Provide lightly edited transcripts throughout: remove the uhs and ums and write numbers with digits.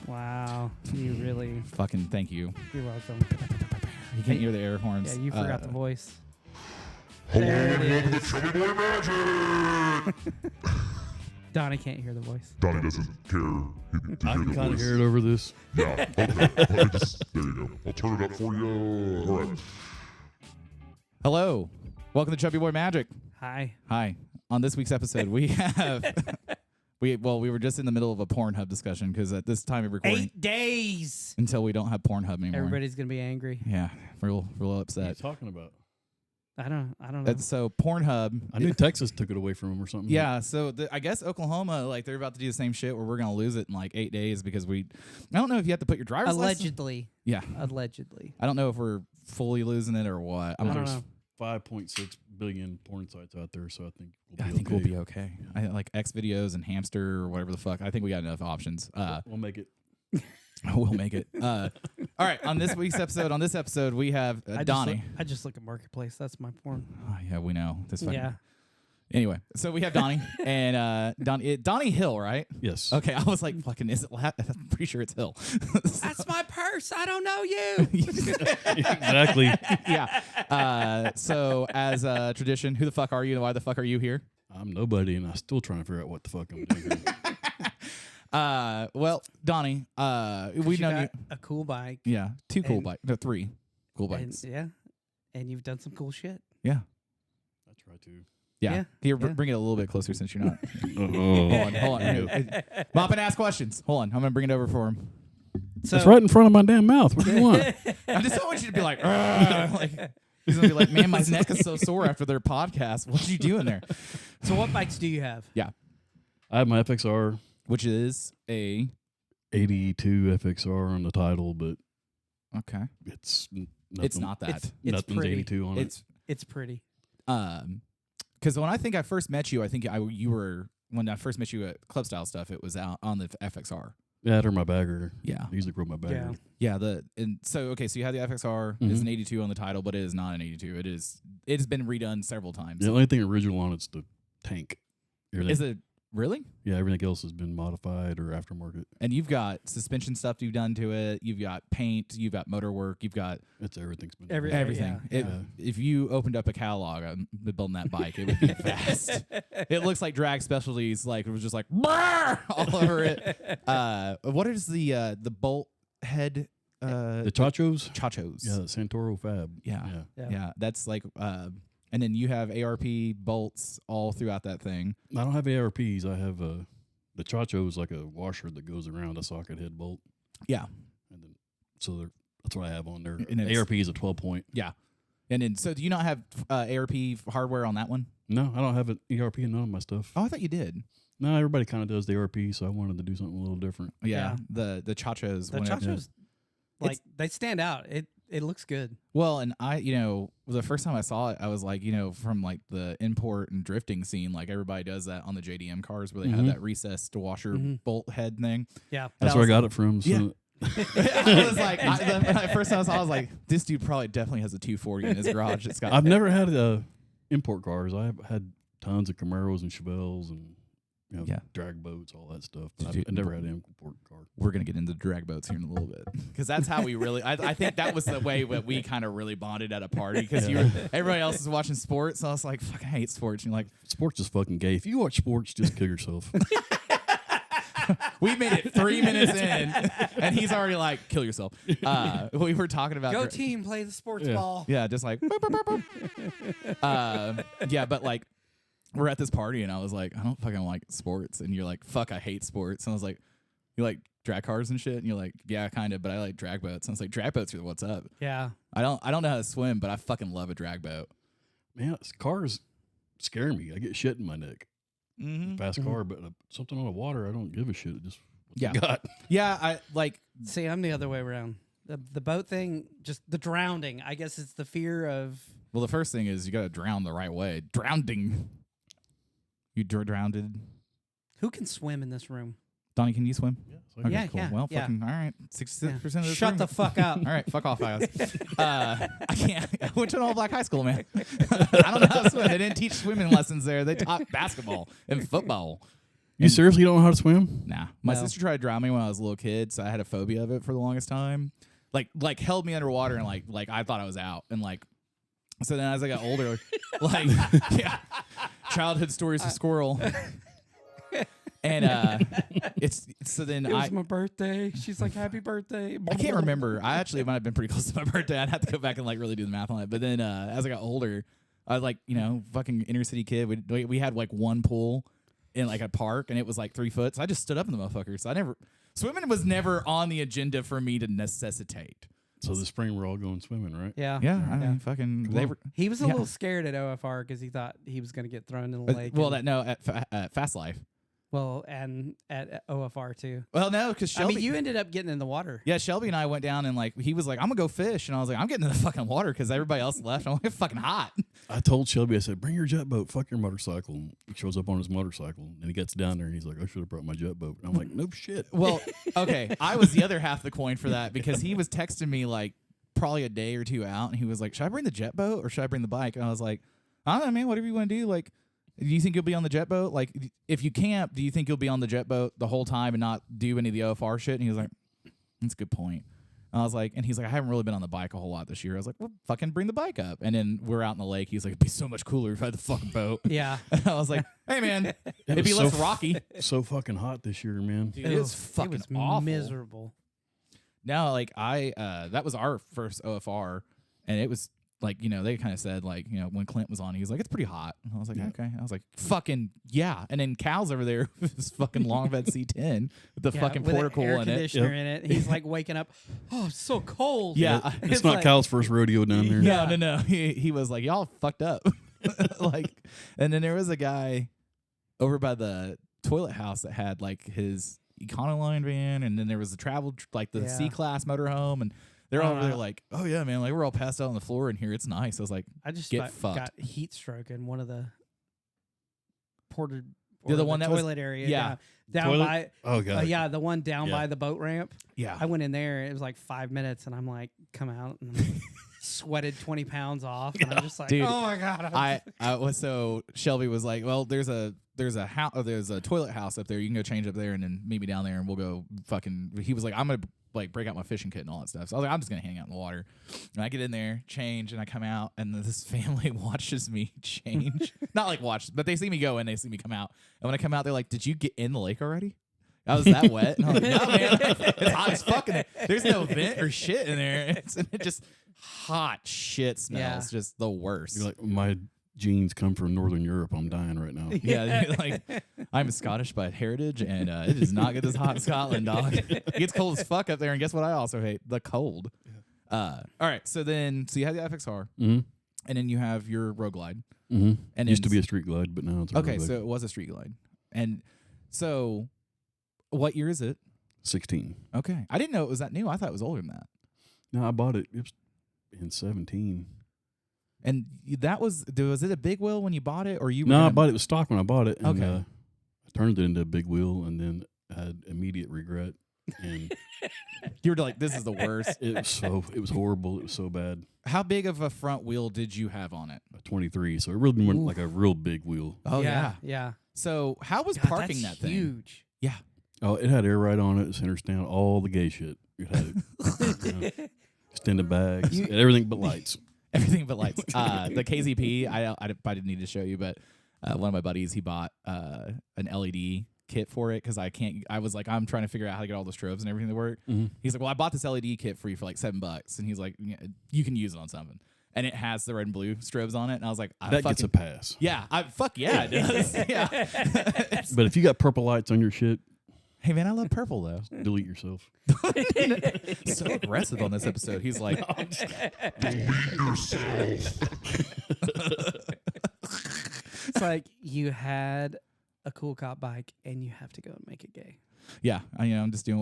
Wow. You really... Fucking thank you. You're welcome. You can't hear the air horns. Yeah, you forgot the voice. Hello There it and welcome to is. Trouble Boy Magic! Donnie can't hear the voice. Donnie doesn't care to I hear can the kind of voice. hear it over this. Yeah, okay. Let me just, there you go. I'll turn it up for you. All right. Hello. Welcome to Chubby Boy Magic. Hi. Hi. On this week's episode, we have... we were just in the middle of a Pornhub discussion because at this time of recording... 8 days! Until we don't have Pornhub anymore. Everybody's going to be angry. Yeah, real What are you upset. talking about? I don't know. So Pornhub... I knew Texas took it away from him or something. Yeah, so I guess Oklahoma, like, they're about to do the same shit where we're going to lose it in, like, 8 days because I don't know if you have to put your driver's license... Allegedly. Yeah. Allegedly. I don't know if we're fully losing it or what. I don't There's know. 5.6 billion porn sites out there, so I think We'll be okay. I like X videos and Hamster or whatever the fuck. I think we got enough options. We'll make it. We'll make it. All right, on this week's episode, we have Donnie. I just look at Marketplace. That's my porn. Oh, yeah, we know. This fucking... Yeah. Anyway, so we have Donnie and Donnie Hill, right? Yes. Okay, I was like, fucking, is it? I'm pretty sure it's Hill. That's my purse. I don't know you. Exactly. Yeah. So as a tradition, who the fuck are you and why the fuck are you here? I'm nobody, and I'm still trying to figure out what the fuck I'm doing. Well, Donnie, we've known you. A cool bike. Yeah, three cool And, bikes. yeah. And you've done some cool shit. Yeah. I try to. Yeah. Here, bring it a little bit closer since you're not. Hold on. Mop and ask questions. Hold on. I'm going to bring it over for him. So, It's right in front of my damn mouth. What do you want? I just don't want you to be like, he's going to be like, man, my neck is so sore after their podcast. What did you do in there? So what bikes do you have? Yeah. I have my FXR Which is a... 82 FXR on the title, but Okay. it's It's not that. It's nothing's pretty. 82 on it. It's pretty. Because when I first met you, when I first met you at Club Style Stuff, it was out on the FXR. Yeah, or my bagger. Yeah. I usually grow my bagger. Yeah. Yeah, so you have the FXR. It's an 82 on the title, but it is not an 82. It's been redone several times. The only thing original on it's the tank. Everything, Is it really? Yeah, everything else has been modified or aftermarket. And you've got suspension stuff you've done to it. You've got paint. You've got motor work. You've got Everything's been everything. Yeah. If you opened up a catalog on building that bike, it would be fast. It looks like Drag Specialties. Like it was just like brrr, all over it. What is the bolt head? the Chachos. Chachos. Yeah, the Santoro Fab. Yeah. That's like. And then you have ARP bolts all throughout that thing. I don't have ARPs. I have the Chachos, like a washer that goes around a socket head bolt. Yeah. And then that's what I have on there. And ARP is a 12-point. Yeah. And then, so do you not have ARP hardware on that one? No, I don't have an ERP in none of my stuff. Oh, I thought you did. No, everybody kind of does the ARP, so I wanted to do something a little different. Yeah. The Chachos. The Chachos, they stand out. It looks good. Well, and the first time I saw it, I was like, from like the import and drifting scene, like everybody does that on the JDM cars where they have that recessed washer bolt head thing. Yeah. That's where I got it from. So. Yeah. I was like, when I first saw it, I was like, this dude probably definitely has a 240 in his garage. It's got. I've never had import cars. I've had tons of Camaros and Chevelles and drag boats, all that stuff. I've never had an import car. We're going to get into drag boats here in a little bit because that's how we really, I think that was the way that we kind of really bonded at a party because everybody else is watching sports. So I was like, fuck, I hate sports. And you're like, sports is fucking gay. If you watch sports, just kill yourself. We made it 3 minutes in and he's already like, kill yourself. We were talking about. Go team, play the sports ball. Yeah, just like, boop, boop, boop, boop. Yeah, but like, we're at this party and I was like, I don't fucking like sports. And you're like, fuck, I hate sports. And I was like, you like drag cars and shit? And you're like, yeah, kind of, but I like drag boats. And I was like, drag boats are what's up. Yeah. I don't know how to swim, but I fucking love a drag boat. Man, cars scare me. I get shit in my neck. Fast car, but something on the water, I don't give a shit. It just got. Yeah, I like. See, I'm the other way around. The boat thing, just the drowning. I guess it's the fear of. Well, the first thing is you got to drown the right way. Drowning. You drowned. Who can swim in this room? Donnie, can you swim? Yeah. Okay, Yeah, cool. yeah, Well, yeah. fucking all right. 66% of this Shut room. the fuck up. All right, fuck off, guys. I can't. I went to an all-black high school, man. I don't know how to swim. They didn't teach swimming lessons there. They taught basketball and football. You seriously don't know how to swim? Nah. My No. sister tried to drown me when I was a little kid, so I had a phobia of it for the longest time. Like held me underwater and like I thought I was out. And like so then as I got older, like yeah, childhood stories of squirrel. And it's so then It was my birthday. She's like, happy birthday. I can't remember. I actually might have been pretty close to my birthday. I'd have to go back and like really do the math on it. But then as I got older, I was like, fucking inner city kid. We had like one pool in like a park, and it was like 3 foot. So I just stood up in the motherfucker. So swimming was never on the agenda for me to necessitate. So this spring we're all going swimming, right? Yeah. Yeah, I mean, fucking. They were. He was a little scared at OFR because he thought he was going to get thrown in the lake. Well, at Fast Life. Well, and at OFR too. Well, no, because Shelby. I mean, you ended up getting in the water. Yeah, Shelby and I went down and like he was like, I'm gonna go fish, and I was like, I'm getting in the fucking water because everybody else left. I'm like, it's fucking hot. I told Shelby, I said, bring your jet boat, fuck your motorcycle. And he shows up on his motorcycle, and he gets down there, and he's like, I should have brought my jet boat. And I'm like, no shit. Well, okay, I was the other half of the coin for that because he was texting me like probably a day or two out, and he was like, should I bring the jet boat or should I bring the bike? And I was like, I don't know, man, whatever you want to do. Like, do you think you'll be on the jet boat? Like, if you camp, do you think you'll be on the jet boat the whole time and not do any of the OFR shit? And he was like, that's a good point. And I was like, and he's like, I haven't really been on the bike a whole lot this year. I was like, well, fucking bring the bike up. And then we're out in the lake. He's like, it'd be so much cooler if I had the fucking boat. Yeah. And I was like, hey, man, it'd be was less so rocky. So fucking hot this year, man. Dude, it was fucking it was awful. miserable. Now, like, that was our first OFR, and it was like, they kind of said, like, when Clint was on, he was like, it's pretty hot. And I was like, okay. I was like, fucking yeah. And then Cal's over there with this fucking long bed C10 with the fucking with porta an cool air in it. conditioner in it. He's like waking up. Oh, it's so cold. Yeah. It's not like- Kyle's first rodeo down there. No. He was like, y'all fucked up. Like, and then there was a guy over by the toilet house that had like his Econoline van, and then there was the travel, like the C-Class motorhome, and they're all over there like, oh yeah, man, like we're all passed out on the floor in here. It's nice. I was like, I just get fucked. got heat stroke in one of the ported. Yeah, the one that was- toilet area. yeah. down Toilet? by. Oh, God. Yeah, the one down Yeah. by the boat ramp. yeah. I went in there. It was like 5 minutes, and I'm like, come out, and I'm sweated 20 pounds off, and I'm just like, Dude, oh my god. I was so Shelby was like, well, there's a toilet house up there. You can go change up there and then meet me down there, and we'll go fucking. He was like, I'm gonna like break out my fishing kit and all that stuff. So I was like, I'm just gonna hang out in the water. And I get in there, change, and I come out, and this family watches me change. Not like watch, but they see me go and they see me come out. And when I come out, they're like, did you get in the lake already? I was that wet. And I'm like, no, man, it's hot as fuck in there. There's no vent or shit in there. It just hot shit smells. Just the worst. You're like, my genes come from Northern Europe. I'm dying right now. Yeah, like I'm Scottish by heritage, and it does not get this hot in Scotland, dog. It gets cold as fuck up there, and guess what? I also hate the cold. All right, so you have the FXR, Mm-hmm. and then you have your Road Glide, Mm-hmm. and Used to then- be a street glide, but now it's a okay. road So glide. it was a street glide, and so what year is it? 16. Okay, I didn't know it was that new. I thought it was older than that. No, I bought it. It was in 17. And that was it a big wheel when you bought it, or you? No, I were bought it with stock when I bought it. And, Okay. I turned it into a big wheel and then had immediate regret. And You were like, this is the worst. it was horrible. It was so bad. How big of a front wheel did you have on it? A 23. So it really went like a real big wheel. Oh yeah. So how was God, parking that's that thing? huge. Yeah. Oh, it had air ride on it, center stand, all the gay shit. It had extended bags, everything but lights. Everything but lights. The KZP, I didn't need to show you, but one of my buddies, he bought an LED kit for it because I was like, I'm trying to figure out how to get all the strobes and everything to work. Mm-hmm. He's like, well, I bought this LED kit for you for like $7, and he's like, yeah, you can use it on something, and it has the red and blue strobes on it, and I was like, That gets a pass. yeah, it does. Yeah. But if you got purple lights on your shit, Hey man, I love purple though. delete yourself. So aggressive on this episode. He's like, Delete yourself. It's like you had a cool cop bike and you have to go and make it gay. yeah, I'm just doing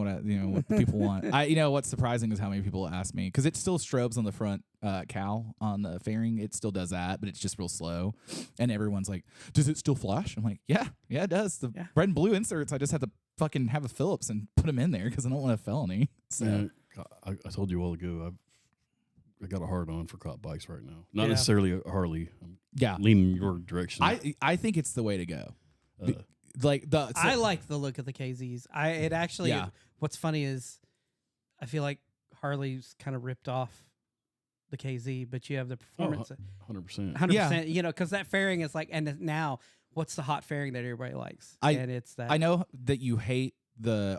what people want. What's surprising is how many people ask me because it still strobes on the front cowl on the fairing. It still does that, but it's just real slow. And everyone's like, "Does it still flash?" I'm like, "Yeah, it does." The red and blue inserts, I just have to fucking have a Phillips and put them in there because I don't want a felony. So Yeah, I told you a while ago, I got a hard on for cop bikes right now. Not necessarily a Harley. I'm yeah, leaning your direction. I think it's the way to go. Like I like the look of the KZs. It actually. Yeah. What's funny is, I feel like Harley's kind of ripped off the KZ, but you have the performance. 100%. 100%. You know, because that fairing is like, and now what's the hot fairing that everybody likes? And it's that. I know that you hate the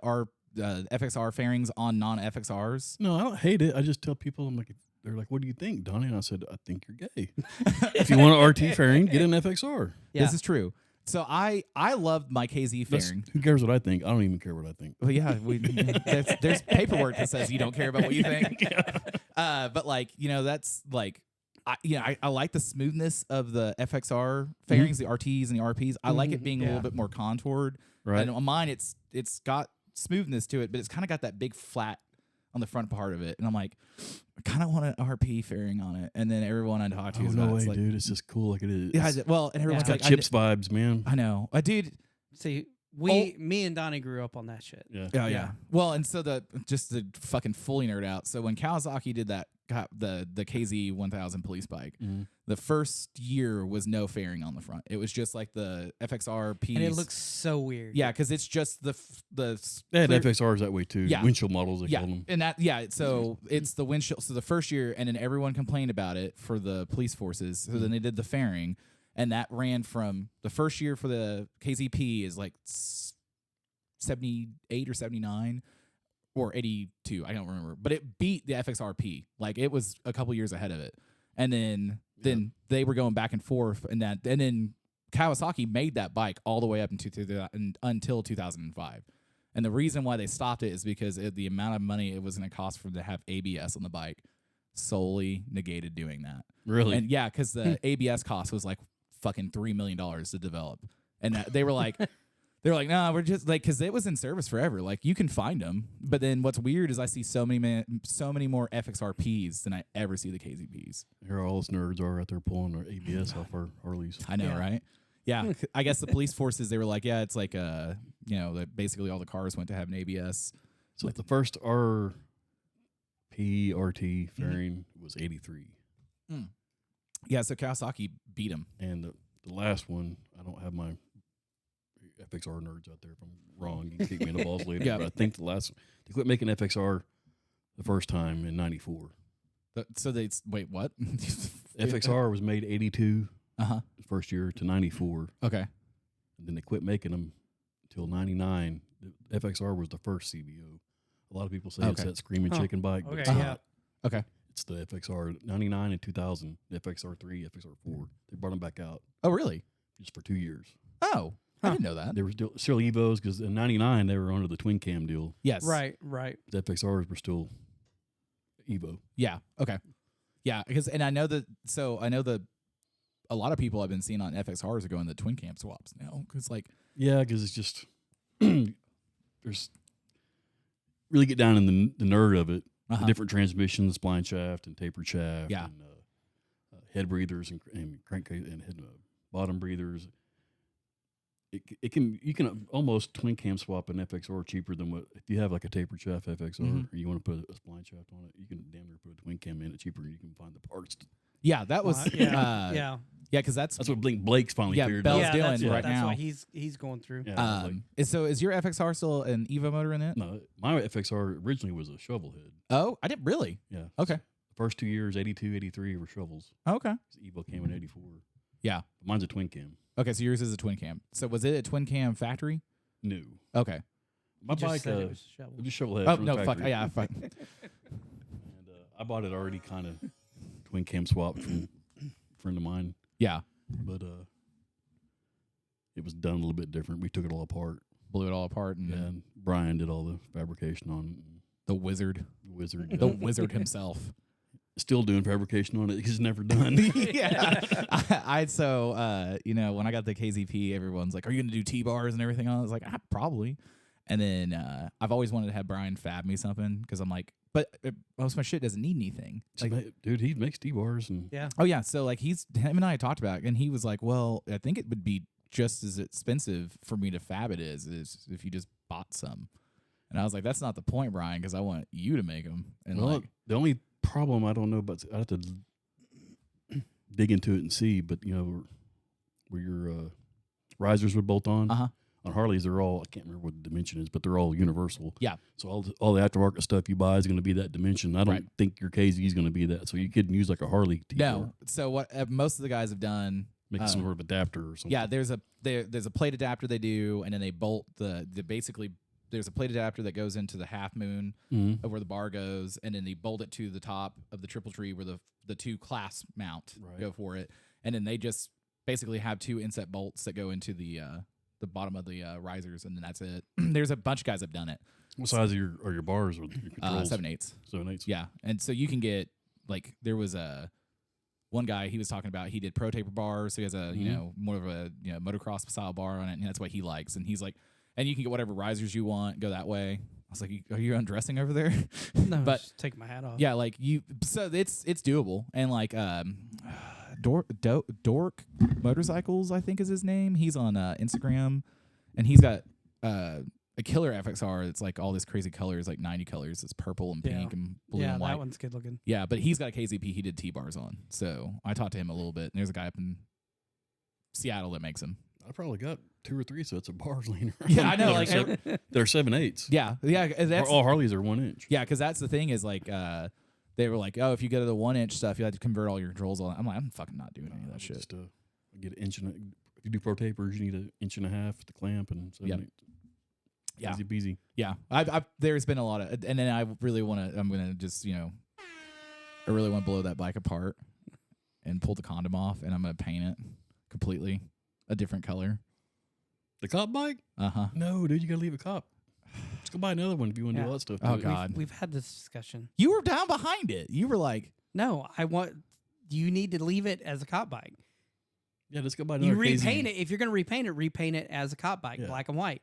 FXR fairings on non-FXRs. No, I don't hate it. I just tell people, I'm like, they're like, what do you think, Donnie? And I said, I think you're gay. If you want an RT fairing, get an FXR. Yeah. This is true. So I loved my KZ fairing. Who cares what I think? I don't even care what I think. Well, yeah, there's paperwork that says you don't care about what you think. But like, you know, that's like, I like the smoothness of the FXR fairings, the RTs and the RPs. I like it being a little bit more contoured. Right. And on mine, it's got smoothness to it, but it's kind of got that big flat on the front part of it. And I'm like, I kind of want an RP fairing on it. And then everyone I talk to is no way, like, dude. It's just cool like it is. Yeah, well, and everyone's It's got like, Chips vibes, man. I know. Dude. See, me and Donnie grew up on that shit. Yeah. Well, and so just to fucking fully nerd out. So when Kawasaki did that, the KZ 1000 police bike, the first year was no fairing on the front. It was just like the FXR piece, and it looks so weird. Yeah, because it's just the They had FXRs that way too. Yeah. Windshield models, they call them. And so it's the windshield. So the first year, and then everyone complained about it for the police forces. So then they did the fairing, and that ran from the first year for the KZP is like 78 or 79. Or 82, I don't remember, but it beat the FXRP. Like it was a couple years ahead of it, and then they were going back and forth, and then Kawasaki made that bike all the way up until 2005. And the reason why they stopped it is because the amount of money it was going to cost for them to have ABS on the bike solely negated doing that. Really? And yeah, because the ABS cost was like fucking $3 million to develop, and they were like. They're like, no, we're just like, because it was in service forever. Like, you can find them. But then what's weird is I see so many more FXRPs than I ever see the KZPs. Here all us nerds are out there pulling our ABS off our Harleys. I know, right? Yeah. I guess the police forces, they were like, yeah, it's like, that basically all the cars went to have an ABS. So the first RT fairing was 83. Yeah, so Kawasaki beat them. And the last one, I don't have my FXR nerds out there. If I'm wrong, you can kick me in the balls later. Yeah. But I think they quit making FXR the first time in 94. So wait, what? FXR was made 82 the first year to 94. Okay. And then they quit making them until 99. The FXR was the first CVO. A lot of people say it's that Screaming Chicken bike, but it's not. Okay. It's the FXR 99 and 2000, the FXR 3, FXR 4. They brought them back out. Oh, really? Just for 2 years. Oh. I didn't know that. They were still Evos because in '99 they were under the twin cam deal. Yes. Right. The FXRs were still Evo. Yeah. Okay. Yeah. Because I know that a lot of people I've been seeing on FXRs are going the twin cam swaps now. Because because it's just there's really get down in the nerd of it. The different transmissions, blind shaft and tapered shaft. Yeah. And head breathers and crankcase and head bottom breathers. You can almost twin cam swap an FXR cheaper than what if you have like a tapered shaft FXR or you want to put a blind shaft on it, you can damn near put a twin cam in it cheaper and you can find the parts. Yeah, that was yeah, because that's what Blake's finally figured Bell's out. doing right now. That's what he's going through. Yeah, so is your FXR still an Evo motor in it? No, my FXR originally was a shovel head. Oh, I didn't really. Yeah. Okay. So the first 2 years, 82, 83 were shovels. Okay. Evo came in 84. Yeah. Mine's a twin cam. Okay, so yours is a twin cam. So was it a twin cam factory? No. Okay. My bike, it was shovel. just shovel head. Oh from no, the fuck factory. yeah, fuck. And I bought it already kind of twin cam swapped from a friend of mine. Yeah. But it was done a little bit different. We took it all apart. Blew it all apart. And Brian did all the fabrication on it. The wizard. The wizard himself. Still doing fabrication on it. He's never done. Yeah. When I got the KZP, everyone's like, are you going to do T-bars and everything? I was like, probably. And then I've always wanted to have Brian fab me something because I'm like, but most of my shit doesn't need anything. Like, dude, he makes T-bars. And yeah. Oh, yeah. So, like, him and I talked about it, and he was like, well, I think it would be just as expensive for me to fab it as if you just bought some. And I was like, that's not the point, Brian, because I want you to make them. And the only problem I don't know about, I have to dig into it and see, but where your risers would bolt on on Harleys, they're all, I can't remember what the dimension is, but they're all universal. Yeah. So all the aftermarket stuff you buy is going to be that dimension. I don't Right. think your KZ is going to be that. So you couldn't use like a Harley T-bar. No. So what most of the guys have done, Make some sort of adapter or something. yeah, there's a plate adapter they do, and then they bolt the basically there's a plate adapter that goes into the half moon of where the bar goes, and then they bolt it to the top of the triple tree where the two clasp mount go for it, and then they just basically have two inset bolts that go into the bottom of the risers, and then that's it. There's a bunch of guys that have done it. What size are your bars or your controls? 7/8. 7/8. Yeah, and so you can get like there was a one guy he was talking about. He did pro taper bars, so he has a you know more of a motocross style bar on it, and that's what he likes. And he's like, and you can get whatever risers you want. Go that way. I was like, are you undressing over there? No, but just take my hat off. yeah, like you. So it's doable, and like Dork Motorcycles, I think is his name. He's on Instagram, and he's got a killer FXR. It's like all this crazy colors, like 90 colors. It's purple and pink and blue and white. That one's good looking. Yeah, but he's got a KZP he did T-bars on. So I talked to him a little bit. And there's a guy up in Seattle that makes them. I probably got 2 or 3 sets of bars laying around. Yeah, I know. Like, they're 7/8. yeah. That's, All Harleys are 1 inch. yeah, because that's the thing is like they were like, oh, if you go to the 1 inch stuff, you have to convert all your controls on. I'm like, I'm fucking not doing any of that shit. Just get an inch and if you do pro tapers, you need an inch and a half to clamp and 7/8. Yeah. Easy peasy. Yeah, there's been a lot of, and then I really want to. I'm gonna just I really want to blow that bike apart and pull the condom off, and I'm gonna paint it completely a different color. The cop bike? No, dude, you gotta leave a cop. Let's go buy another one if you want to do all that stuff. Oh dude. God, We've had this discussion. you were down behind it. You were like, No, you need to leave it as a cop bike. Yeah, let's go buy another You repaint KZ. it. If you're going to repaint it as a cop bike, Yeah. black and white.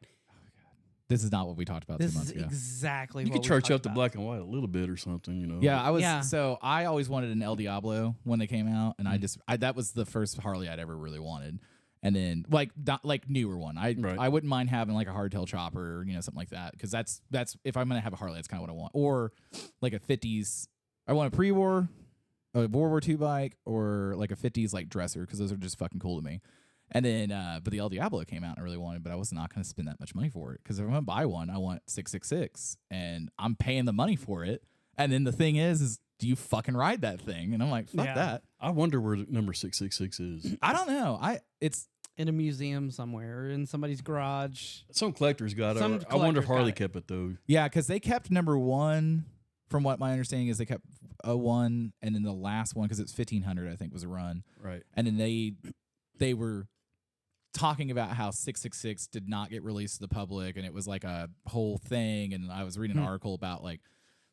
this is not what we talked about 2 This months is ago. exactly You what could we charge talked up the about. black and white a little bit or something, you know. Yeah, so I always wanted an El Diablo when they came out, and Mm-hmm. that was the first Harley I'd ever really wanted. And then like newer one, I wouldn't mind having like a hardtail chopper, or, something like that, because that's if I'm gonna have a Harley, that's kind of what I want, or like a 50s. I want a pre-war, a World War II bike, or like a 50s like dresser, because those are just fucking cool to me. And then, but the El Diablo came out and I really wanted, but I was not going to spend that much money for it, because if I'm going to buy one, I want 666, and I'm paying the money for it. And then the thing is do you fucking ride that thing? And I'm like, fuck that. I wonder where number 666 is. I don't know. It's in a museum somewhere or in somebody's garage. Some collectors got Some it. I wonder if collectors got Harley it. kept it though. yeah, because they kept number 1. From what my understanding is, they kept 01, and then the last one, because it's 1500, I think, was a run. Right. And then they were talking about how 666 did not get released to the public, and it was like a whole thing. And I was reading an article about like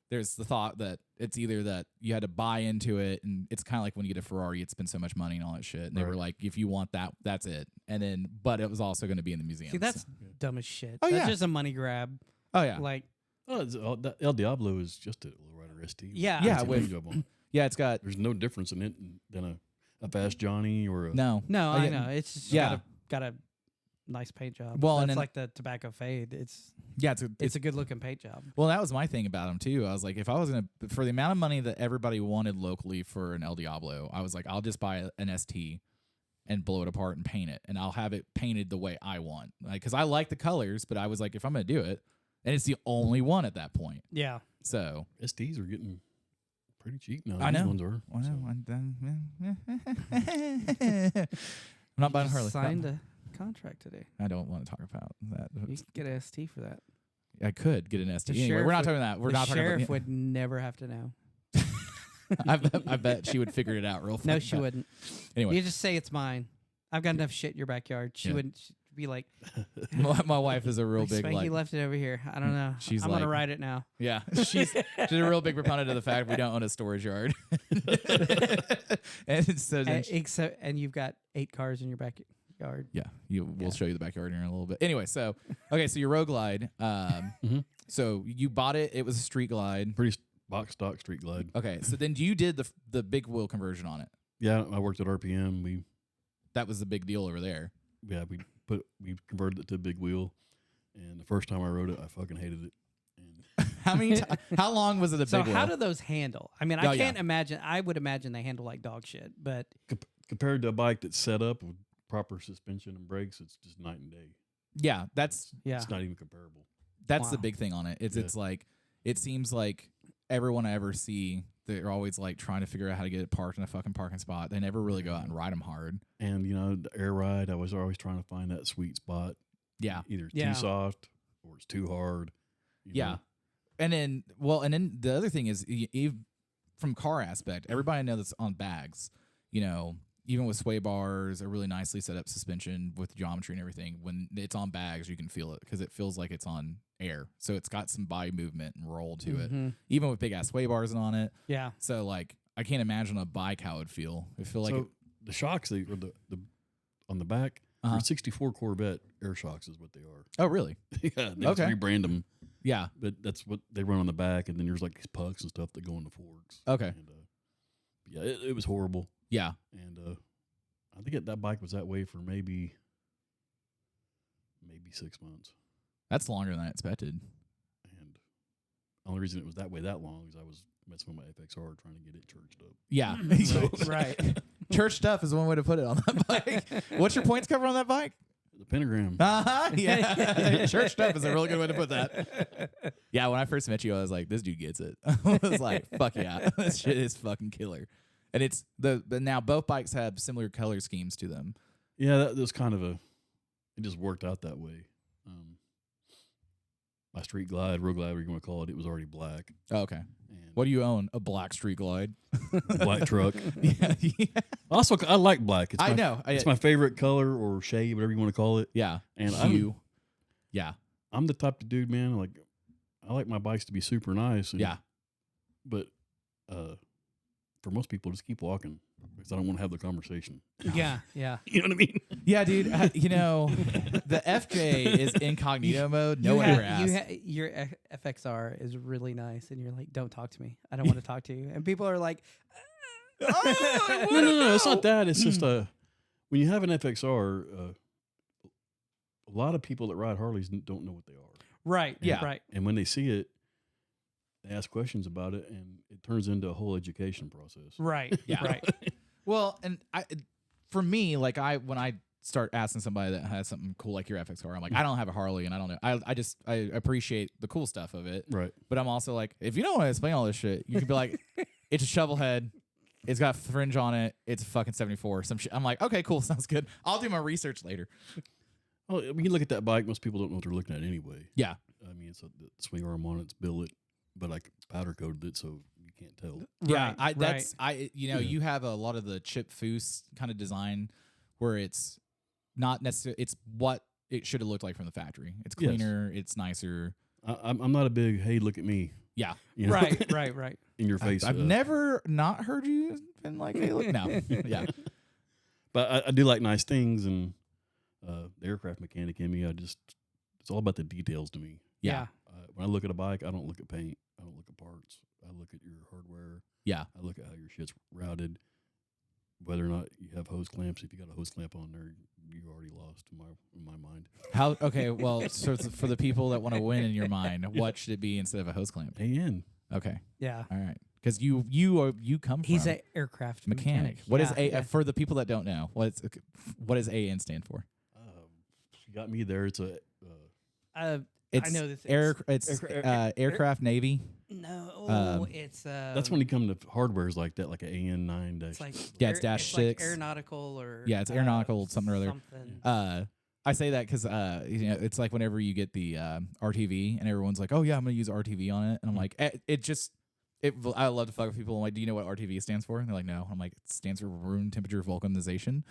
there's the thought that it's either that you had to buy into it, and it's kind of like when you get a Ferrari, you'd spend so much money and all that shit. And they were like, if you want that, that's it. And then, but it was also going to be in the museum. See, that's dumb as shit. Oh, That's yeah. just a money grab. oh yeah, Like, El Diablo is just a lowrider ST. Yeah. Yeah, It's a with- paint job on it. yeah. It's got There's no difference in it than a Fast Johnny or a. no. no, Oh, I yeah. know. It's just Yeah. got a nice paint job. Well, That's and then- like the tobacco fade. It's Yeah, a good looking paint job. well, that was my thing about them too. I was like, if I was gonna, for the amount of money that everybody wanted locally for an El Diablo, I was like, I'll just buy an ST and blow it apart and paint it, and I'll have it painted the way I want. Like, because I like the colors, but I was like, if I'm gonna do it, and it's the only one at that point, Yeah. so STs are getting pretty cheap now. I These know. ones are. I know. So. I'm not buying a Just Harley. signed a contract today. I don't want to talk about that. You could get an ST for that. I could get an ST. The Anyway, sheriff we're not would- talking about that. We're the not talking sheriff about. would never have to know. I bet she would figure it out real fast. No, she wouldn't. Anyway, You just say it's mine. I've got enough shit in your backyard. She Yeah. wouldn't she'd be like, my wife is a real big Spanky like. left it over here. I don't know. She's I'm gonna like- ride it now. Yeah, she's a real big proponent of the fact we don't own a storage yard. And so then And you've got 8 cars in your backyard. yeah, we'll Yeah. show you the backyard here in a little bit. Anyway, so okay, so your Road Glide. So you bought it. It was a street glide. Pretty box stock street glide. Okay, so then you did the big wheel conversion on it. Yeah, I worked at RPM. That was the big deal over there. We converted it to a big wheel, and the first time I rode it, I fucking hated it. And How long was it a So big wheel? how do those handle? I mean, Oh, I yeah. can't imagine. I would imagine they handle like dog shit, but compared to a bike that's set up with proper suspension and brakes, it's just night and day. Yeah, that's It's not even comparable. the Wow. big thing on it. Yeah. It's like it seems like everyone I ever see, they're always like trying to figure out how to get it parked in a fucking parking spot. They never really go out and ride them hard. And the air ride, I was always trying to find that sweet spot. Yeah. Either it's Yeah. too soft or it's too hard. Yeah. And then the other thing is, from car aspect, everybody knows that's on bags. Even with sway bars, a really nicely set up suspension with geometry and everything. When it's on bags, you can feel it because it feels like it's on air. So it's got some body movement and roll to it, even with big ass sway bars on it. Yeah. So like, I can't imagine a bike how it would feel. It feel like the shocks the on the back Uh-huh. are 64 Corvette air shocks is what they are. oh really? Yeah, they Okay. just rebrand them, Yeah. but that's what they run on the back, and then there's like these pucks and stuff that go in the forks. Okay. And, yeah, it was horrible. Yeah. And I think that bike was that way for maybe 6 months. That's longer than I expected. And the only reason it was that way that long is I was messing with my FXR trying to get it churched up. Yeah. Right. Church stuff is one way to put it on that bike. What's your points cover on that bike? The pentagram. Yeah. Church stuff is a really good way to put that. Yeah, when I first met you, I was like, this dude gets it. I was like, fuck yeah. This shit is fucking killer. And it's now both bikes have similar color schemes to them. Yeah, that was kind of it just worked out that way. My Street Glide, Road Glide, whatever you want to call it, it was already black. Oh, okay. And What do you own? A black Street Glide? black truck. Yeah. Also, I like black. It's I my, know. It's my favorite color or shade, whatever you want to call it. Yeah. And Hue. Yeah. I'm the type of dude, man. Like, I like my bikes to be super nice. Yeah. But for most people, just keep walking because I don't want to have the conversation. Yeah. Yeah. You know what I mean? Yeah, dude. The FJ is incognito mode. No one ever asks. Your FXR is really nice, and you're like, "Don't talk to me. I don't want to talk to you." And people are like, No, it's not that. It's just when you have an FXR, a lot of people that ride Harleys don't know what they are. "Right, Yeah. right, And when they see it, they ask questions about it, and it turns into a whole education process. right, Yeah. right." Well, and for me, like when I start asking somebody that has something cool like your FXR, I'm like, I don't have a Harley, and I don't know. I appreciate the cool stuff of it, Right. but I'm also like, if you don't want to explain all this shit, you can be like, it's a shovel head. It's got fringe on it. It's a fucking 74. Some shit. I'm like, okay, cool, sounds good. I'll do my research later. Well, when you look at that bike, most people don't know what they're looking at anyway. Yeah. I mean, it's a the swing arm on it, it's billet, but I powder coated it, so you can't tell. Yeah, Right, you have a lot of the chip foose kind of design where it's not necessarily, it's what it should have looked like from the factory. It's Yes. cleaner, it's nicer. I'm not a big, hey, look at me. Yeah. You know? Right. In your face. I've never not heard you been like, hey, look now. Yeah. But I do like nice things, and the aircraft mechanic in me, it's all about the details to me. Yeah. When I look at a bike, I don't look at paint. I don't look at parts. I look at your hardware. Yeah. I look at how your shit's routed, whether or not you have hose clamps. If you got a hose clamp on there, you already lost in my mind. How? Okay. Well, so for the people that want to win in your mind, what should it be instead of a hose clamp? AN. Okay. Yeah. All right. Because you come He's from an aircraft mechanic. What is Yeah, for the people that don't know? What does AN stand for? You got me there. It's a It's I know this. aircraft Navy. No, it's that's when you come to hardwares like that, like an AN9 it's like Yeah, it's dash it's 6. like aeronautical or Yeah, it's aeronautical something or other. Something. I say that because it's like whenever you get the RTV and everyone's like, oh yeah, I'm gonna use RTV on it, and I'm like, I love to fuck with people. I'm like, do you know what RTV stands for? And they're like, no. I'm like, it stands for room temperature vulcanization.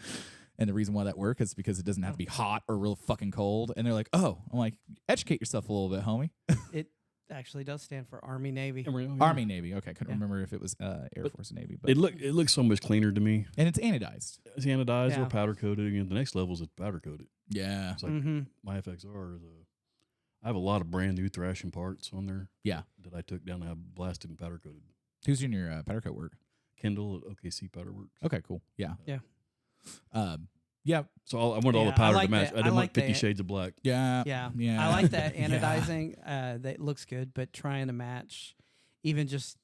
And the reason why that works is because it doesn't have to be hot or real fucking cold. And they're like, oh. I'm like, educate yourself a little bit, homie. It actually does stand for Army Navy. Army, Navy. Okay, couldn't Yeah. remember if it was Air Force or Navy. But It looks so much cleaner to me. and it's anodized. It's anodized Yeah. or powder coated. And the next level is powder coated. Yeah. It's like Mm-hmm. my FXR is I have a lot of brand new thrashing parts on there. Yeah. That I took down and have blasted and powder coated. Who's doing your powder coat work? Kendall at OKC Powder Works. Okay, cool. Yeah. Yeah. Yeah. So I wanted all the Yeah, I powder like to match. that. I I didn't like want 50 that. Shades of Black. Yeah. Yeah. Yeah. I like that Yeah. anodizing. That looks good, but trying to match, even just,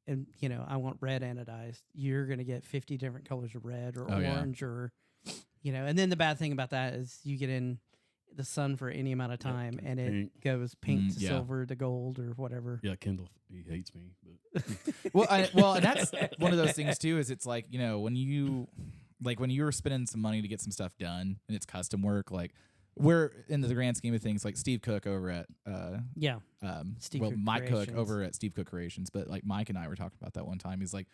and I want red anodized. You're gonna get 50 different colors of red or Oh, yeah. orange or, and then the bad thing about that is you get in the sun for any amount of time, and it pink. goes pink to yeah. silver to gold or whatever. Yeah, Kendall, he hates me. But Well, and that's one of those things too. Is it's like, you know, when you're spending some money to get some stuff done and it's custom work, like we're in the grand scheme of things, like Steve Cook over at Steve Cook Mike Cook Creations. over at Steve Cook Creations, but like Mike and I were talking about that one time. He's like,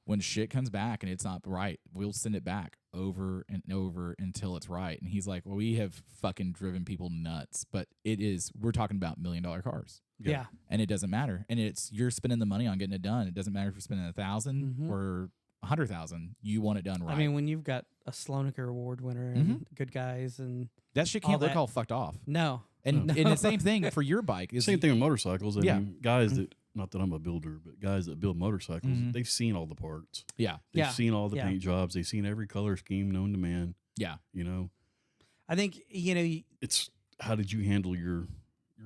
when shit comes back and it's not right, we'll send it back over and over until it's right. And he's like, well, we have fucking driven people nuts, but we're talking about $1 million cars. Yeah. And it doesn't matter. And you're spending the money on getting it done. It doesn't matter if you're spending 1,000 or 100,000. You want it done right. I mean, when you've got a Sloanecker Award winner and good guys and that shit all can't look that- all fucked off. no. And the same thing for your bike. Is same thing with motorcycles. I Yeah. mean, guys that, not that I'm a builder, but guys that build motorcycles, Mhm. they've seen all the parts. Yeah. They've Yeah. seen all the Yeah. paint jobs. They've seen every color scheme known to man. Yeah. You know, I think, you know, it's how did you handle your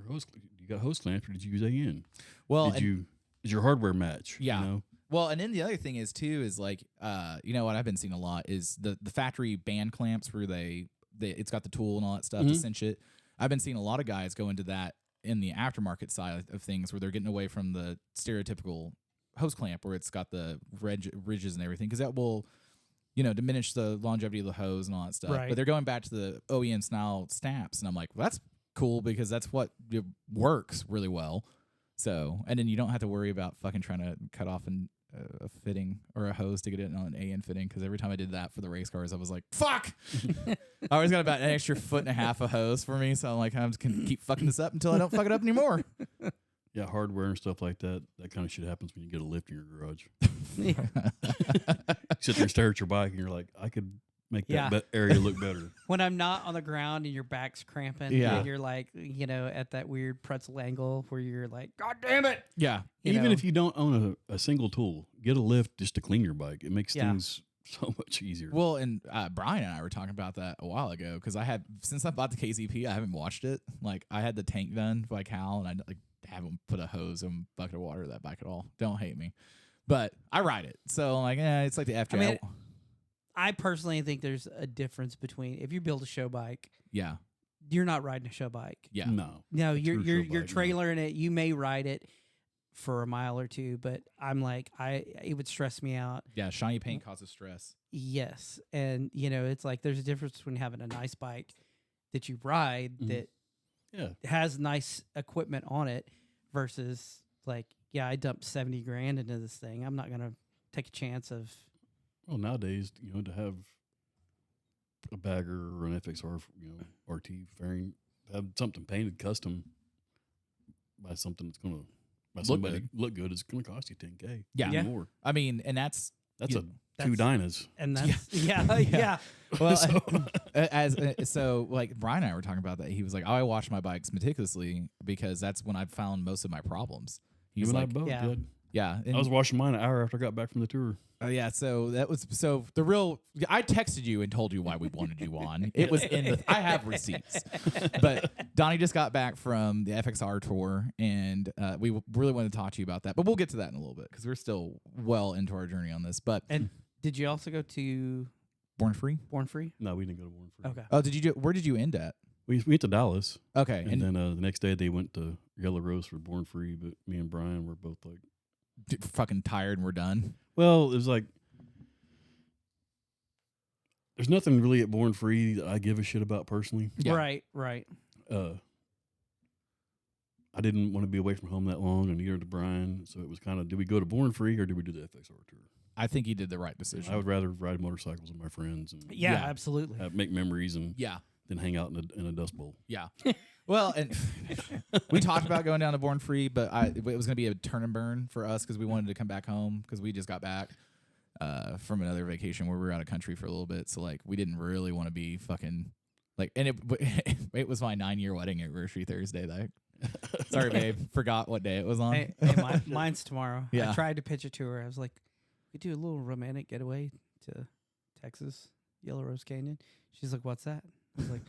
hose? You got hose clamps, or did you use AN? Well, Did your hardware match? Yeah. You know? well, and then the other thing is too is like, you know what I've been seeing a lot is the factory band clamps where it's got the tool and all that stuff to Mhm. cinch it. I've been seeing a lot of guys go into that in the aftermarket side of things where they're getting away from the stereotypical hose clamp where it's got the ridges and everything, because that will, you know, diminish the longevity of the hose and all that stuff. Right. But they're going back to the OEM style snaps, and I'm like, well, that's cool because that's what works really well. So, and then you don't have to worry about fucking trying to cut off a fitting or a hose to get it on an AN fitting, because every time I did that for the race cars, I was like, fuck! I always got about an extra 1.5 feet of hose for me, so I'm like, I'm just going to keep fucking this up until I don't fuck it up anymore. Yeah, hardware and stuff like that. That kind of shit happens when you get a lift in your garage. Yeah. You sit there and stare at your bike, and you're like, I could make that Yeah. area look better. when I'm not on the ground and your back's cramping, Yeah. and you're like, you know, at that weird pretzel angle where you're like, God damn it! Yeah. You Even know? if you don't own a single tool, get a lift just to clean your bike. It makes Yeah. things so much easier. Well, and Brian and I were talking about that a while ago, because since I bought the KZP, I haven't watched it. Like, I had the tank done by Cal, and I haven't put a hose and bucket of water to that bike at all. Don't hate me. But I ride it. So I'm like, it's like the FJ. I mean, I personally think there's a difference between if you build a show bike, yeah. you're not riding a show bike. Yeah. No. No, A you're true you're show you're bike, no. trailering it. You may ride it for a mile or two, but I'm like, it would stress me out. Yeah. Shiny paint causes stress. Yes, and you know, it's like there's a difference between having a nice bike that you ride that Yeah. has nice equipment on it versus like, yeah, I dumped $70,000 into this thing. I'm not gonna take a chance of. Well, nowadays, you know, to have a bagger or an FXR, you know, RT fairing, have something painted custom by something that's going to, by somebody look good, it's going to cost you $10K. Yeah. maybe Yeah. more. I mean, and that's That's Yeah, two Dynas. And that's yeah. well, So- so like Brian and I were talking about that. He was like, "Oh, I wash my bikes meticulously because that's when I've found most of my problems." He's You and I like, both yeah. did. "Yeah, and, I was washing mine an hour after I got back from the tour. oh yeah." So the real. I texted you and told you why we wanted you on. It was in the. I have receipts, but Donnie just got back from the FXR tour, and we really wanted to talk to you about that. But we'll get to that in a little bit because we're still well into our journey on this. But And did you also go to Born Free. Born Free? No, we didn't go to Warren Free. Okay. Oh, where did you end at? We went to Dallas, Okay, and then the next day they went to Yellow Rose for Born Free, but me and Brian were both like, fucking tired and we're done. well, it was like, there's nothing really at Born Free that I give a shit about personally. Yeah. Right. I didn't want to be away from home that long, and neither did Brian. So it was kind of, do we go to Born Free or do we do the FXR tour? I think you did the right decision. I would rather ride motorcycles with my friends and Yeah, Yeah. absolutely. make memories and yeah. then hang out in a dust bowl. Yeah. Well, and we talked about going down to Born Free, but it was going to be a turn and burn for us because we wanted to come back home because we just got back from another vacation where we were out of country for a little bit. So, like, we didn't really want to be fucking, like, and it was my 9-year wedding anniversary Thursday. Sorry, babe. Forgot what day it was on. Hey, mine's tomorrow. Yeah. I tried to pitch it to her. I was like, we do a little romantic getaway to Texas, Yellow Rose Canyon. She's like, what's that? I was like,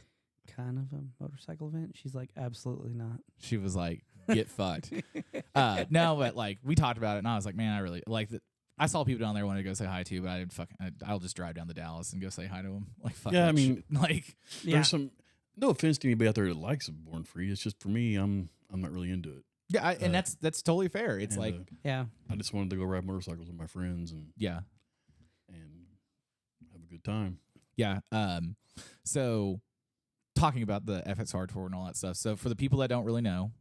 kind of a motorcycle event. She's like, absolutely not. She was like, get fucked. No, but like we talked about it, and I was like, man, I really like that. I saw people down there wanted to go say hi to, but I didn't I'll just drive down to Dallas and go say hi to them. Like, fuck. Yeah, that I mean, shit. Like, Yeah. There's some, No offense to anybody out there that likes Born Free. It's just for me, I'm not really into it. Yeah, and that's totally fair. It's And, like, Yeah. I just wanted to go ride motorcycles with my friends and yeah, have a good time. yeah. So talking about the FXR tour and all that stuff. So for the people that don't really know,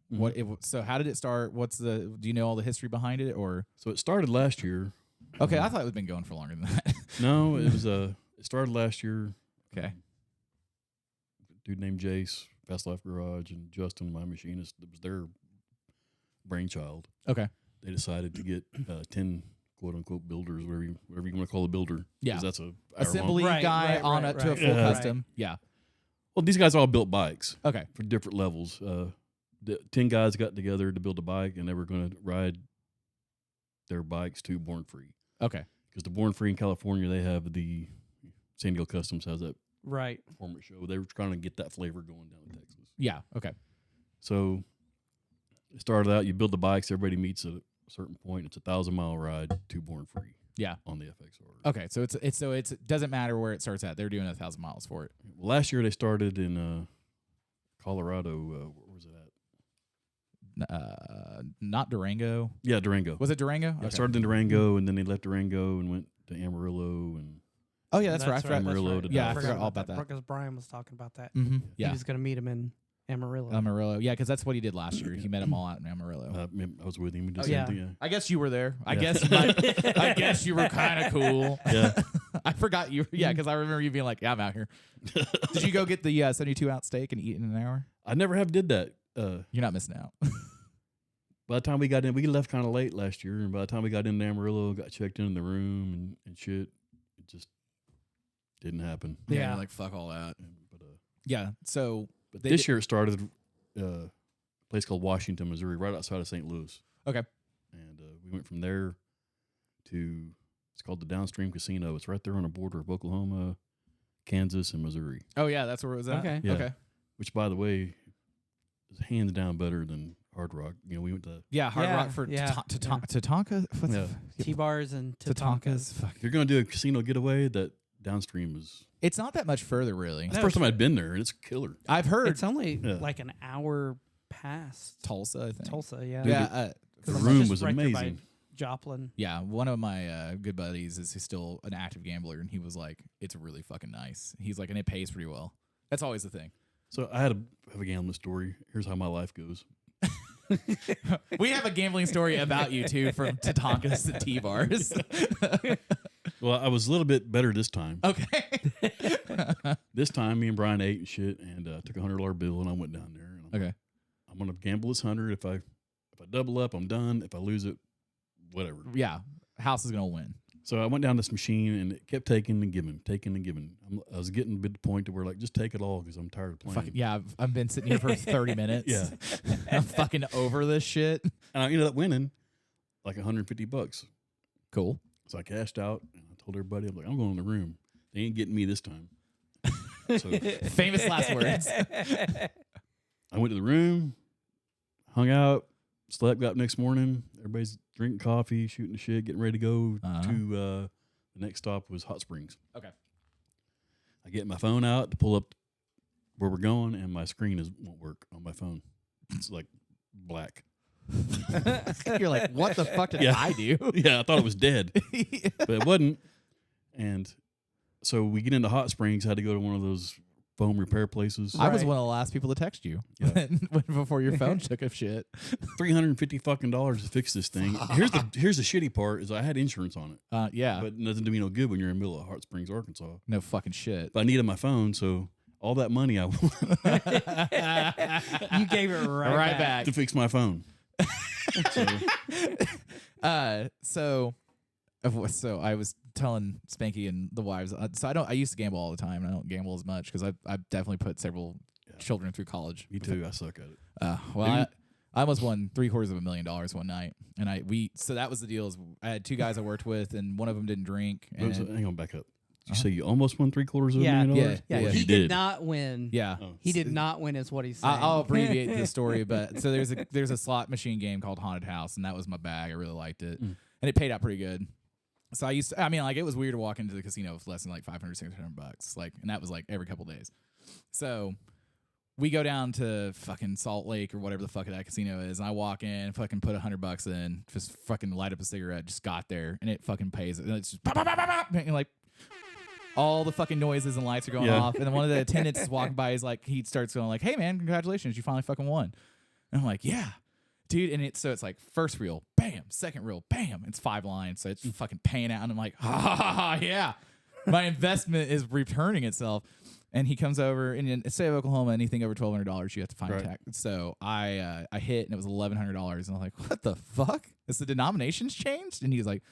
so how did it start? Do you know all the history behind it, or? So it started last year. Okay, I thought it had been going for longer than that. No, it was it started last year. Okay. Dude named Jace, Fast Life Garage, and Justin, my machinist, that was their brainchild. Okay. They decided to get 10 quote unquote builders, whatever you want to call a builder. Yeah. 'Cause that's a Assembly Right, guy right, on right, to a right. full Yeah. custom. Yeah. Well, these guys all built bikes Okay. for different levels. The 10 guys got together to build a bike, and they were going to ride their bikes to Born Free. Okay. Because the Born Free in California, they have the San Diego Customs has that Right. performance show. They were trying to get that flavor going down in Texas. Yeah. Okay. So it started out, you build the bikes, everybody meets at a certain point. It's a 1,000-mile ride to Born Free. Yeah. On the FXR. Okay. So it doesn't matter where it starts at. They're doing 1,000 miles for it. Well, last year they started in Colorado. Where was it at? Not Durango. Yeah, Durango. Was it Durango? I started in Durango, and then they left Durango and went to Amarillo. And Oh yeah, that's right. I forgot. Amarillo to Yeah, I Dallas. forgot all about that. Because Brian was talking about that. Mm-hmm. He Yeah. was going to meet him in Amarillo. Amarillo. Yeah, because that's what he did last year. He met them all out in Amarillo. I was with him. We did Oh, yeah. something. Yeah. I guess you were there. I Yeah. guess I guess you were kind of cool. Yeah. I forgot you. Yeah, because I remember you being like, "Yeah, I'm out here." Did you go get the 72 ounce steak and eat in an hour? I never have did that. You're not missing out. By the time we got in, we left kind of late last year, and by the time we got into Amarillo, got checked in the room and shit, it just didn't happen. Yeah. you're like fuck all that. But Yeah. So but They this did- year it started a place called Washington, Missouri, right outside of St. Louis. Okay. And we went from there to, it's called the Downstream Casino. It's right there on the border of Oklahoma, Kansas, and Missouri. Oh yeah, that's where it was at. Okay. Yeah. Okay. Which, by the way, is hands down better than Hard Rock. You know, we went to, Yeah, Hard Yeah, Rock for yeah, Tatanka. What's Yeah. T-bars and Tatankas? Tatankas. Fuck. if you're going to do a casino getaway, that Downstream is, It's not that much further, really. that's the first time I'd been there, and it's killer. I've heard It's only Yeah. like an hour past Tulsa. I think. Tulsa, yeah. Dude, Yeah. The 'Cause room just was right there by amazing. Joplin. Yeah, one of my good buddies is he's still an active gambler, and he was like, "It's really fucking nice." He's like, and it pays pretty well. That's always the thing. So I have a gambling story. Here's how my life goes. We have a gambling story about you too, from Tatankas to T-bars. Well, I was a little bit better this time. Okay. This time, me and Brian ate and shit, and took $100 bill, and I went down there. And Okay. I'm gonna gamble this 100. If I double up, I'm done. If I lose it, whatever. Yeah, house is gonna win. So I went down this machine, and it kept taking and giving. I was getting to the point to where like, just take it all because I'm tired of playing. Fucking, yeah, I've been sitting here for 30 minutes. Yeah. I'm fucking over this shit. And I ended up winning like $150. Cool. So I cashed out, and I told everybody, I'm like, I'm going in the room. They ain't getting me this time. So Famous last words. I went to the room, hung out, slept, got up next morning. Everybody's drinking coffee, shooting the shit, getting ready to go to the next stop was Hot Springs. Okay. I get my phone out to pull up where we're going, and my screen won't work on my phone. It's like black. You're like, what the fuck did Yeah. I do? Yeah, I thought it was dead, but it wasn't. And so we get into Hot Springs. Had to go to one of those foam repair places. I was Right. one of the last people to text you Yeah. before your phone took a shit. $350 fucking dollars to fix this thing. Here's the shitty part is I had insurance on it, Yeah. but it doesn't do me no good when you're in the middle of Hot Springs, Arkansas. No fucking shit. But I needed my phone, so all that money I You gave it right back. to fix my phone. So So I was telling Spanky and the wives. So I used to gamble all the time. And I don't gamble as much because I definitely put several children through college. me too. I suck at it. Well, I almost won $750,000 one night, and so that was the deal. Is I had two guys I worked with, and one of them didn't drink. Hang And on, back up. Did you say you almost won $750,000? Yeah, yeah, Yeah, yeah. he You did not win. yeah, Oh. He did not win, is what he's saying. I'll abbreviate the story, but so there's a slot machine game called Haunted House, and that was my bag. I really liked it, and it paid out pretty good. So it was weird to walk into the casino with less than like $500, $600, like, and that was like every couple days. So we go down to fucking Salt Lake or whatever the fuck that casino is. And I walk in, fucking put $100 in, just fucking light up a cigarette, just got there, and it fucking pays it. And it's just pop, pop, pop, pop, pop, and like all the fucking noises and lights are going off. And then one of the attendants is walking by, he starts going like, "Hey man, congratulations, you finally fucking won." And I'm like, "Yeah, dude." And it's like first reel, bam, second reel, bam. It's 5 lines, so it's fucking paying out. And I'm like, "Ha, yeah, my investment is returning itself." And he comes over, and in the state of Oklahoma, anything over $1,200, you have to find tax. So I hit, and it was $1,100, and I was like, "What the fuck? Is the denominations changed?" And he's like,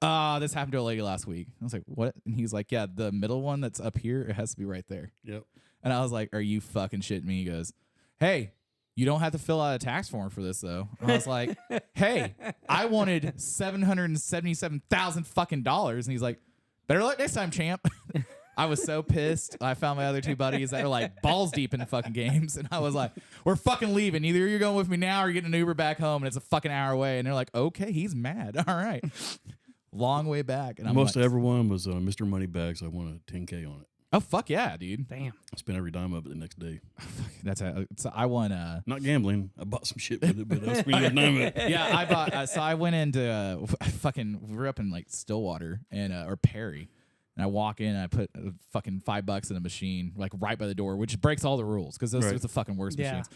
"This happened to a lady last week." I was like, "What?" And he's like, "Yeah, the middle one that's up here, it has to be right there." Yep. And I was like, "Are you fucking shitting me?" He goes, "Hey, you don't have to fill out a tax form for this though." And I was like, "Hey, I wanted $777,000 fucking dollars," and he's like, "Better luck next time, champ." I was so pissed. I found my other 2 buddies that are like balls deep in the fucking games. And I was like, "We're fucking leaving. Either you're going with me now or you're getting an Uber back home, and it's a fucking hour away." And they're like, "Okay, he's mad." All right. Long way back. And Most I ever won was Mr. Moneybags. I won a 10K on it. Oh, fuck yeah, dude. Damn. I spent every dime of it the next day. That's how, so I won. Not gambling. I bought some shit with it, but I spent every dime of it. Yeah, I bought. So I went into fucking. We were up in like Stillwater and or Perry. And I walk in and I put fucking $5 in a machine, like right by the door, which breaks all the rules because those are the fucking worst machines.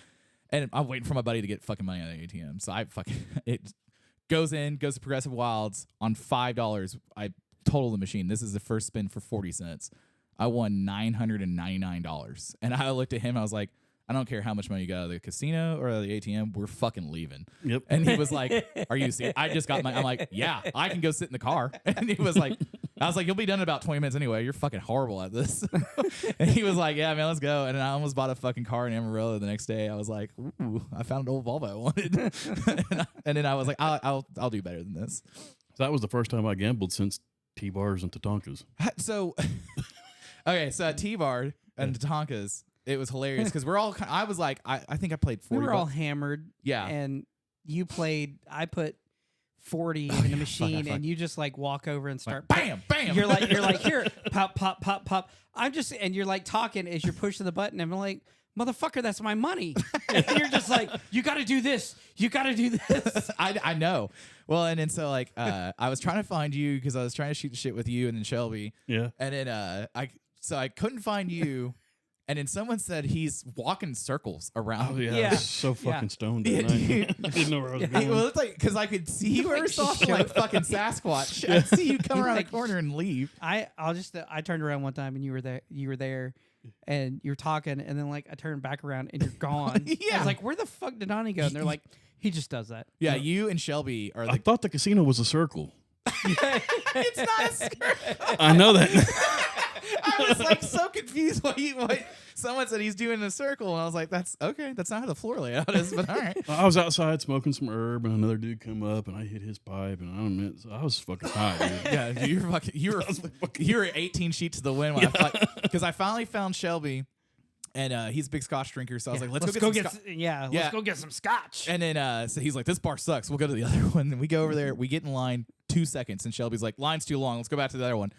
And I'm waiting for my buddy to get fucking money out of the ATM. So I fucking, it goes to Progressive Wilds on $5. I total the machine. This is the first spin for 40 cents. I won $999. And I looked at him. I was like, "I don't care how much money you got out of the casino or out of the ATM. We're fucking leaving." Yep. And he was like, "Are you serious?" I just got my, I'm like, "Yeah, I can go sit in the car." And he was like, I was like, "You'll be done in about 20 minutes anyway. You're fucking horrible at this." And he was like, "Yeah, man, let's go." And I almost bought a fucking car in Amarillo the next day. I was like, "Ooh, I found an old Volvo I wanted." And then I was like, I'll do better than this. So that was the first time I gambled since T-bars and Tatankas. So, okay, so at T-Bar and Tatankas, it was hilarious because we're all, I was like, I think I played 40 We were all bucks. hammered. Yeah. And you played, I put 40 in the machine, and you just like walk over and start bam, bam. You're like, "Here, pop, pop, pop, pop." And you're like talking as you're pushing the button. And I'm like, "Motherfucker, that's my money." And you're just like, "You got to do this. You got to do this." I know. Well, and then so like I was trying to find you because I was trying to shoot the shit with you and then Shelby. Yeah. And then I couldn't find you. And then someone said he's walking circles around. Oh, yeah. Yeah. I was so fucking stoned. Yeah, That night. dude. I didn't know where I was It going. looked like because I could see you were soft like fucking Sasquatch. I'd see you come around the corner and leave. I turned around one time and you were there, and you're talking, and then like I turned back around and you're gone. I Yeah. was like, "Where the fuck did Donnie go?" And they're like, "He just does that." Yeah, you and Shelby are I like. thought the casino was a circle. It's not a skirt. I know that. I was like so confused what someone said he's doing in a circle, and I was like, "That's okay. That's not how the floor layout is." But all right. I was outside smoking some herb, and another dude come up, and I hit his pipe, and I don't know, I was fucking high, dude. Yeah, you were 18 sheets to the wind because I finally found Shelby, and he's a big Scotch drinker. So I was like, let's go get some let's go get some scotch. And then so he's like, "This bar sucks. We'll go to the other one." And we go over there. We get in line 2 seconds, and Shelby's like, "Line's too long. Let's go back to the other one."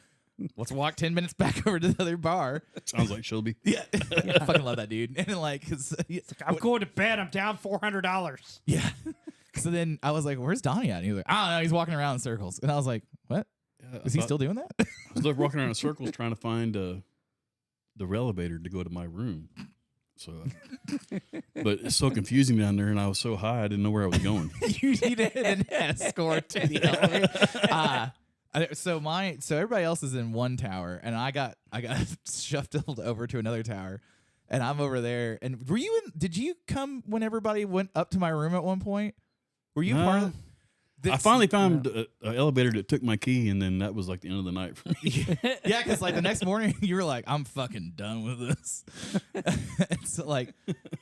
Let's walk 10 minutes back over to the other bar. Sounds like Shelby. Yeah, I fucking love that dude. And then like, I'm going to bed. I'm down $400. yeah. So then I was like, "Where's Donnie at?" And he was like, "I don't know. He's walking around in circles." And I was like, "What? Is he still doing that?" I was like walking around in circles trying to find the elevator to go to my room. So, but it's so confusing down there, and I was so high I didn't know where I was going. You needed an escort to the elevator. So everybody else is in one tower, and I got shuffled over to another tower, and I'm over there. And did you come when everybody went up to my room at one point? Were you part of I finally found an elevator that took my key, and then that was like the end of the night for me. Yeah, because like the next morning you were like, "I'm fucking done with this." And so like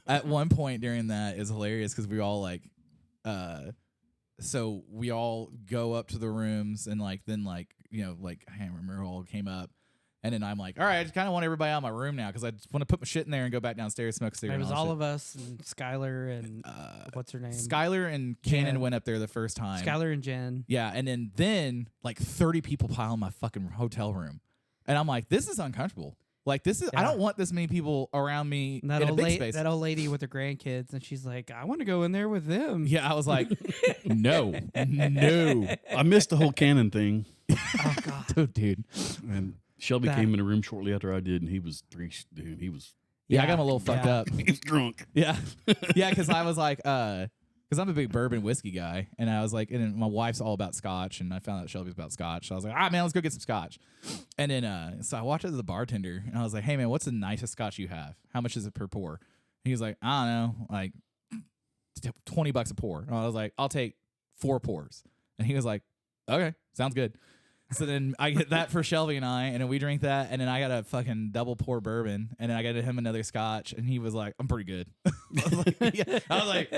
at one point during that is hilarious because we all like so we all go up to the rooms, and like then like like I can't remember who all came up, and then I'm like, "All right, I just kind of want everybody out of my room now because I just want to put my shit in there and go back downstairs, smoke a cigarette." It was all of us and Skylar and what's her name? Skylar and Cannon went up there the first time. Skylar and Jen. Yeah, and then like 30 people pile in my fucking hotel room, and I'm like, "This is uncomfortable." Like this is, I Yeah. don't want this many people around me And that in a old big space. that old lady with her grandkids, and she's like, I want to go in there with them. Yeah, I was like, no. I missed the whole cannon thing, Oh God. Dude. and Shelby That- came in the room shortly after I did, and he was Yeah, I got him a little fucked up. he was drunk. Yeah. Yeah, because I was like, because I'm a big bourbon whiskey guy, and I was like, and then my wife's all about scotch, and I found out Shelby's about scotch. So I was like, man, let's go get some scotch. And then so I walked up to the bartender, and I was like, hey man, what's the nicest scotch you have? How much is it per pour? He was like, I don't know, like $20 a pour. And I was like, I'll take 4 pours. And he was like, okay, sounds good. So then I get that for Shelby and I, and then we drink that, and then I got a fucking double pour bourbon, and then I got him another scotch, and he was like, I'm pretty good. I was like, yeah. I was like,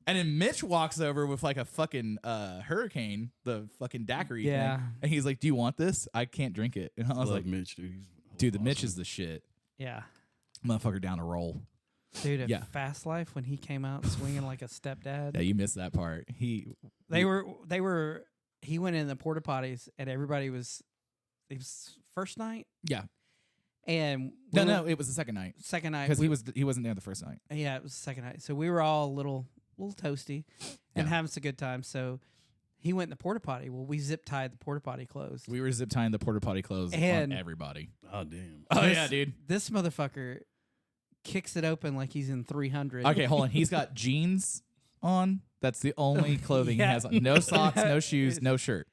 and then Mitch walks over with like a fucking hurricane, the fucking daiquiri Yeah. thing, and he's like, do you want this? I can't drink it. And I was Love like, Mitch, dude. He's dude, the awesome. Mitch is the shit. Yeah. Motherfucker down to roll. Dude, at Yeah. Fast Life, when he came out swinging like a stepdad, Yeah, you missed that part. he went in the porta potties, and everybody was, it was first night, Yeah. and No, it was the second night. second night Because we- he wasn't there the first night. yeah, it was the second night. So we were all a little toasty and Yeah. having some good time. So he went in the porta potty. Well, we zip tied the porta potty closed. We were zip tying the porta potty clothes And- on everybody. Oh damn. Oh This- yeah, dude. This motherfucker kicks it open like he's in 300. Okay, hold on. He's got jeans on. That's the only clothing Yeah. he has on. No socks, no shoes, no shirt.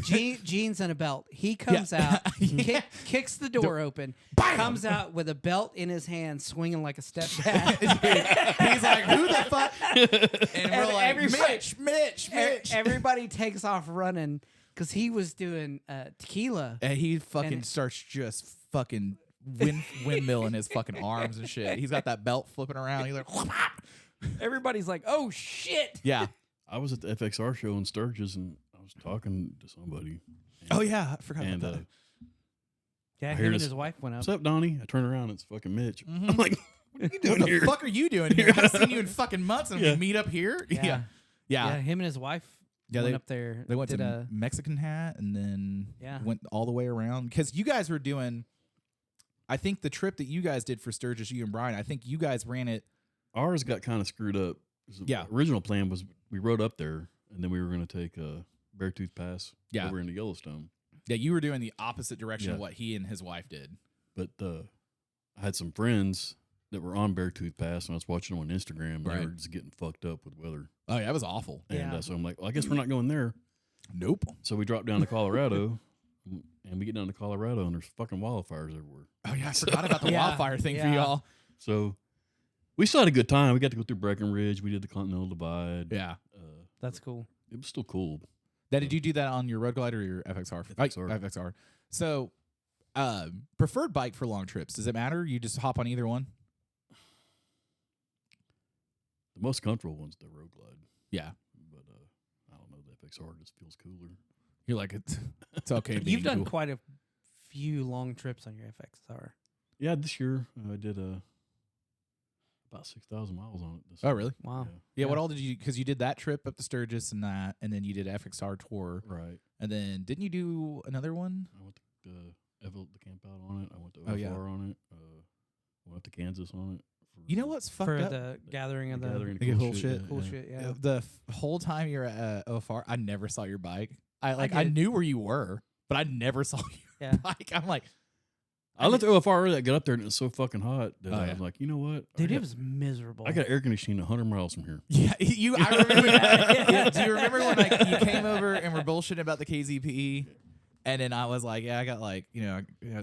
Jeans and a belt. He comes out, Yeah. kicks the door open, Bam! comes out with a belt in his hand, swinging like a stepdad. He's like, who the fuck? And we're And like, everybody- Mitch. Everybody takes off running because he was doing tequila. And he fucking it- starts just fucking windmill in his fucking arms and shit. He's got that belt flipping around. He's like, Everybody's like, "Oh shit!" yeah. I was at the FXR show in Sturgis, and I was talking to somebody. Oh yeah, I forgot And about that. Yeah, I him hear and this- his wife went up. What's up, Donnie? I turn around, it's fucking Mitch. Mhm. I'm like, what are you doing What the here? fuck are you doing here? I haven't seen you in fucking months, and Yeah. we meet up here. Yeah. Yeah. Him and his wife Yeah, went up there. They went did to Mexican Hat and then Yeah. went all the way around because you guys were doing. I think the trip that you guys did for Sturgis, you and Brian, I think you guys ran it. Ours got kind of screwed up. The Yeah. original plan was we rode up there, and then we were going to take a Beartooth Pass Yeah. over into Yellowstone. Yeah, you were doing the opposite direction of Yeah. what he and his wife did. But I had some friends that were on Beartooth Pass, and I was watching them on Instagram. And They Right. were just getting fucked up with weather. Oh yeah, it was awful. And Yeah. so I'm like, well, I guess we're not going there. Nope. So we dropped down to Colorado, and we get down to Colorado, and there's fucking wildfires everywhere. Oh yeah, I forgot about the Yeah, wildfire thing for yeah. y'all. So we still had a good time. We got to go through Breckenridge. We did the Continental Divide. Yeah. That's cool. It was still cool. Now, did you do that on your Road Glide or your FXR? FXR. FXR. So, preferred bike for long trips. Does it matter? You just hop on either one? The most comfortable one's the Road Glide. Yeah. But I don't know. The FXR just feels cooler. You're like, it's okay. being You've done cool. quite a few long trips on your FXR. Yeah, this year I did about 6,000 miles on it. This Oh, year. really? Wow. Yeah. What all did you? Because you did that trip up to Sturgis and that, and then you did FXR tour, Right. and then didn't you do another one? I went to Evel to camp out on it. I went to Oh, OFR yeah. on it. Went up to Kansas on it. For You know what's fucked For up? the gathering of the gathering The cool shit. cool shit. Yeah. The whole time you're at OFR, I never saw your bike. I did. knew where you were, but I never saw your Yeah. bike. I'm like, I left the OFR early. I got up there and it was so fucking hot that Oh, I yeah. was like, you know what? Dude, I it got, was miserable. I got air conditioning 100 miles from here. yeah, you. I remember. Yeah, do you remember when like you came over and were bullshitting about the KZP, and then I was like, yeah, I got like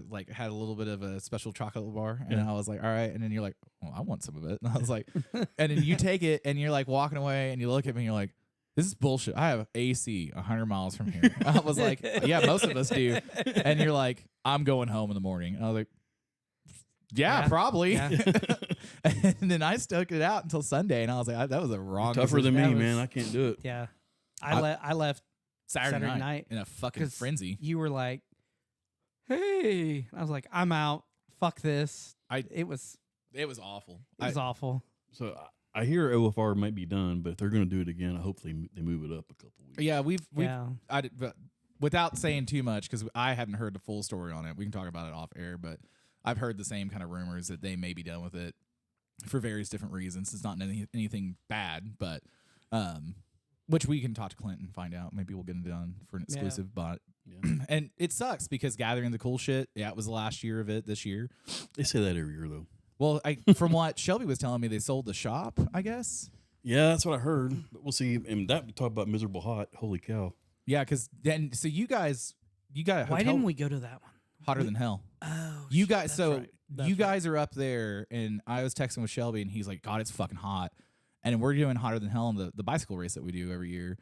like had a little bit of a special chocolate bar, and Yeah. I was like, all right, and then you're like, well, I want some of it, and I was like, and then you take it and you're like walking away and you look at me and you're like, this is bullshit. I have AC 100 miles from here. I was like, yeah, most of us do, and you're like, I'm going home in the morning. And I was like, yeah. Probably. Yeah. And then I stuck it out until Sunday, and I was like, that was a wrong Tougher decision. than me, That was- man. I can't do it. Yeah. I- I left Saturday Saturday night night, in a fucking 'cause frenzy. You were like, hey. I was like, I'm out. Fuck this. It was awful. awful. So I hear OFR might be done, but if they're going to do it again, hopefully they move it up a couple weeks. Yeah, we've Yeah. but without saying too much because I haven't heard the full story on it. We can talk about it off air, but I've heard the same kind of rumors that they may be done with it for various different reasons. It's not anything bad, but which we can talk to Clint and find out. Maybe we'll get it done for an exclusive. But and it sucks because gathering the cool shit. Yeah, it was the last year of it this year. They say that every year though. Well, from what Shelby was telling me, they sold the shop, I guess. Yeah, that's what I heard. But we'll see. And that we talk about miserable hot. Holy cow! Yeah, because then you got a hotel. Why didn't we go to that one? Hotter than hell. Oh, You shit, guys, that's so right. That's you right. guys are up there, and I was texting with Shelby, and he's like, "God, it's fucking hot," and we're doing hotter than hell in the bicycle race that we do every year,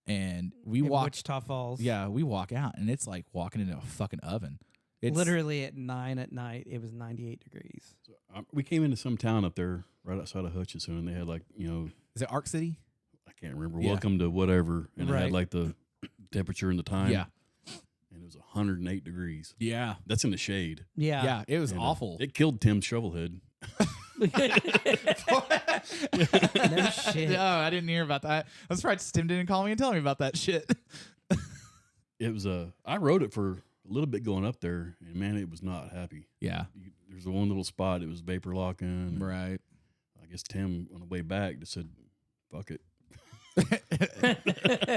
and we In walk. Wichita Falls. Yeah, we walk out, and it's like walking into a fucking oven. It's Literally at 9 at night, it was 98 degrees. So, we came into some town up there right outside of Hutchinson, and they had like Is it Arc City? I can't remember. Yeah. Welcome to whatever, and it Right. had like the temperature and the time. Yeah, and it was 108 degrees. yeah, That's in the shade. Yeah. yeah. It was And, awful. It killed Tim Shovelhead. No shit. No, I didn't hear about that. I was surprised Tim didn't call me and tell me about that shit. It was I rode it for a little bit going up there, and man, it was not happy. Yeah, There's the one little spot. It was vapor locking. right. I guess Tim on the way back just said, "Fuck it."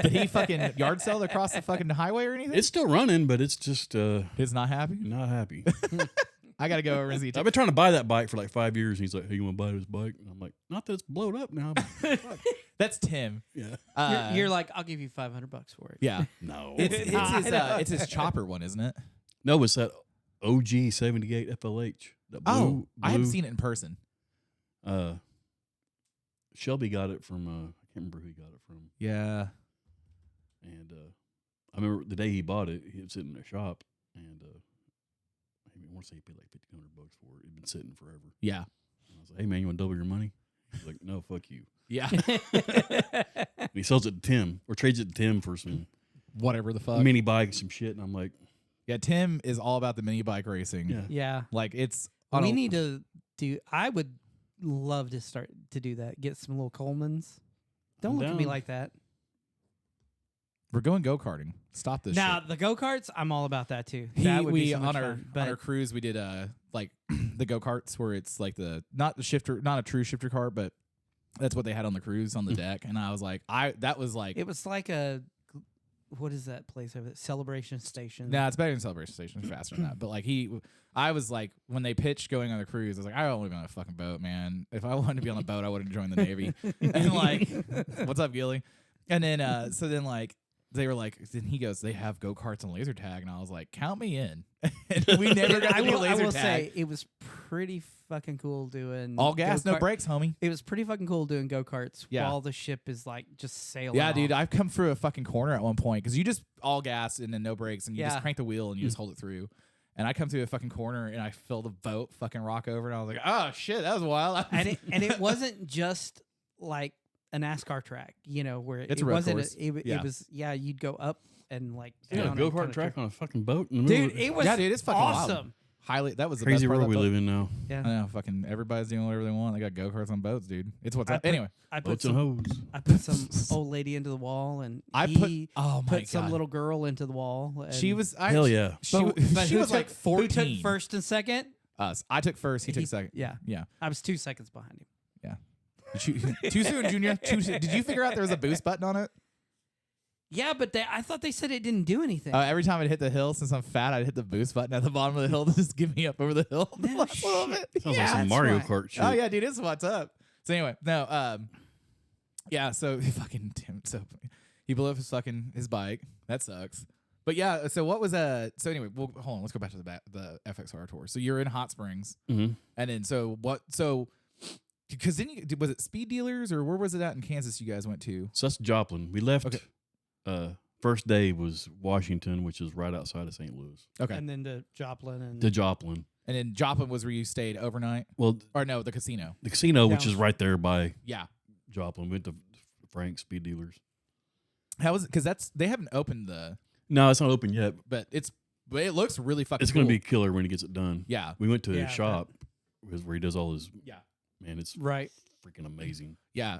Did he fucking yard sell across the fucking highway or anything? It's still running, but it's just He's not happy. not happy. I gotta go over and see. I've been trying to buy that bike for like 5 years. And he's like, "Hey, you want to buy this bike?" And I'm like, "Not that it's blown up now." But fuck. That's Tim. Yeah. You're like, I'll give you $500 for it. Yeah. No. It's his chopper one, isn't it? No, it's that OG 78 FLH. That blue, I haven't seen it in person. Shelby got it from I can't remember who he got it from. Yeah. And I remember the day he bought it, he was sitting in a shop, and I want to say he paid like $1,500 for it. It'd been sitting forever. Yeah. And I was like, "Hey man, you want to double your money?" He's like, "No, fuck you." Yeah. And he sells it to Tim or trades it to Tim for some Whatever the fuck. mini bike and some shit. And I'm like, Yeah, Tim is all about the mini bike racing. yeah. Yeah. Like it's We need to do, I would love to start to do that. Get some little Colemans. Don't I'm look at me down. like that. We're going go-karting. Stop this Now, shit. the go-karts, I'm all about that too. That would be so much on fun. on our cruise we did like the go-karts where it's like not a true shifter cart, but that's what they had on the cruise on the deck, and I was like that was like It was like what is that place over there? Celebration Station. nah, it's better than Celebration Station. It's faster than that. But like I was like, when they pitched going on the cruise, I was like, I don't want to be on a fucking boat, man. If I wanted to be on a boat, I would have joined the Navy. And like, what's up, Gilly? And then so then like they were like, then he goes, they have go karts and laser tag, and I was like, count me in. And we never got to do I laser will tag. say it was pretty fucking cool doing All gas, no go-kart. brakes, homie. It was pretty fucking cool doing go-karts Yeah. while the ship is like just sailing. Yeah, dude, off. I've come through a fucking corner at one point because you just all gas and then no brakes, and you just Yeah. crank the wheel and you just hold it through. And I come through a fucking corner and I feel the boat fucking rock over, and I was like, oh shit, that was wild. and it wasn't just like a NASCAR track, where It's it a road wasn't. course. It Yeah. was you'd go up and like Yeah, down go and kart kinda track drift. on a fucking boat in the middle. Dude, of it was Yeah, dude, it's fucking wild. awesome. Highly, that was the crazy best part world of we that boat. live in now. Yeah, I know, fucking everybody's doing whatever they want. They got go karts on boats, dude. It's what's up. Anyway, I put Boats and some hose. I put some old lady into the wall, and he oh my put some God. little girl into the wall. And She was Hell yeah. She, But she who was took- like 14. Who took first and second? Us. I took first. He took second. Yeah, Yeah. I was 2 seconds behind him. Too soon, Junior. Too soon. Did you figure out there was a boost button on it? Yeah, but I thought they said it didn't do anything. Every time I'd hit the hill, since I'm fat, I'd hit the boost button at the bottom of the hill to just get me up over the hill. No The last little shit. bit. Sounds Yeah. like some that's Mario right. Kart shit. Oh yeah, dude, it's what's up. So anyway, no, yeah. So fucking Tim. So he blew up his bike. That sucks. But yeah. So what was So anyway, hold on. Let's go back to the FXR tour. So you're in Hot Springs, Mhm. and then so what? So because then was it Speed Dealers or where was it at in Kansas? You guys went to? So that's Joplin. We left. Okay. First day was Washington, which is right outside of St. Louis. Okay. And then to Joplin and To Joplin. And then Joplin was where you stayed overnight, Well, or no, the casino. the casino, which Down- is right there by Yeah. Joplin, went to Frank's Speed Dealers. How was it? Because they haven't opened No, it's not open yet. but it looks really fucking. It's going to cool. be killer when he gets it done. Yeah. We went to Yeah, his shop where he does all his. Yeah. Man, it's right. freaking amazing. Yeah.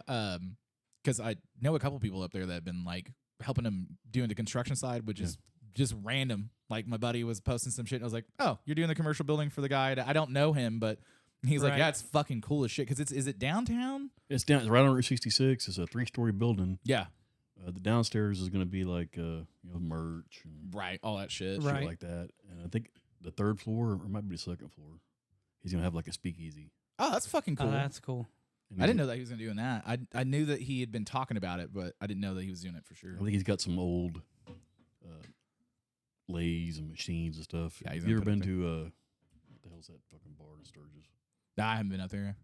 Because I know a couple people up there that have been like helping him doing the construction side, which is just random. Like my buddy was posting some shit. And I was like, oh, you're doing the commercial building for the guy. I don't know him, but he's like, yeah, it's fucking cool as shit. Because is it downtown? It's down. It's right on Route 66. It's a 3-story building. Yeah. The downstairs is going to be like merch and right, all that shit. shit like that. And I think the 3rd floor or it might be the 2nd floor. He's going to have like a speakeasy. Oh, that's fucking cool. Oh, that's cool. And I didn't know that he was going to be doing that. I knew that he had been talking about it, but I didn't know that he was doing it for sure. I think he's got some old lathes and machines and stuff. Yeah, you ever been to what the hell's that fucking bar in Sturgis? Nah, I haven't been out there.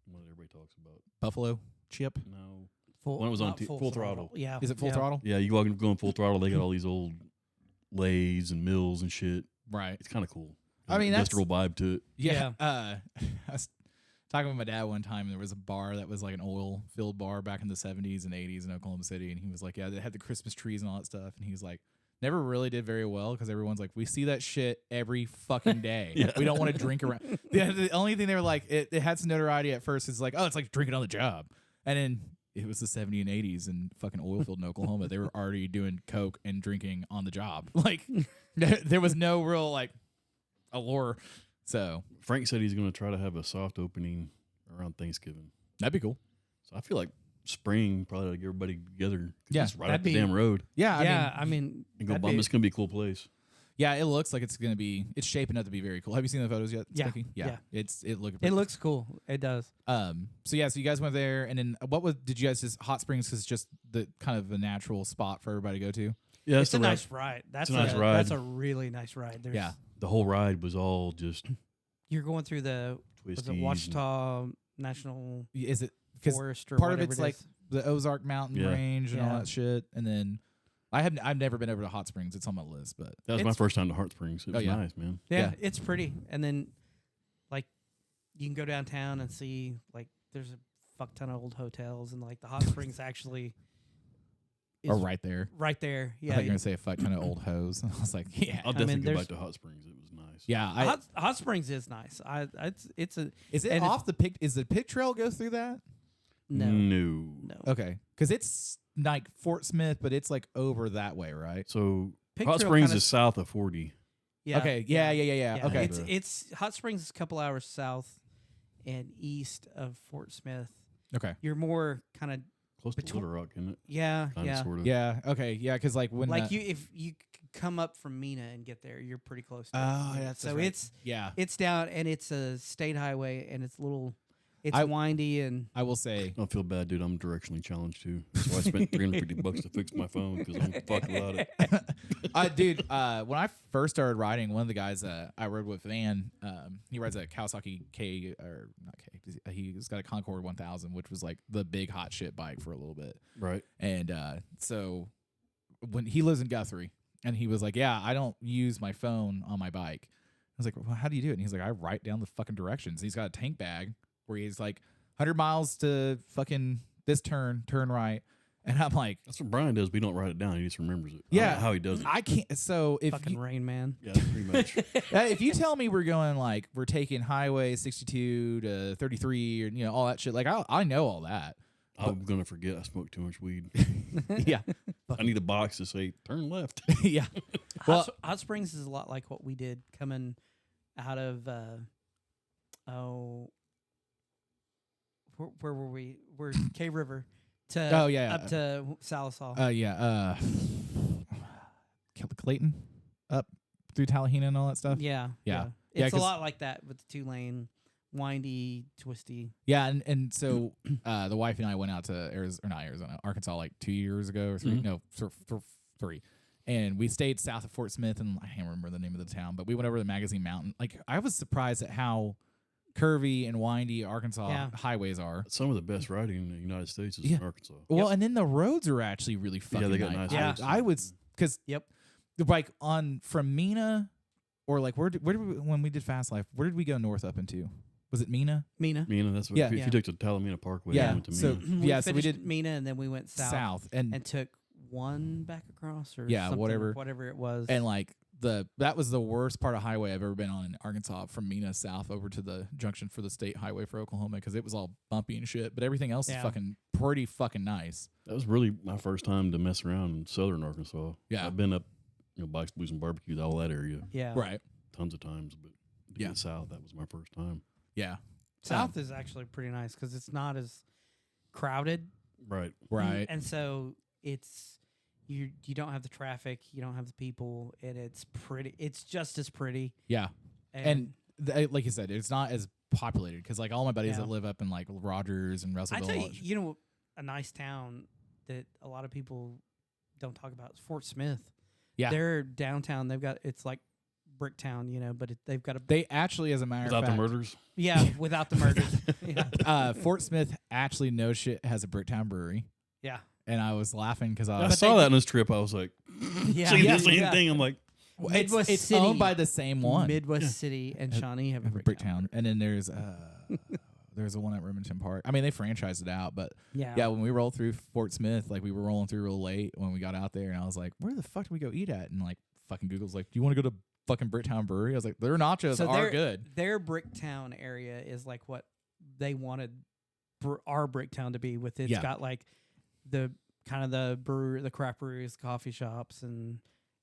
One that everybody talks about. Buffalo Chip? No. Full, When it was on Full Throttle. Yeah. Is it Full Throttle? Yeah, you go on Full Throttle. They got all these old lathes and mills and shit. Right. It's kind of cool. I mean, industrial vibe to it. Yeah. I was talking with my dad one time, and there was a bar that was like an oil-filled bar back in the 70s and 80s in Oklahoma City, and he was like, yeah, they had the Christmas trees and all that stuff, and he was like, never really did very well because everyone's like, we see that shit every fucking day. Yeah. We don't want to drink around. The only thing they were like, it had some notoriety at first. It's like, oh, it's like drinking on the job. And then it was the 70s and 80s and fucking oil field in Oklahoma. They were already doing coke and drinking on the job. Like, there was no real like allure. So Frank said he's going to try to have a soft opening around Thanksgiving. that'd be cool. So I feel like spring probably like everybody together. 'Cause Yeah, it's right that'd up the be- damn road. Yeah, I mean, And go that'd bum. be- It's going to be a cool place. yeah, it looks like it's shaping up to be very cool. Have you seen the photos yet? Yeah, Sticky? yeah. It it looks cool. It does. So you guys went there, and then did you guys just Hot Springs is just the kind of a natural spot for everybody to go to? Yeah, It's that's a the nice ride. That's a nice ride. That's a really nice ride. There's, Yeah. The whole ride was all just You're going through the twisties. was it Ouachita National Is it because Forest or part of whatever it's it like is. the Ozark Mountain Yeah. Range and all Yeah. that shit, and then I've never been over to Hot Springs. It's on my list, but That was my It's- first time to Hot Springs. It was yeah. nice, man. Yeah, Yeah. it's pretty. And then, like, you can go downtown and see, like, there's a fuck ton of old hotels, and, like, the Hot Springs actually is right there. right there. I Yeah. thought you were gonna say a fuck ton of old hoes. I was like, yeah, I'll I definitely mean, go there's- back to Hot Springs. It was nice. yeah. Hot Springs is nice. It's a Is it and off the pig? Is the pig trail go through that? no. No. Okay, because it's like Fort Smith, but it's like over that way, right? So Pig Hot Trail Springs kinda is south of 40. Yeah. Okay, yeah. Yeah, Okay, It's Hot Springs is a couple hours south and east of Fort Smith. okay, You're more kind of Close to Between- Little Rock, isn't it? yeah. Sort of. yeah, okay, yeah. Because like when Like if you come up from Mena and get there, you're pretty close to Oh, it. yeah, that's so right. it's it's down and it's a state highway and it's it's I- windy and I will say Don't feel bad, dude. I'm directionally challenged too. So I spent $350 to fix my phone because I'm fucking about it. dude, when I first started riding, one of the guys I rode with Van, he rides a Kawasaki he's got a Concord 1000, which was like the big hot shit bike for a little bit. Right. And so when he lives in Guthrie, and he was like, yeah, I don't use my phone on my bike. I was like, well, how do you do it? And he's like, I write down the fucking directions. He's got a tank bag where he's like 100 miles to fucking this turn right. And I'm like, That's what Brian does. We don't write it down. He just remembers it. I Yeah. don't know how he does it. I can't. So if fucking Rain Man. Yeah, pretty much. if you tell me we're going like we're taking highway 62 to 33 or all that shit, like I know all that. I'm gonna forget I smoked too much weed. Yeah, I need a box to say turn left. yeah. Well- Hot Springs is a lot like what we did coming out of where were we? We're K River to Oh, yeah. up to Salisaw. Yeah. Clayton up through Tallahena and all that stuff. yeah. Yeah, It's a 'cause- lot like that with the 2-lane, windy, twisty. Yeah, and so the wife and I went out to Arkansas like 2 years ago or three. Mhm. No, three. And we stayed south of Fort Smith, and I can't remember the name of the town, but we went over the Magazine Mountain. Like I was surprised at how curvy and windy Arkansas Yeah. highways are. Some of the best riding in the United States is Yeah. in Arkansas. Well, and then the roads are actually really fucking they got nice. nice Yeah. roads. I would because Yep. like from Mena or like where did we, when we did Fast Life, where did we go north up into? Was it Mena? Mena. Mena, that's what Yeah. if Yeah. you took the Talamina Parkway, Yeah, you went to so- Mena. Yeah, so we finished did- Mena and then we went south, And and took one back across or Yeah, something, whatever. whatever it was. and like that was the worst part of highway I've ever been on in Arkansas, from Mena south over to the junction for the state highway for Oklahoma, because it was all bumpy and shit. But everything else is fucking pretty fucking nice. That was really my first time to mess around in southern Arkansas. Yeah. I've been up, Bikes, Blues, and Barbecue, all that area. Yeah. Right. Tons of times, but to get south, that was my first time. Yeah. South is actually pretty nice because it's not as crowded. Right. Right. And so it's you don't have the traffic, you don't have the people, and it's pretty. It's just as pretty. Yeah. And like you said, it's not as populated because like all my buddies that live up in like Rogers and Russellville. I tell you, a nice town that a lot of people don't talk about is Fort Smith. Yeah. They're downtown. It's like Bricktown, but they've got a. They actually, as a matter of fact, without the murders. Yeah, without the murders. Yeah. Fort Smith actually, no shit, has a Bricktown brewery. Yeah. And I was laughing because I saw that on this trip. I was like, seeing the same thing. I'm like, Midwest it's City, owned by the same one. Midwest City and Shawnee have a Bricktown. And then there's the one at Remington Park. I mean, they franchised it out, but yeah, when we rolled through Fort Smith, like we were rolling through real late when we got out there, and I was like, where the fuck do we go eat at? And like fucking Google's like, do you want to go to fucking Bricktown Brewery? I was like, their nachos are good. Their Bricktown area is like what they wanted our Bricktown to be, with it's got like the kind of the craft breweries, coffee shops, and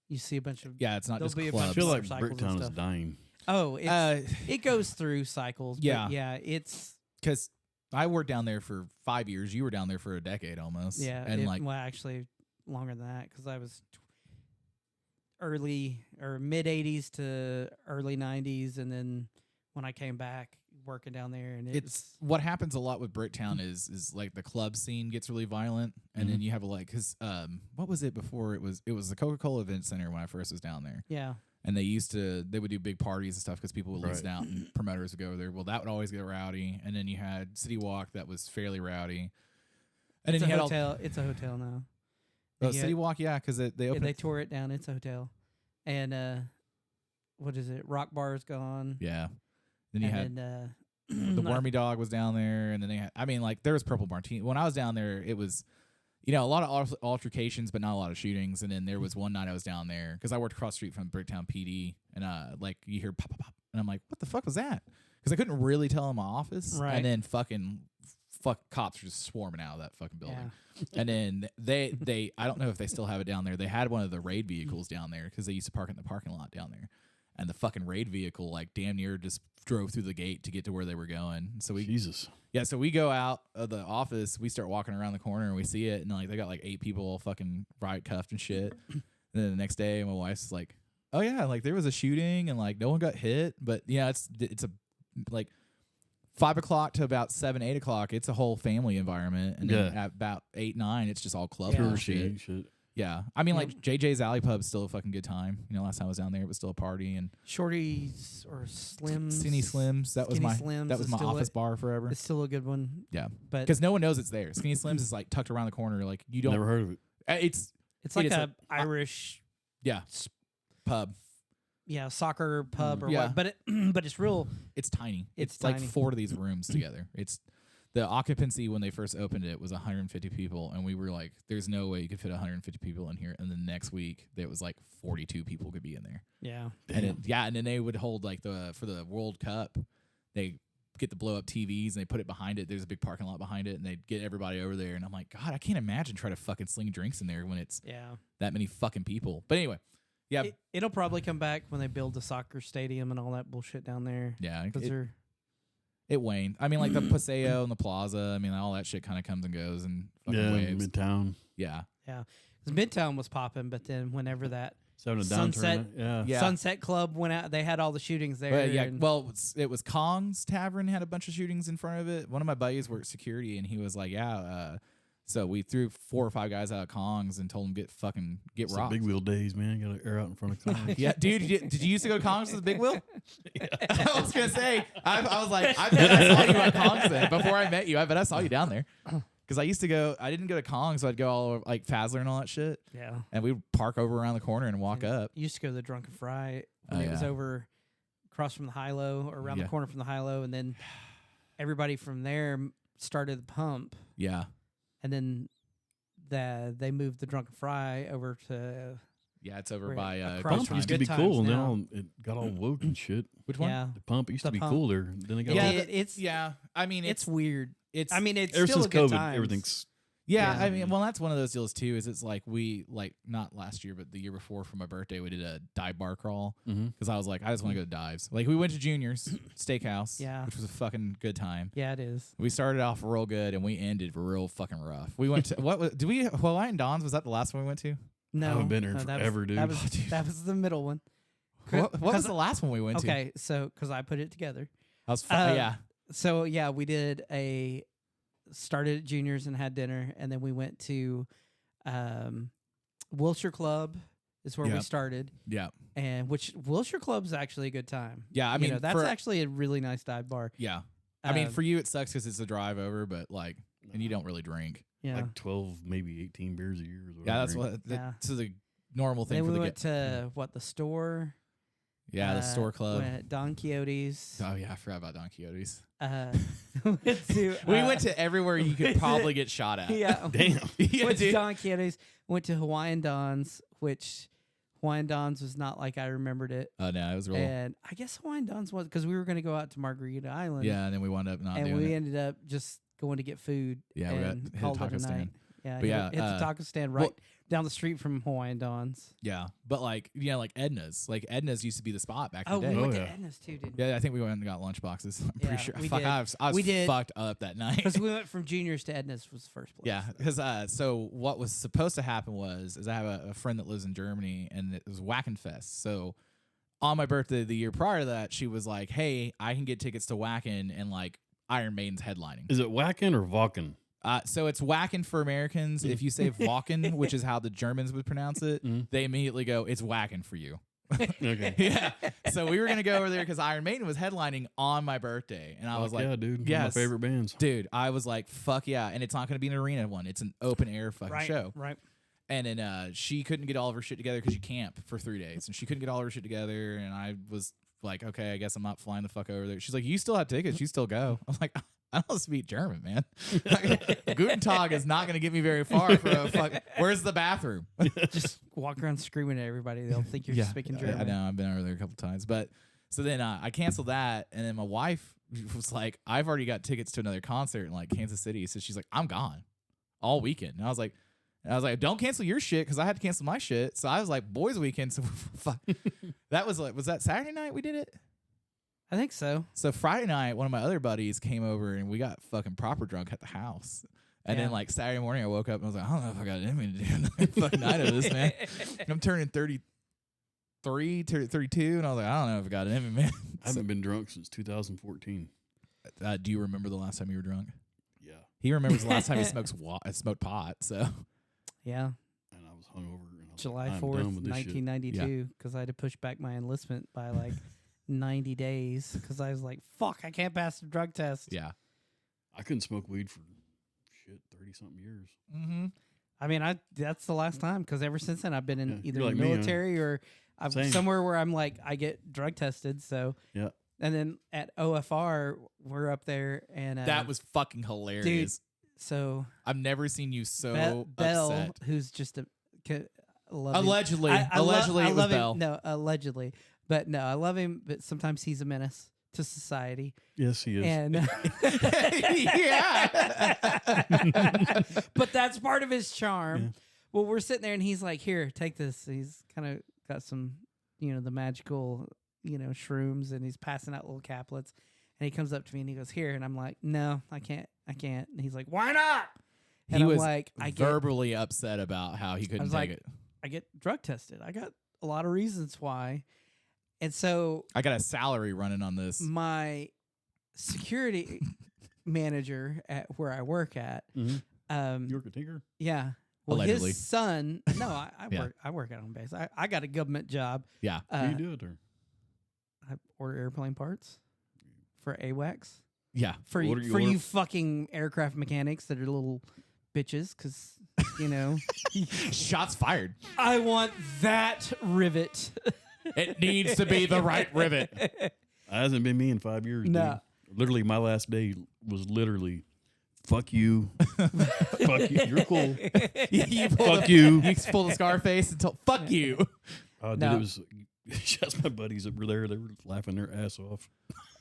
you see a bunch of it's not just clubs. I feel like Bricktown is dying. Oh, it goes through cycles. Yeah, but yeah, it's because I worked down there for 5 years. You were down there for a decade almost. Yeah, and well, actually longer than that because I was early or mid '80s to early '90s, and then when I came back working down there, and it's what happens a lot with Bricktown is like the club scene gets really violent, and then you have because what was it before? It was the Coca-Cola Event Center when I first was down there. Yeah. And they would do big parties and stuff because people would lease it out and promoters would go there. Well, that would always get rowdy. And then you had City Walk that was fairly rowdy. And it's then you had hotel. It's a hotel now. Oh, City Walk, because they opened. They tore it down. It's a hotel. And what is it? Rock Bar's gone. Yeah. Then you had the like, Wormy Dog was down there, and then they had. I mean, like there was Purple Martini. When I was down there, it was. A lot of altercations, but not a lot of shootings. And then there was one night I was down there because I worked across the street from Bricktown PD, and like you hear pop, pop, pop, and I'm like, what the fuck was that? Because I couldn't really tell in my office. Right. And then cops were just swarming out of that fucking building. Yeah. And then they I don't know if they still have it down there. They had one of the raid vehicles down there because they used to park in the parking lot down there. And the fucking raid vehicle like damn near just drove through the gate to get to where they were going. So so we go out of the office, we start walking around the corner and we see it, and like they got like 8 people all fucking riot cuffed and shit. And then the next day my wife's like, oh yeah, like there was a shooting and like no one got hit, but it's a like 5 o'clock to about 7, 8 o'clock, it's a whole family environment, and then at about 8, 9, it's just all club shit. Yeah, I mean, like JJ's Alley Pub's still a fucking good time. Last time I was down there, it was still a party. And Shorty's or Slims, Skinny Slims. That was my office bar forever. It's still a good one. Yeah, but because no one knows it's there. Skinny Slims is like tucked around the corner. Like you don't never heard of it. It's like a Irish pub. Yeah, soccer pub or what? But it's real. It's tiny. It's tiny. like 4 of these rooms together. It's. The occupancy when they first opened it was 150 people, and we were like, there's no way you could fit 150 people in here. And the next week, there was like 42 people could be in there. Yeah. And then they would hold like for the World Cup, they get the blow-up TVs, and they put it behind it. There's a big parking lot behind it, and they'd get everybody over there. And I'm like, God, I can't imagine trying to fucking sling drinks in there when it's that many fucking people. But anyway, it'll probably come back when they build the soccer stadium and all that bullshit down there. Yeah. Because it waned. I mean, like the Paseo and the Plaza. I mean, all that shit kind of comes and goes and fucking waves. Midtown. Yeah. Yeah. Because Midtown was popping, but then whenever that Sunset Club went out, they had all the shootings there. Well, it was Kong's Tavern had a bunch of shootings in front of it. One of my buddies worked security, and he was like, so we threw 4 or 5 guys out of Kong's and told them get rocked. Big wheel days, man. Got to air out in front of Kong's. Yeah, dude. Did you used to go to Kong's with Big Wheel? I was gonna say. I was like, I bet I saw you at Kong's then before I met you. I bet I saw you down there. Because I used to go. I didn't go to Kong's, so I'd go all over like Fazler and all that shit. Yeah. And we would park over around the corner and walk up. You used to go to the Drunken Fry when it was over across from the High-Low or around the corner from the High-Low, and then everybody from there started the Pump. Yeah. And then they moved the Drunken Fry over to Yeah, it's over We're by across The from Good pump Time. used to Good be times cool, and then now. it got all woke and shit. Which one? Yeah. The pump used The to be pump. cooler. Then it got Yeah, all, it's Yeah, I mean, it's weird. it's. I mean, it's ever still since a good COVID, times. everything's Yeah, Yeah. I mean, well, that's one of those deals too. Is it's like we like not last year, but the year before for my birthday, we did a dive bar crawl because I was like, I just want to go to dives. Like we went to Junior's Steakhouse, Yeah. which was a fucking good time. Yeah, it is. We started off real good and we ended real fucking rough. We went to did we Hawaiian Don's? Was that the last one we went to? No, haven't been there no, in that forever, was, dude. That was, Oh, dude. that was the middle one. What was 'Cause- the last one we went to? Okay, so because I put it together. I was Uh, So yeah, we did started at Junior's and had dinner, and then we went to Wilshire Club is where we Yep. started, yeah. and which Wilshire Club's actually a good time. Yeah, I mean, that's for- actually a really nice dive bar. Yeah. I mean, Um, for you it sucks because it's a drive over, but like, and you don't really drink. yeah. like 12, maybe 18 beers a year. Is what Yeah, I that's drink. what. Yeah. This is a normal thing then for we the went to the store. Yeah, the store club. Went at Don Quixote's. Oh yeah, I forgot about Don Quixote's. Went to, We went to everywhere you could probably get shot at. yeah. Damn. Yeah, Went to dude. Don Quixote's. Went to Hawaiian Don's, which Hawaiian Don's was not like I remembered it. Oh no, it was real. And I guess Hawaiian Don's was because we were going to go out to Margarita Island. Yeah, and then we wound up not and doing we it. ended up just going to get food. Yeah, we got and hit a called it taco a stand. night. Yeah, But hit, yeah, hit the taco stand right well- down the street from Hawaiian Don's. Yeah, but like like Edna's. Like Edna's used to be the spot back Oh, in the we day. went yeah. to Edna's too, didn't we? Yeah, I think we went and got lunch boxes. I'm Yeah, pretty sure. we Fuck, did. I was We did. fucked up that night. Because we went from Junior's to Edna's was the first place. Yeah, because so what was supposed to happen is I have a friend that lives in Germany, and it was Wackenfest. So on my birthday the year prior to that, she was like, "Hey, I can get tickets to Wacken and like Iron Maiden's headlining." Is it Whacken or Vakken? So it's Wacken for Americans. If you say Wacken, which is how the Germans would pronounce it, they immediately go, "It's Wacken for you." Okay. Yeah. So we were gonna go over there because Iron Maiden was headlining on my birthday, and I was like, yeah, dude. One yes. of my favorite bands. Dude, I was like, fuck yeah. And it's not going to be an arena one. It's an open air fucking Right. show. Right. And then she couldn't get all of her shit together because you camp for 3 days. And she couldn't get all her shit together. And I was like, okay, I guess I'm not flying the fuck over there. She's like, you still have tickets. You still go. I'm like, I don't speak German, man. Guten Tag is not going to get me very far for a fuck. Where's the bathroom? Just walk around screaming at everybody. They'll think you're speaking German. I know. I've been over there a couple times. But so then I canceled that. And then my wife was like, I've already got tickets to another concert in like Kansas City. So she's like, I'm gone all weekend. And I was like, don't cancel your shit because I had to cancel my shit. So I was like, boys weekend. So fuck. That was like, was that Saturday night we did it? I think so. So Friday night, one of my other buddies came over and we got fucking proper drunk at the house. And then like Saturday morning, I woke up and I was like, I don't know if I got it in me to do another fucking night of this, man. And I'm turning 33, 32, and I was like, I don't know if I got it in me, man. I haven't been drunk since 2014. Do you remember the last time you were drunk? Yeah. He remembers the last time he smoked pot. So Yeah. And I was hungover. And I was July like, I'm 4th, done with this shit. 1992, because I had to push back my enlistment by like 90 days because I was like, fuck, I can't pass the drug test. yeah. I couldn't smoke weed for 30-something years. Mm-hmm. I mean, that's the last time because ever since then I've been in Yeah, either you're like the me, huh? military or I'm Same. somewhere where I'm like, I get drug tested. So, Yeah. and then at OFR, we're up there and That was fucking hilarious. so I've never seen you so Bell, upset. who's just love him. Allegedly. I Allegedly it was love him. Bell. No, allegedly. But no, I love him, but sometimes he's a menace to society. Yes, he is. And Yeah. but that's part of his charm. Yeah. Well, we're sitting there and he's like, "Here, take this." He's kind of got some, the magical, shrooms, and he's passing out little caplets. And he comes up to me and he goes, "Here," and I'm like, "No, I can't." And he's like, "Why not?" And He I'm was like, verbally upset about how he couldn't was take like, it. I get drug tested. I got a lot of reasons why. And so I got a salary running on this. my security manager at where I work at, You're a tinker? yeah. Well, Allegedly. his son. No, I Yeah. work at home base. I got a government job. Yeah. Do you do it or? I order airplane parts for AWACS Yeah. for What do you for order? you fucking aircraft mechanics that are little bitches, because Shots fired. I want that rivet. It needs to be the right rivet. It hasn't been me in 5 years. No. Dude. Literally, my last day was literally fuck you. Fuck you. You're cool. Fuck you. You pulled the Scarface and told, fuck you. Dude, it was just my buddies that were there. They were laughing their ass off.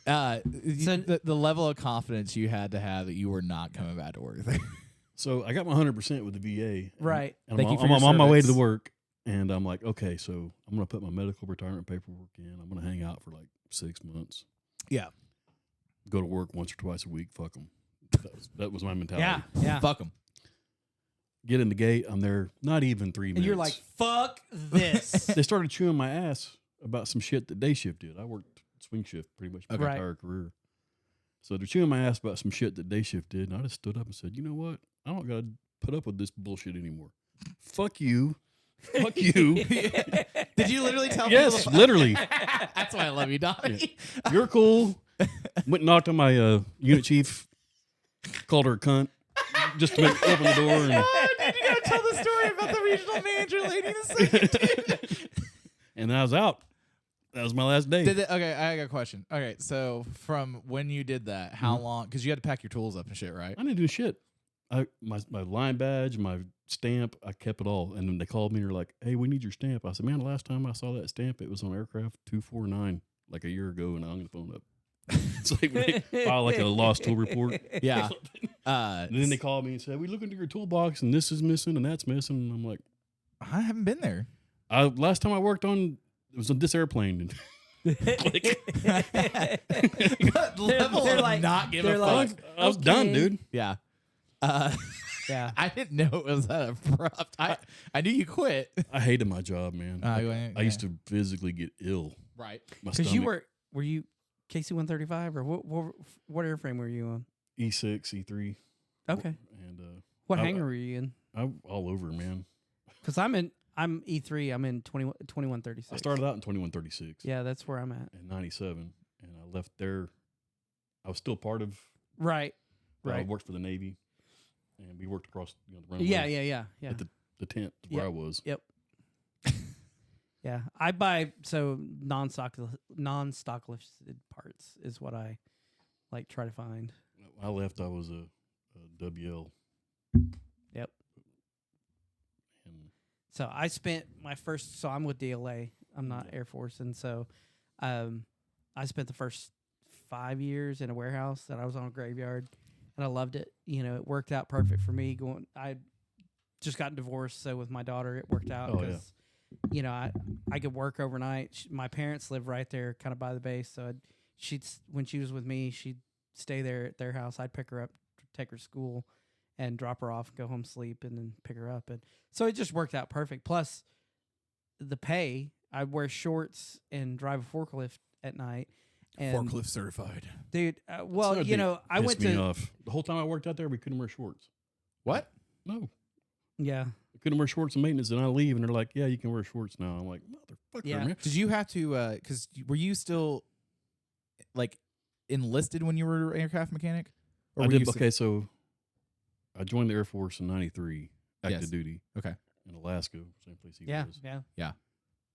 The level of confidence you had to have that you were not coming back to work. So I got my 100% with the VA. Right. And Thank you for I'm your on my way to service. the work, and I'm like, okay, so I'm going to put my medical retirement paperwork in. I'm going to hang out for like 6 months. Yeah. Go to work once or twice a week. Fuck them. That was my mentality. Yeah. Yeah. Fuck them. Get in the gate. I'm there not even 3 minutes. And you're like, fuck this. They started chewing my ass about some shit that day shift did. I worked swing shift pretty much my Okay. entire career. So they're chewing my ass about some shit that day shift did. And I just stood up and said, you know what? I don't got to put up with this bullshit anymore. Fuck you. Fuck you. Did you literally tell Yes, people? literally. That's why I love you, Donnie. You're cool. Went and knocked on my unit chief. Called her a cunt. Just to open the door. And, Dude, you gotta tell the story about the regional manager lady in a second, dude. and then I was out. That was my last day. Okay, I got a question. Okay, so from when you did that, how long? Because you had to pack your tools up and shit, right? I didn't do shit. My line badge, my stamp, I kept it all. And then they called me and they're like, hey, we need your stamp. I said, man, the last time I saw that stamp, it was on aircraft 249 like a year ago, and I hung the phone up. It's like when they file like a lost tool report. Yeah. And then they called me and said, we look into your toolbox and this is missing and that's missing. And I'm like, I haven't been there. last time I worked on, it was on this airplane. Click. What level They're of like- not give a they're fuck? like, I was done, okay. dude. Yeah. Yeah. I didn't know it was that abrupt. I knew you quit. I hated my job, man. I used to physically get ill. Right. My Because you stomach. were you KC-135 or what airframe were you on? E6, E3. Okay. And What I- hangar were you in? I'm all over, man. Because I'm E3. I'm in 2136. I started out in 2136 Yeah, that's where I'm at. in 97, and I left there. I was still part of, Right. I Right. worked for the Navy, and we worked across the runway. Yeah. At the tent where I was. Yep. Yeah, I buy non-stock listed parts is what I like try to find. When I left, I was a WL. Yep. And So I spent my first. So I'm with DLA. I'm not Air Force, and so I spent the first 5 years in a warehouse that I was on a graveyard, and I loved it. You know, it worked out perfect for me. I just got divorced, so with my daughter, it worked out Oh, yeah. because you know I could work overnight. My parents live right there, kind of by the base, so when she was with me, she'd stay there at their house. I'd pick her up, take her to school, and drop her off, go home, sleep, and then pick her up. And so it just worked out perfect. Plus, the pay, I'd wear shorts and drive a forklift at night. And Forklift certified. dude, so well, it'd you know, I pissed went me to off. The whole time I worked out there, we couldn't wear shorts. What? No, yeah, we couldn't wear shorts in maintenance. And I leave, and they're like, "Yeah, you can wear shorts now." I'm like, "Motherfucker, Yeah. man!" Did you have to? Because were you still like enlisted when you were an aircraft mechanic? Or I were did. you still- Okay, so I joined the Air Force in '93, active Yes. duty. Okay. In Alaska, same place he yeah, was. yeah.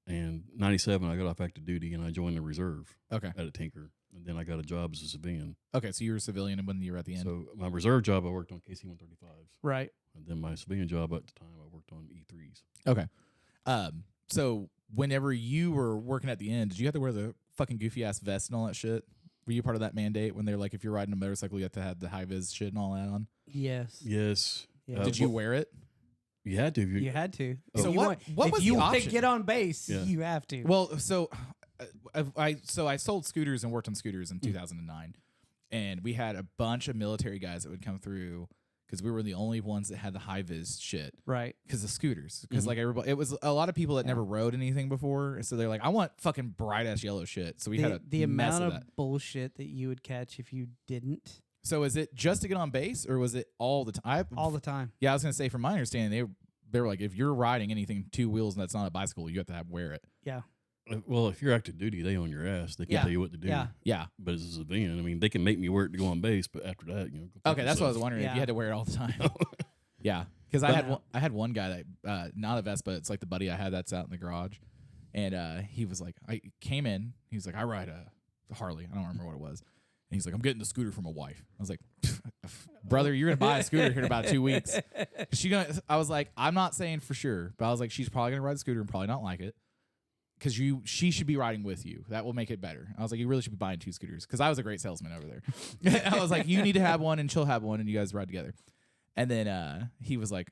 And '97, I got off active duty and I joined the reserve Okay. at a Tinker. And then I got a job as a civilian. Okay. So you were a civilian when you were at the end. So my reserve job, I worked on KC-135s. Right. And then my civilian job at the time, I worked on E3s. Okay. So whenever you were working at the end, did you have to wear the fucking goofy ass vest and all that shit? Were you part of that mandate when they're like, if you're riding a motorcycle, you have to have the high vis shit and all that on? Yes. Yes. Yeah. Did you wear it? You had to. If You had to. So If you what- want- what if was you the want to option? get on base, Yeah. you have to. Well, so I sold scooters and worked on scooters in 2009, and we had a bunch of military guys that would come through because we were the only ones that had the high vis shit right. because of scooters. Because like everybody, it was a lot of people that never rode anything before, so they're like, I want fucking bright ass yellow shit. So we had The a mess amount of of that. bullshit that you would catch if you didn't So is it just to get on base, or was it all the time? all the time. Yeah, I was gonna say, from my understanding, they were like, if you're riding anything 2 wheels and that's not a bicycle, you have to wear it. Yeah. Well, if you're active duty, they own your ass. They can Yeah. tell you what to do. Yeah. Yeah. But as a civilian, I mean, they can make me wear it to go on base, but after that, go fuck Okay, that's what I was yourself. wondering. If Yeah. you had to wear it all the time. Yeah, because I had one guy that not a vest, but it's like the buddy I had that's out in the garage, and he was like, I came in, he's like, I ride a Harley, I don't remember what it was, and he's like, I'm getting the scooter for my wife. I was like, brother, you're gonna buy a scooter here in about 2 weeks. I was like, I'm not saying for sure, but I was like, she's probably gonna ride the scooter and probably not like it. Because she should be riding with you. That will make it better. I was like, you really should be buying 2 scooters. Because I was a great salesman over there. I was like, you need to have one and she'll have one and you guys ride together. And then he was like,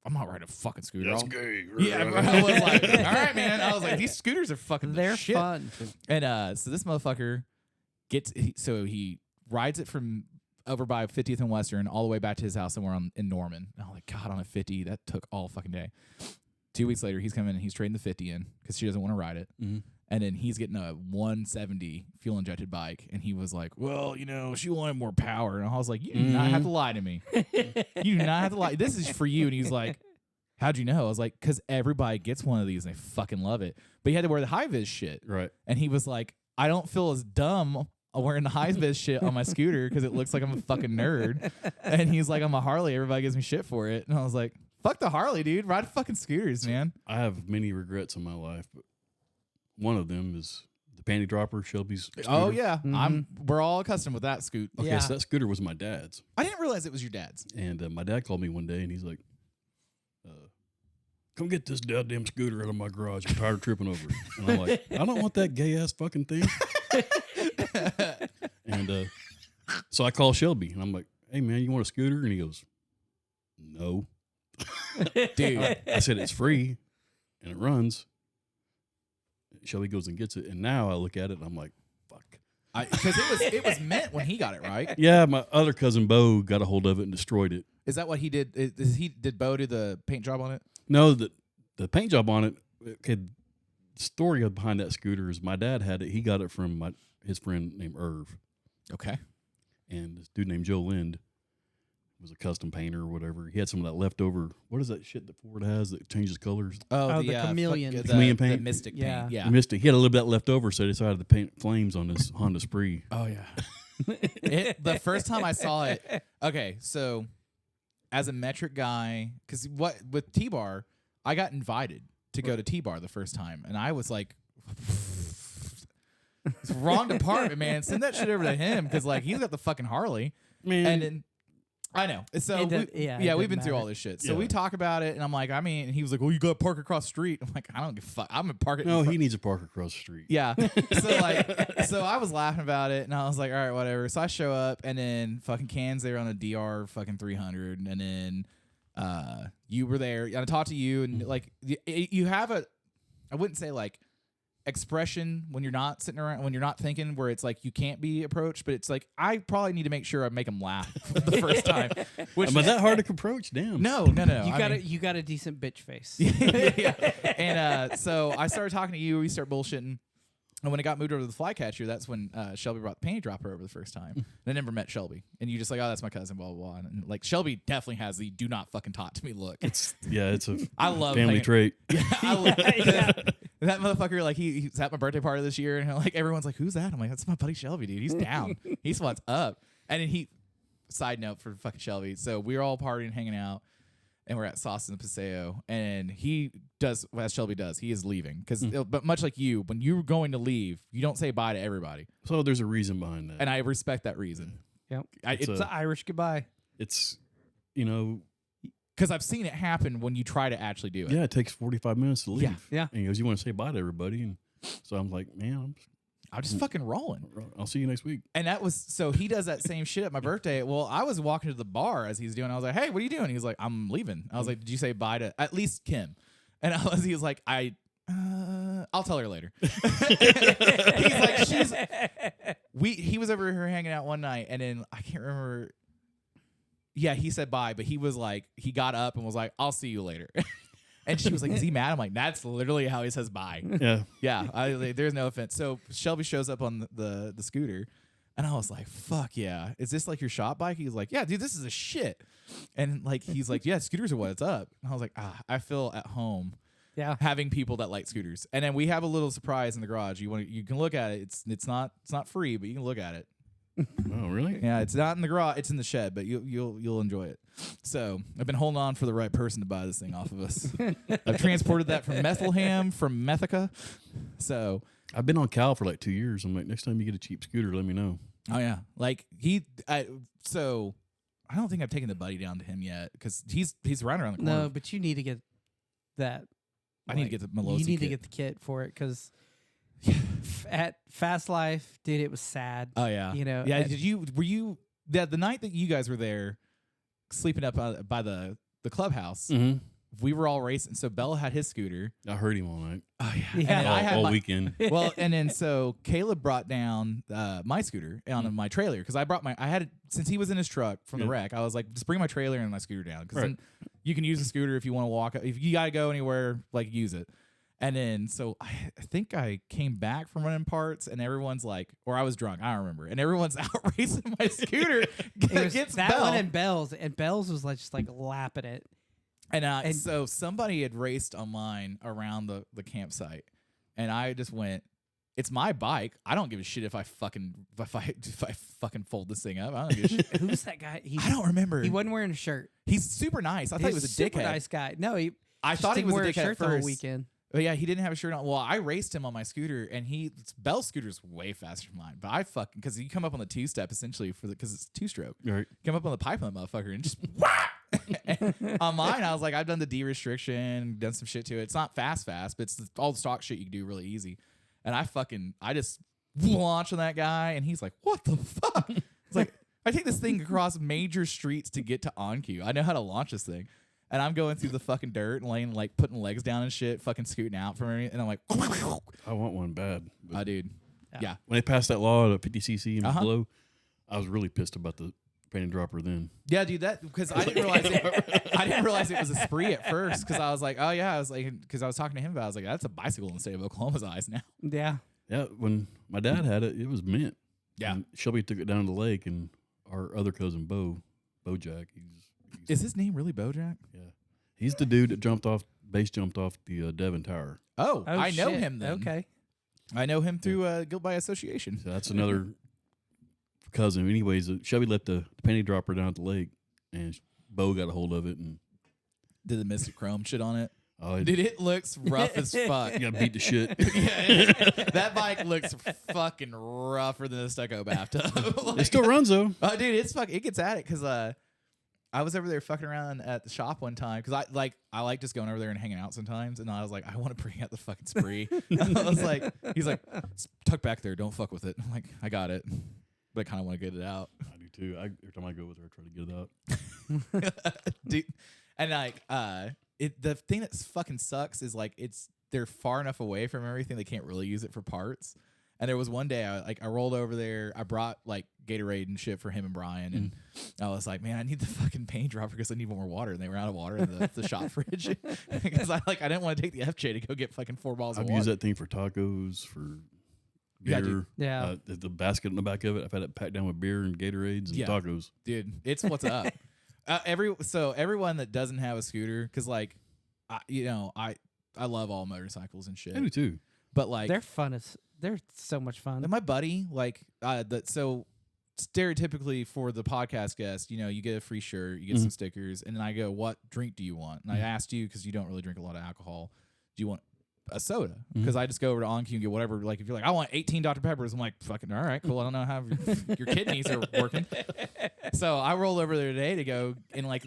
I'm not riding a fucking scooter. That's gay. Yeah, bro. I was like, all right, man. I was like, these scooters are fucking They're shit. fun. And so this motherfucker he rides it from over by 50th and Western all the way back to his house somewhere in Norman. And I'm like, God, on a 50, that took all fucking day. 2 weeks later, he's coming and he's trading the 50 in because she doesn't want to ride it. Mm-hmm. And then he's getting a 170 fuel injected bike. And he was like, well, she wanted more power. And I was like, you do not have to lie to me. You do not have to lie. This is for you. And he's like, how'd you know? I was like, because everybody gets one of these and they fucking love it. But he had to wear the high-vis shit. Right. And he was like, I don't feel as dumb wearing the high-vis shit on my scooter because it looks like I'm a fucking nerd. And he's like, I'm a Harley. Everybody gives me shit for it. And I was like, fuck the Harley, dude. Ride fucking scooters, man. I have many regrets in my life, but one of them is the panty dropper, Shelby's scooter. Oh, yeah. We're all accustomed with that scoot. Okay, Yeah. so that scooter was my dad's. I didn't realize it was your dad's. And my dad called me one day, and he's like, come get this goddamn scooter out of my garage. I'm tired of tripping over it. And I'm like, I don't want that gay-ass fucking thing. And so I call Shelby, and I'm like, hey, man, you want a scooter? And he goes, no. Dude. I said, it's free, and it runs. Shelby goes and gets it, and now I look at it, and I'm like, fuck. Because it was meant when he got it, right? Yeah, my other cousin, Bo, got a hold of it and destroyed it. Is that what he did? Did Bo do the paint job on it? No, the paint job on it, okay, the story behind that scooter is my dad had it. He got it from his friend named Irv. Okay. And this dude named Joe Lind was a custom painter or whatever. He had some of that leftover, what is that shit that Ford has that changes colors? Oh, the chameleon. The chameleon paint? The Mystic Yeah. paint. Yeah. The Mystic. He had a little bit left over, so he decided to paint flames on his Honda Spree. Oh, yeah. The first time I saw it, okay, so as a metric guy, because with T-Bar, I got invited to go to T-Bar the first time, and I was like, it's wrong department, man. Send that shit over to him because he's got the fucking Harley. Man. And then I know. So we've been through all this shit. So we talk about it, and I'm like, and he was like, well, you got to park across the street. I'm like, I don't give a fuck. I'm gonna park it. No, he needs a park across the street. Yeah. So I was laughing about it, and I was like, all right, whatever. So I show up, and then fucking Can's there on a DR fucking 300, and then you were there, and I talked to you, and you have I wouldn't say expression when you're not sitting around, when you're not thinking, where it's like you can't be approached, but it's like I probably need to make sure I make them laugh the first time. Which was that hard to approach? Damn. No. You got a decent bitch face. Yeah. And so I started talking to you. We start bullshitting. And when it got moved over to the Flycatcher, that's when Shelby brought the panty dropper over the first time. And I never met Shelby. And you just like, oh, that's my cousin, blah, blah, blah. And Shelby definitely has the do not fucking talk to me look. It's a I love family trait. Yeah, I love that motherfucker. He's at my birthday party this year, and everyone's like, who's that? I'm like, that's my buddy Shelby, dude. He's down. He's what's up. And then side note for fucking Shelby. So we were all partying, hanging out. And we're at Sauce in the Paseo, and he does, as Shelby does, he is leaving. But much like you, when you're going to leave, you don't say bye to everybody. So there's a reason behind that. And I respect that reason. Yep. It's an Irish goodbye. It's, because I've seen it happen when you try to actually do it. Yeah, it takes 45 minutes to leave. Yeah. And he goes, you want to say bye to everybody? And so I'm like, man, I'm just fucking rolling. I'll see you next week. And that was, so he does that same shit at my birthday. Well, I was walking to the bar as he's doing. I was like, hey, what are you doing? He was like, I'm leaving. I was like, did you say bye to at least Kim? And he was like, I'll tell her later. He's like, he was over here hanging out one night, and then I can't remember. Yeah, he said bye, but he was like, he got up and was like, I'll see you later. And she was like, is he mad? I'm like, that's literally how he says bye. Yeah. Yeah. There's no offense. So Shelby shows up on the scooter, and I was like, fuck yeah. Is this like your shop bike? He's like, yeah, dude, this is a shit. And he's like, yeah, scooters are what's up. And I was like, I feel at home. Yeah. Having people that like scooters. And then we have a little surprise in the garage. You can look at it. It's not free, but you can look at it. Oh, really? Yeah, it's not in the garage. It's in the shed, but you'll enjoy it. So I've been holding on for the right person to buy this thing off of us. I've transported that from Methelham, from Methica. So I've been on Cal for 2 years. I'm like, next time you get a cheap scooter, let me know. Oh yeah, like so I don't think I've taken the buddy down to him yet because he's right around the corner. No, but you need to get that. I need to get the Melosi You need kit. to get the kit for it because at Fast Life, dude, it was sad. Oh yeah, Yeah, were you the night that you guys were there sleeping up by the clubhouse? Mm-hmm. We were all racing. So Bella had his scooter. I heard him all night. Oh yeah, Yeah. And then I had all weekend. Well, and then so Caleb brought down my scooter on my trailer because I had it since he was in his truck from the wreck. I was like, just bring my trailer and my scooter down because then you can use the scooter if you want to walk. If you gotta go anywhere, like use it. And then so I think I came back from running parts and everyone's like, or I was drunk, I don't remember, and everyone's out racing my scooter against that Bell. one and Bell's was like just like lapping it. And so somebody had raced on mine around the campsite, and I just went, "It's my bike. I don't give a shit if I fucking fold this thing up. I don't give a shit." Who's that guy? I don't remember. He wasn't wearing a shirt. He's super nice. I thought he was a super dickhead. nice guy. No, I thought he was wear a a dickhead shirt at the whole first. weekend. But yeah, he didn't have a shirt on. Well, I raced him on my scooter, and Bell's scooter's way faster than mine. But I fucking because you come up on the 2-step essentially because it's 2-stroke. Right. Come up on the pipe on that motherfucker and just on mine, I was like, I've done the de-restriction, done some shit to it. It's not fast, but it's all the stock shit you can do really easy. And I just launched on that guy, and he's like, "What the fuck?" It's like I take this thing across major streets to get to OnQ. I know how to launch this thing. And I'm going through the fucking dirt and laying, like, putting legs down and shit, fucking scooting out from me. And I'm like, I want one bad. oh, dude. Yeah. When they passed that law at 50cc and below, I was really pissed about the penny dropper then. Yeah, dude, because I didn't realize it was a spree at first because I was like, oh, yeah. I was like, because I was talking to him about it. I was like, that's a bicycle in the state of Oklahoma's eyes now. Yeah. Yeah, when my dad had it, it was mint. Yeah. And Shelby took it down to the lake, and our other cousin, Bojack, Is his name really Bojack? Yeah. He's the dude that base jumped off the Devon Tower. Oh, I know him then. Okay. I know him through Guilt by Association. So that's another cousin. Anyways, Shelby let the penny dropper down at the lake, and Bo got a hold of it and did the Mystic Chrome shit on it. Oh, dude, it looks rough as fuck. You got beat the shit. Yeah, that bike looks fucking rougher than a stucco bathtub. It still runs though. Oh, dude, it gets at it because I was over there fucking around at the shop one time because I like just going over there and hanging out sometimes, and I was like, I want to bring out the fucking spree. I was like, he's like, tuck back there, don't fuck with it. I'm like, I got it, but I kind of want to get it out. I do too. Every time I go with her, I try to get it out. Dude, and like the thing that fucking sucks is like they're far enough away from everything they can't really use it for parts. And there was one day I rolled over there. I brought like Gatorade and shit for him and Brian, and I was like, man, I need the fucking paint dropper because I need more water. And they were out of water in the shop fridge because I didn't want to take the FJ to go get fucking 4 balls of water. I've used that thing for tacos, for beer. Yeah. The basket in the back of it, I've had it packed down with beer and Gatorades and tacos. Dude, it's what's up. Everyone that doesn't have a scooter, because like, I love all motorcycles and shit. I do too. But like, They're so much fun. and my buddy, like, so stereotypically for the podcast guest, you get a free shirt, you get some stickers, and then I go, what drink do you want? And I asked you because you don't really drink a lot of alcohol. Do you want a soda? Because I just go over to OnQ and get whatever. Like, if you're like, I want 18 Dr. Peppers, I'm like, fucking all right, cool. I don't know how your kidneys are working. So I roll over there today to go, and like,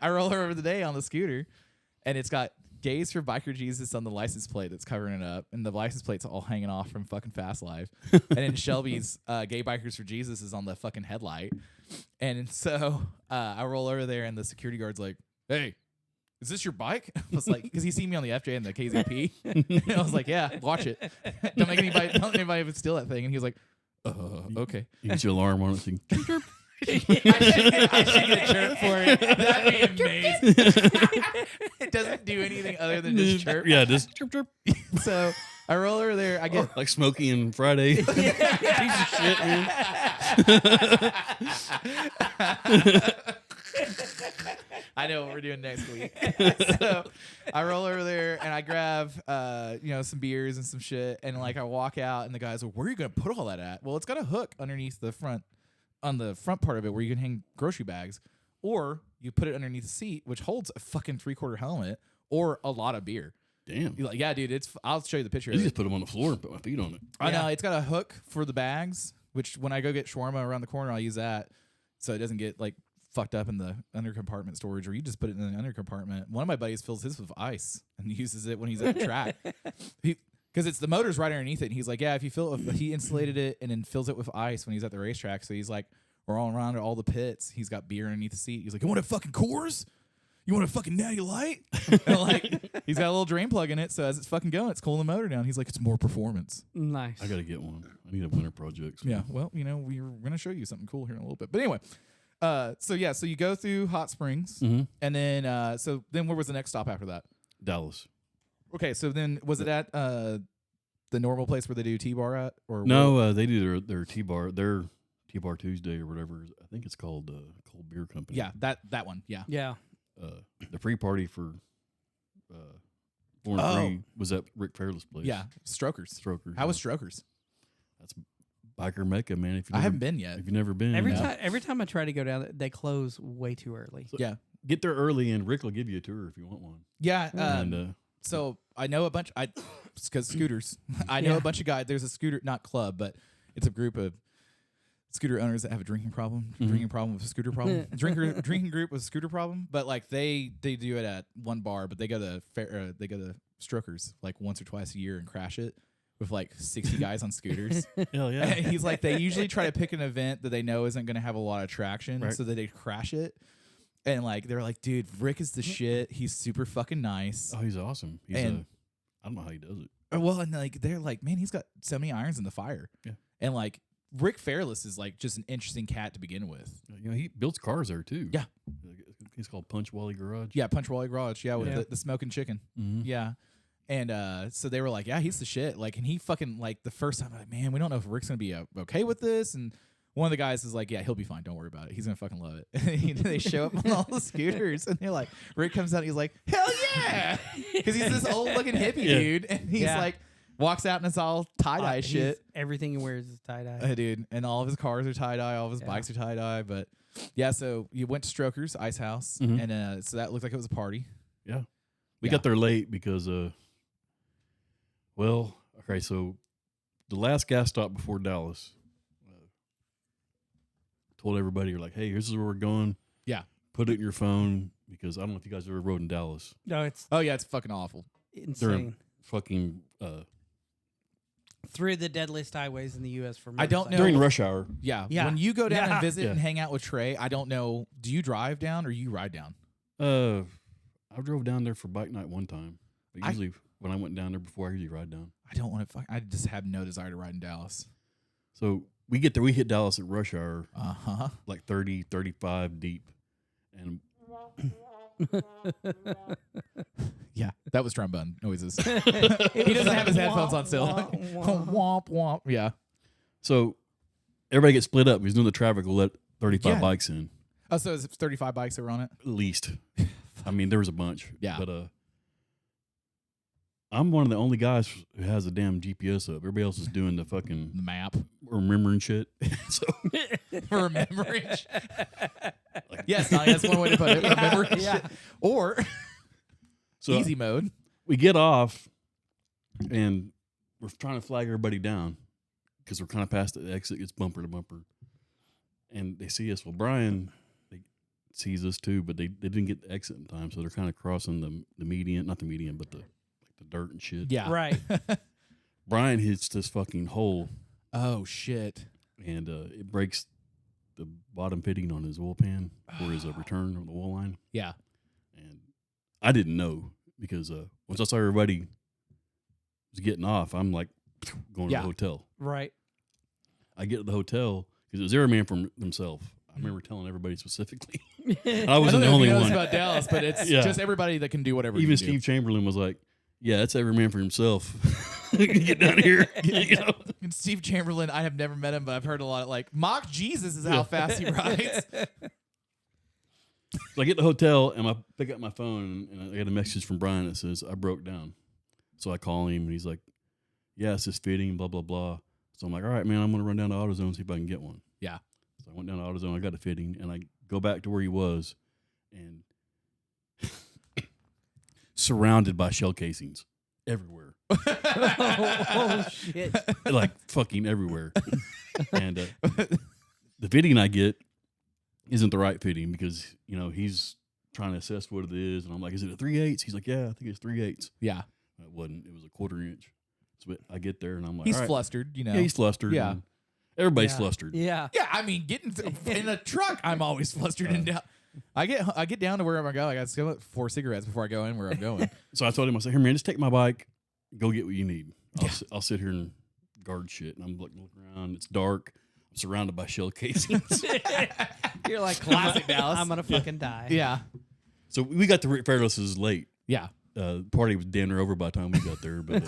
I roll over today on the scooter, and it's got Gays for Biker Jesus on the license plate that's covering it up, and the license plate's all hanging off from fucking Fast Life. And then Shelby's Gay Bikers for Jesus is on the fucking headlight. And so I roll over there, and the security guard's like, hey, is this your bike? I was like, because he seen me on the FJ and the KZP. And I was like, yeah, watch it. Don't let anybody even steal that thing. And he was like, okay. You get your alarm on it. So I should get a chirp for it. That'd be amazing. It doesn't do anything other than just chirp. Yeah, just chirp chirp. So I roll over there. I get like Smokey and Friday. Piece of shit, man. I know what we're doing next week. So I roll over there and I grab some beers and some shit, and like I walk out, and the guys are, where are you gonna put all that at? Well, it's got a hook underneath the front. On the front part of it where you can hang grocery bags, or you put it underneath the seat, which holds a fucking 3/4 helmet or a lot of beer. Damn. You're like, yeah, dude, I'll show you the picture. You just put them on the floor and put my feet on it. I know, it's got a hook for the bags, which when I go get shawarma around the corner, I'll use that so it doesn't get like fucked up in the under compartment storage, or you just put it in the under compartment. One of my buddies fills his with ice and uses it when he's at the track. Because it's the motor's right underneath it. And he's like, yeah, if you fill it, he insulated it and then fills it with ice when he's at the racetrack. So he's like, we're all around all the pits. He's got beer underneath the seat. He's like, you want a fucking Coors? You want a fucking Natty Light? And like, he's got a little drain plug in it. So as it's fucking going, it's cooling the motor down. He's like, it's more performance. Nice. I got to get one. I need a winter project. So. Yeah. Well, we're going to show you something cool here in a little bit. But anyway. So you go through Hot Springs, and then where was the next stop after that? Dallas. Okay, so then was it at the normal place where they do T-bar at, or no? They do their T-bar, their T-bar Tuesday or whatever. I think it's called Cold Beer Company. Yeah, that one. Yeah. The free party for 4 and 3 was at Rick Fairless' place. Yeah, Strokers. How was Strokers? That's biker mecca, man. If you I haven't been yet. If you've never been, Every time I try to go down, they close way too early. So yeah, get there early, and Rick will give you a tour if you want one. Yeah. So I know a bunch. Because scooters. I know a bunch of guys. There's a scooter, not club, but it's a group of scooter owners that have a drinking problem. Drinking problem with a scooter problem. Drinking group with a scooter problem. But like they do it at one bar, but they go to Strokers like once or twice a year and crash it with like 60 guys on scooters. Hell yeah. And he's like, they usually try to pick an event that they know isn't going to have a lot of traction, right. so that they crash it. And like they're like, dude, Rick is the shit. He's super fucking nice. Oh, he's awesome. He's I don't know how he does it. Well, and like they're like, man, he's got so many irons in the fire. Yeah. And like Rick Fairless is like just an interesting cat to begin with. You know, he builds cars there too. Yeah. He's called Punch Wally Garage. Yeah, Punch Wally Garage. Yeah, with the smoking chicken. Yeah. And so they were like, yeah, he's the shit. Like, and he fucking like the first time, I'm like, man, we don't know if Rick's gonna be okay with this. And one of the guys is like, yeah, he'll be fine. Don't worry about it. He's gonna fucking love it. And they show up on all the scooters, and they're like, Rick comes out, and he's like, hell yeah, because he's this old looking hippie dude, and he's like, walks out and it's all tie dye shit. Everything he wears is tie dye, dude. And all of his cars are tie dye, all of his bikes are tie dye. But yeah, so you went to Strokers Ice House, and so that looked like it was a party. Yeah, we got there late because well, okay, so the last gas stop before Dallas, told everybody, you're like, hey, here's where we're going. Yeah. Put it in your phone, because I don't know if you guys ever rode in Dallas. No, it's it's fucking awful. Insane. Fucking 3 of the deadliest highways in the U.S. for I don't know. during rush hour. Yeah. When you go down and visit and hang out with Trey, I don't know. Do you drive down or you ride down? I drove down there for bike night one time. But usually when I went down there before, I usually ride down. I don't want to. I just have no desire to ride in Dallas. So we get there. We hit Dallas at rush hour. Uh-huh. Like 30, 35 deep. And yeah, that was trombone noises. He doesn't have his headphones on still. Womp womp. Yeah. So everybody gets split up. He's doing the traffic. We'll let 35 bikes in. Oh, so it's 35 bikes that were on it? At least. I mean, there was a bunch. Yeah. But I'm one of the only guys who has a damn GPS up. Everybody else is doing the fucking map, remembering shit. So remembering shit. Yes, Donnie, that's one way to put it. Remembering shit. Or easy mode. We get off, and we're trying to flag everybody down because we're kind of past the exit. It's bumper to bumper. And they see us. Well, Brian sees us too, but they didn't get the exit in time, so they're kind of crossing the median, not the median, but the dirt and shit. Yeah. Right. Brian hits this fucking hole. Oh, shit. And it breaks the bottom fitting on his oil pan for his return on the oil line. Yeah. And I didn't know because once I saw everybody was getting off, I'm like going to the hotel. Right. I get to the hotel because it was every man for himself. I remember telling everybody specifically. I wasn't the only one. About Dallas, but it's just everybody that can do whatever. Even Steve Chamberlain was like, yeah, that's every man for himself. Get down here. You know? And Steve Chamberlain, I have never met him, but I've heard a lot of like, mock Jesus is how fast he rides. So I get to the hotel and I pick up my phone and I get a message from Brian that says, I broke down. So I call him and he's like, yeah, it's just fitting, blah, blah, blah. So I'm like, all right, man, I'm going to run down to AutoZone and see if I can get one. Yeah. So I went down to AutoZone, I got a fitting, and I go back to where he was and surrounded by shell casings. everywhere. Oh shit! Like fucking everywhere. And the fitting I get isn't the right fitting because, you know, he's trying to assess what it is. And I'm like, is it a 3/8? He's like, yeah, I think it's 3/8. Yeah. It wasn't. It was a 1/4 inch. So I get there and I'm like, He's all right. flustered, you know. Yeah, he's flustered. Yeah. and Everybody's Yeah. flustered. Yeah. Yeah, I mean, getting in a truck, I'm always flustered and down. I get down to wherever I go. I got to smoke 4 cigarettes before I go in where I'm going. So I told him, I said, here, man, just take my bike. Go get what you need. I'll sit here and guard shit. And I'm looking around. It's dark. I'm surrounded by shell casings. You're like Classic Dallas. I'm gonna fucking die. Yeah. So we got to Fairless's late. Yeah. Party was damn near over by the time we got there, but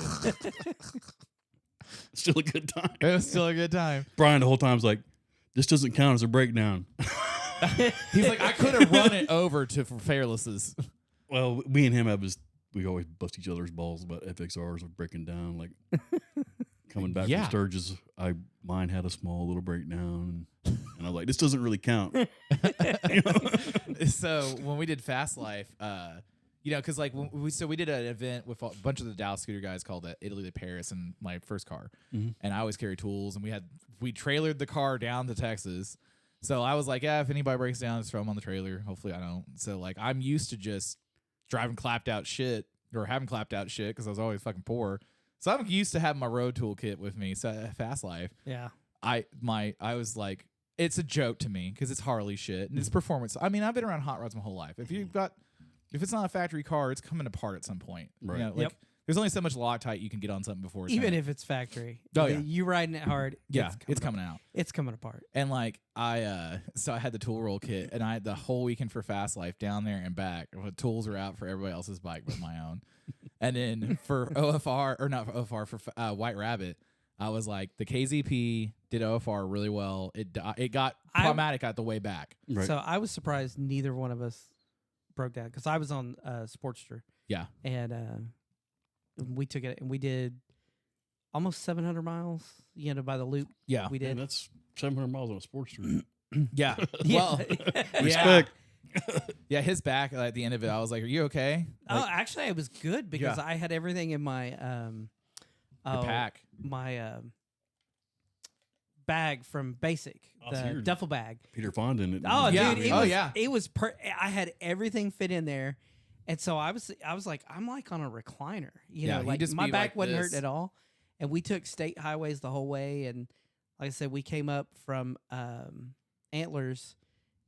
still a good time. It was still a good time. Brian the whole time was like, this doesn't count as a breakdown. He's like, I could have run it over to for Fairless's. Well, me and him we always bust each other's balls about FXRs of breaking down. Like coming back Yeah. from Sturgis, mine had a small little breakdown, and I'm like, this doesn't really count. You know? So when we did Fast Life, you know, because like we did an event with a bunch of the Dallas scooter guys called Italy to Paris in my first car, and I always carry tools, and we trailered the car down to Texas. So I was like, yeah, if anybody breaks down, just throw them on the trailer. Hopefully I don't. So like I'm used to just driving clapped out shit or having clapped out shit because I was always fucking poor. So I'm used to having my road tool kit with me. So Fast Life, Yeah. I was like, it's a joke to me because it's Harley shit and it's performance. I mean, I've been around hot rods my whole life. If it's not a factory car, it's coming apart at some point. Right. You know, like, there's only so much Loctite you can get on something before. Even if it's factory. Oh, yeah. You riding it hard. yeah, it's coming out. It's coming apart. And like so I had the tool roll kit, and I had the whole weekend for Fast Life down there and back. The tools were out for everybody else's bike but my own. And then for OFR or not for OFR for White Rabbit, I was like, the KZP did OFR really well. It got problematic out the way back. Right. So I was surprised neither one of us broke down because I was on Sportster. Yeah. And we took it and we did almost 700 miles. You know, by the loop. Yeah. We did. Man, that's 700 miles on a Sportster. Yeah. Yeah. Well, Respect. Yeah, his back at the end of it, I was like, "Are you okay?" Oh, actually, I was good because I had everything in my Your pack. my bag from Basic, the duffel bag. Peter Fonda in it. Oh, Yeah. dude, it was I had everything fit in there, and so I was like, I'm like on a recliner, you know, he'd like just my be back like wasn't this. hurting at all, and we took state highways the whole way, and like I said, we came up from Antlers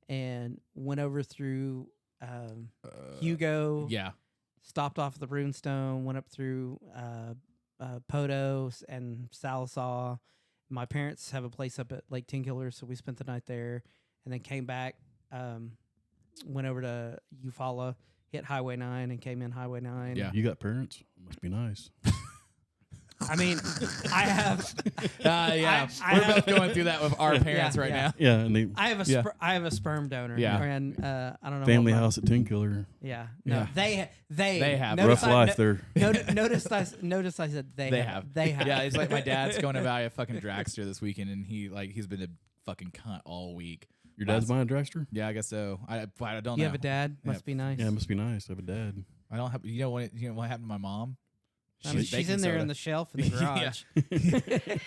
and went over through Hugo. Yeah. Stopped off at the Runestone, went up through Podos and Salisaw. My parents have a place up at Lake Tenkiller, so we spent the night there, and then came back, went over to Eufaula, hit Highway 9, and came in Highway 9. Yeah. You got parents? Must be nice. I mean, I have. Yeah. We're both going through that with our parents right now. Yeah, and they I have a Yeah. I have a sperm donor. Yeah. And I don't know. family what my- house at Tenkiller. Yeah. No. Yeah. They have. notice Rough life there. Notice I said they have. They have. Yeah, it's like my dad's going to buy a fucking dragster this weekend, and he's been a fucking cunt all week. Your dad's buying a dragster? Yeah, I guess so. I don't know. You have a dad? Yeah. Must be nice. Yeah, it must be nice to have a dad. I don't have. You know what happened to my mom? I mean, she's baking in there soda. in the shelf in the garage.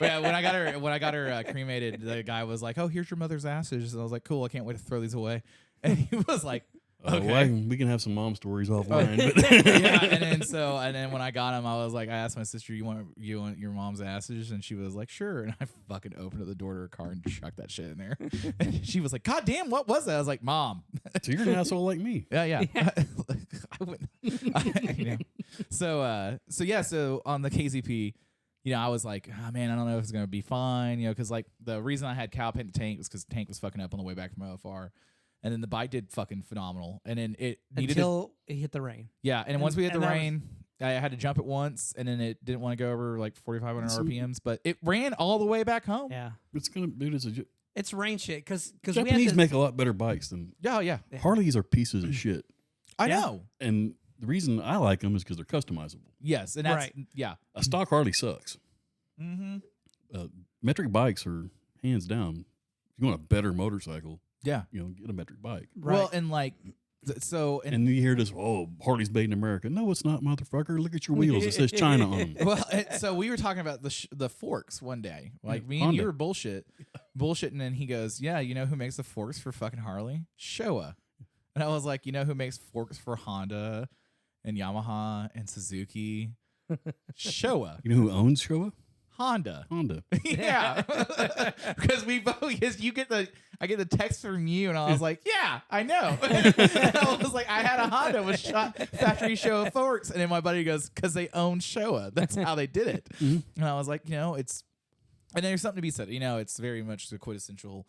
Yeah, when I got her cremated, the guy was like, "Oh, here's your mother's ashes," and I was like, "Cool, I can't wait to throw these away." And he was like, "Okay." Well, we can have some mom stories offline. But Yeah, and then when I got him, I was like, I asked my sister, "You want your mom's ashes?" And she was like, "Sure." And I fucking opened up the door to her car and chucked that shit in there. And she was like, "God damn, what was that?" I was like, "Mom." so you're an asshole like me. Yeah. I wouldn't. You know. So on the KZP, you know, I was like, oh man, I don't know if it's gonna be fine, you know, because like the reason I had cow paint the tank was because the tank was fucking up on the way back from OFR, and then the bike did fucking phenomenal, and then it needed Until it hit the rain. yeah, and then once we hit the and that rain, I had to jump it once, and then it didn't want to go over like 4,500 RPMs, but it ran all the way back home. Yeah. It's gonna, dude. It's rain shit because Japanese make a lot better bikes than Yeah. Harleys are pieces of shit. I Yeah. know. And the reason I like them is because they're customizable. Yes, and that's Right. yeah. A stock Harley sucks. Mm-hmm. Metric bikes are hands down. If you want a better motorcycle, Yeah. get a metric bike. Right. Well, and like So and you hear this, Harley's made in America. No, it's not, motherfucker. Look at your wheels. It says China on them. Well, so we were talking about the forks one day. Like me and you were bullshitting, and he goes, "Yeah, you know who makes the forks for fucking Harley? Showa." And I was like, "You know who makes forks for Honda and Yamaha and Suzuki? Showa." You know who owns Showa? Honda. Yeah. Because I get the text from you, and I was like, yeah, I know. I was like, I had a Honda with factory Showa forks, and then my buddy goes, because they own Showa. That's how they did it. And I was like, and there's something to be said. It's very much the quintessential,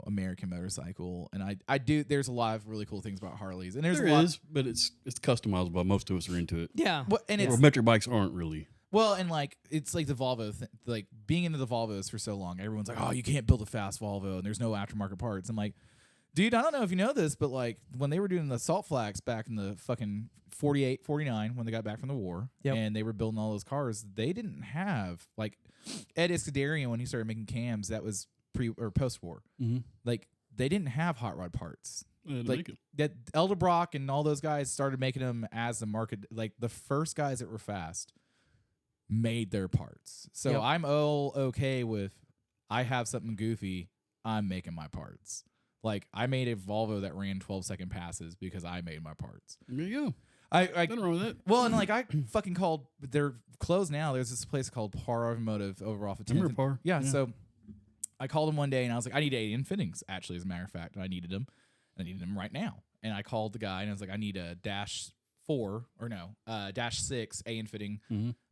American motorcycle. And I do. There's a lot of really cool things about Harleys, and there is, but it's customizable. Most of us are into it. Yeah. Or metric bikes aren't really. Well, and it's like the Volvo like being into the Volvos for so long, everyone's like, oh, you can't build a fast Volvo and there's no aftermarket parts. I'm like, dude, I don't know if you know this, but like when they were doing the salt flats back in the fucking 48, 49, when they got back from the war, and they were building all those cars, they didn't have like Ed Iskandarian when he started making cams, that was pre or post war. Like they didn't have hot rod parts. Like that Eldebrock and all those guys started making them as the market, like the first guys that were fast made their parts. So I'm all okay with, I have something goofy, I'm making my parts. Like I made a Volvo that ran 12-second passes because I made my parts. There you go. I nothing wrong with that. Well, and like I fucking called, they're closed now. There's this place called Par Automotive over off of 10th. Remember Par? Yeah, so I called him one day and I was like, I need AN fittings, actually, as a matter of fact. And I needed them. I needed them right now. And I called the guy and I was like, I need a -6 AN fitting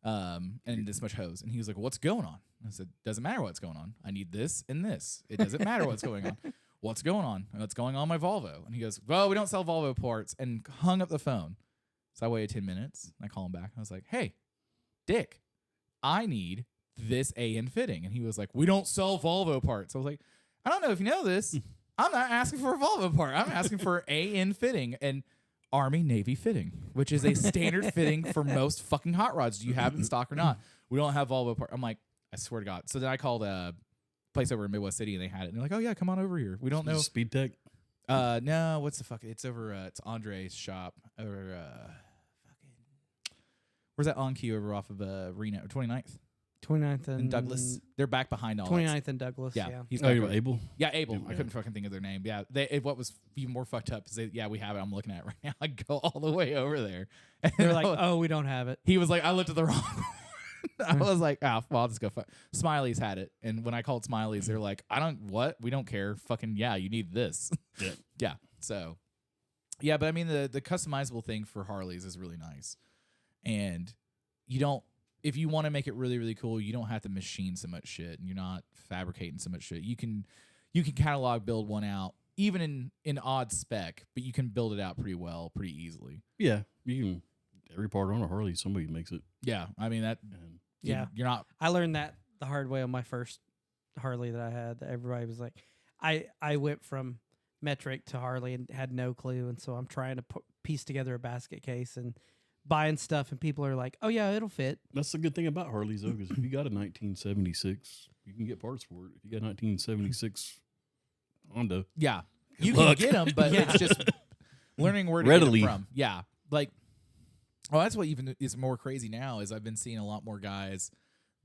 and this much hose. And he was like, what's going on? I said, doesn't matter what's going on. I need this and this. It doesn't matter what's going on. What's going on? What's going on my Volvo? And he goes, well, we don't sell Volvo parts, and hung up the phone. So I waited 10 minutes and I call him back. I was like, hey, Dick, I need this AN fitting. And he was like, we don't sell Volvo parts. I was like, I don't know if you know this. I'm not asking for a Volvo part. I'm asking for AN fitting and Army Navy fitting, which is a standard fitting for most fucking hot rods. Do you have it in stock or not? We don't have Volvo part. I'm like, I swear to God. So then I called a place over in Midwest City and they had it. And they're like, oh yeah, come on over here. We don't know. Speed Tech? No, what's the fuck? It's over, it's Andre's shop over, where's that on key over off of Reno, 29th? 29th and Douglas. They're back behind all 29th and Douglas. Yeah. He's you're Abel? Yeah, Abel. I couldn't fucking think of their name. Yeah. What was even more fucked up is we have it. I'm looking at it right now. I go all the way over there. And they're like, oh, we don't have it. He was like, I looked at the wrong I was like, well, I'll just go. Smiley's had it. And when I called Smiley's, they're like, we don't care. Fucking, yeah, you need this. Yeah. Yeah. So, yeah, but I mean, the customizable thing for Harleys is really nice. And if you want to make it really, really cool, you don't have to machine so much shit and you're not fabricating so much shit. You can catalog build one out, even in odd spec, but you can build it out pretty well, pretty easily. Yeah. You can, every part on a Harley, somebody makes it. Yeah. I mean, you're not. I learned that the hard way on my first Harley that I had. Everybody was like, I went from metric to Harley and had no clue. And so I'm trying to piece together a basket case and buying stuff, and people are like, oh yeah, it'll fit. That's the good thing about Harleys though, because if you got a 1976, you can get parts for it. If you got a 1976 Honda, yeah, you can get them, but it's just learning where to readily get them from. Yeah, like, oh, that's what even is more crazy now is I've been seeing a lot more guys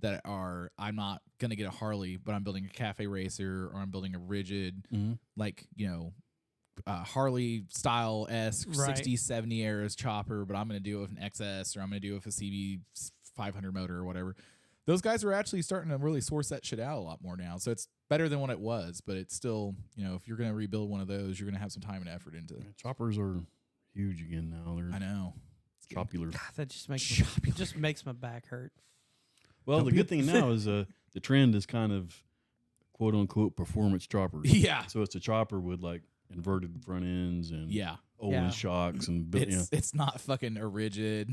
that are, I'm not gonna get a Harley, but I'm building a cafe racer or I'm building a rigid, like, Harley style esque 60, 70 eras chopper, but I'm going to do it with an XS or I'm going to do it with a CB 500 motor or whatever. Those guys are actually starting to really source that shit out a lot more now. So it's better than what it was, but it's still, if you're going to rebuild one of those, you're going to have some time and effort into it. Choppers are huge again now. I know. Chopular. God, that just makes my back hurt. Well, the good thing now is the trend is kind of quote unquote performance choppers. Yeah. So it's a chopper with like inverted front ends and Owen shocks and it's not fucking a rigid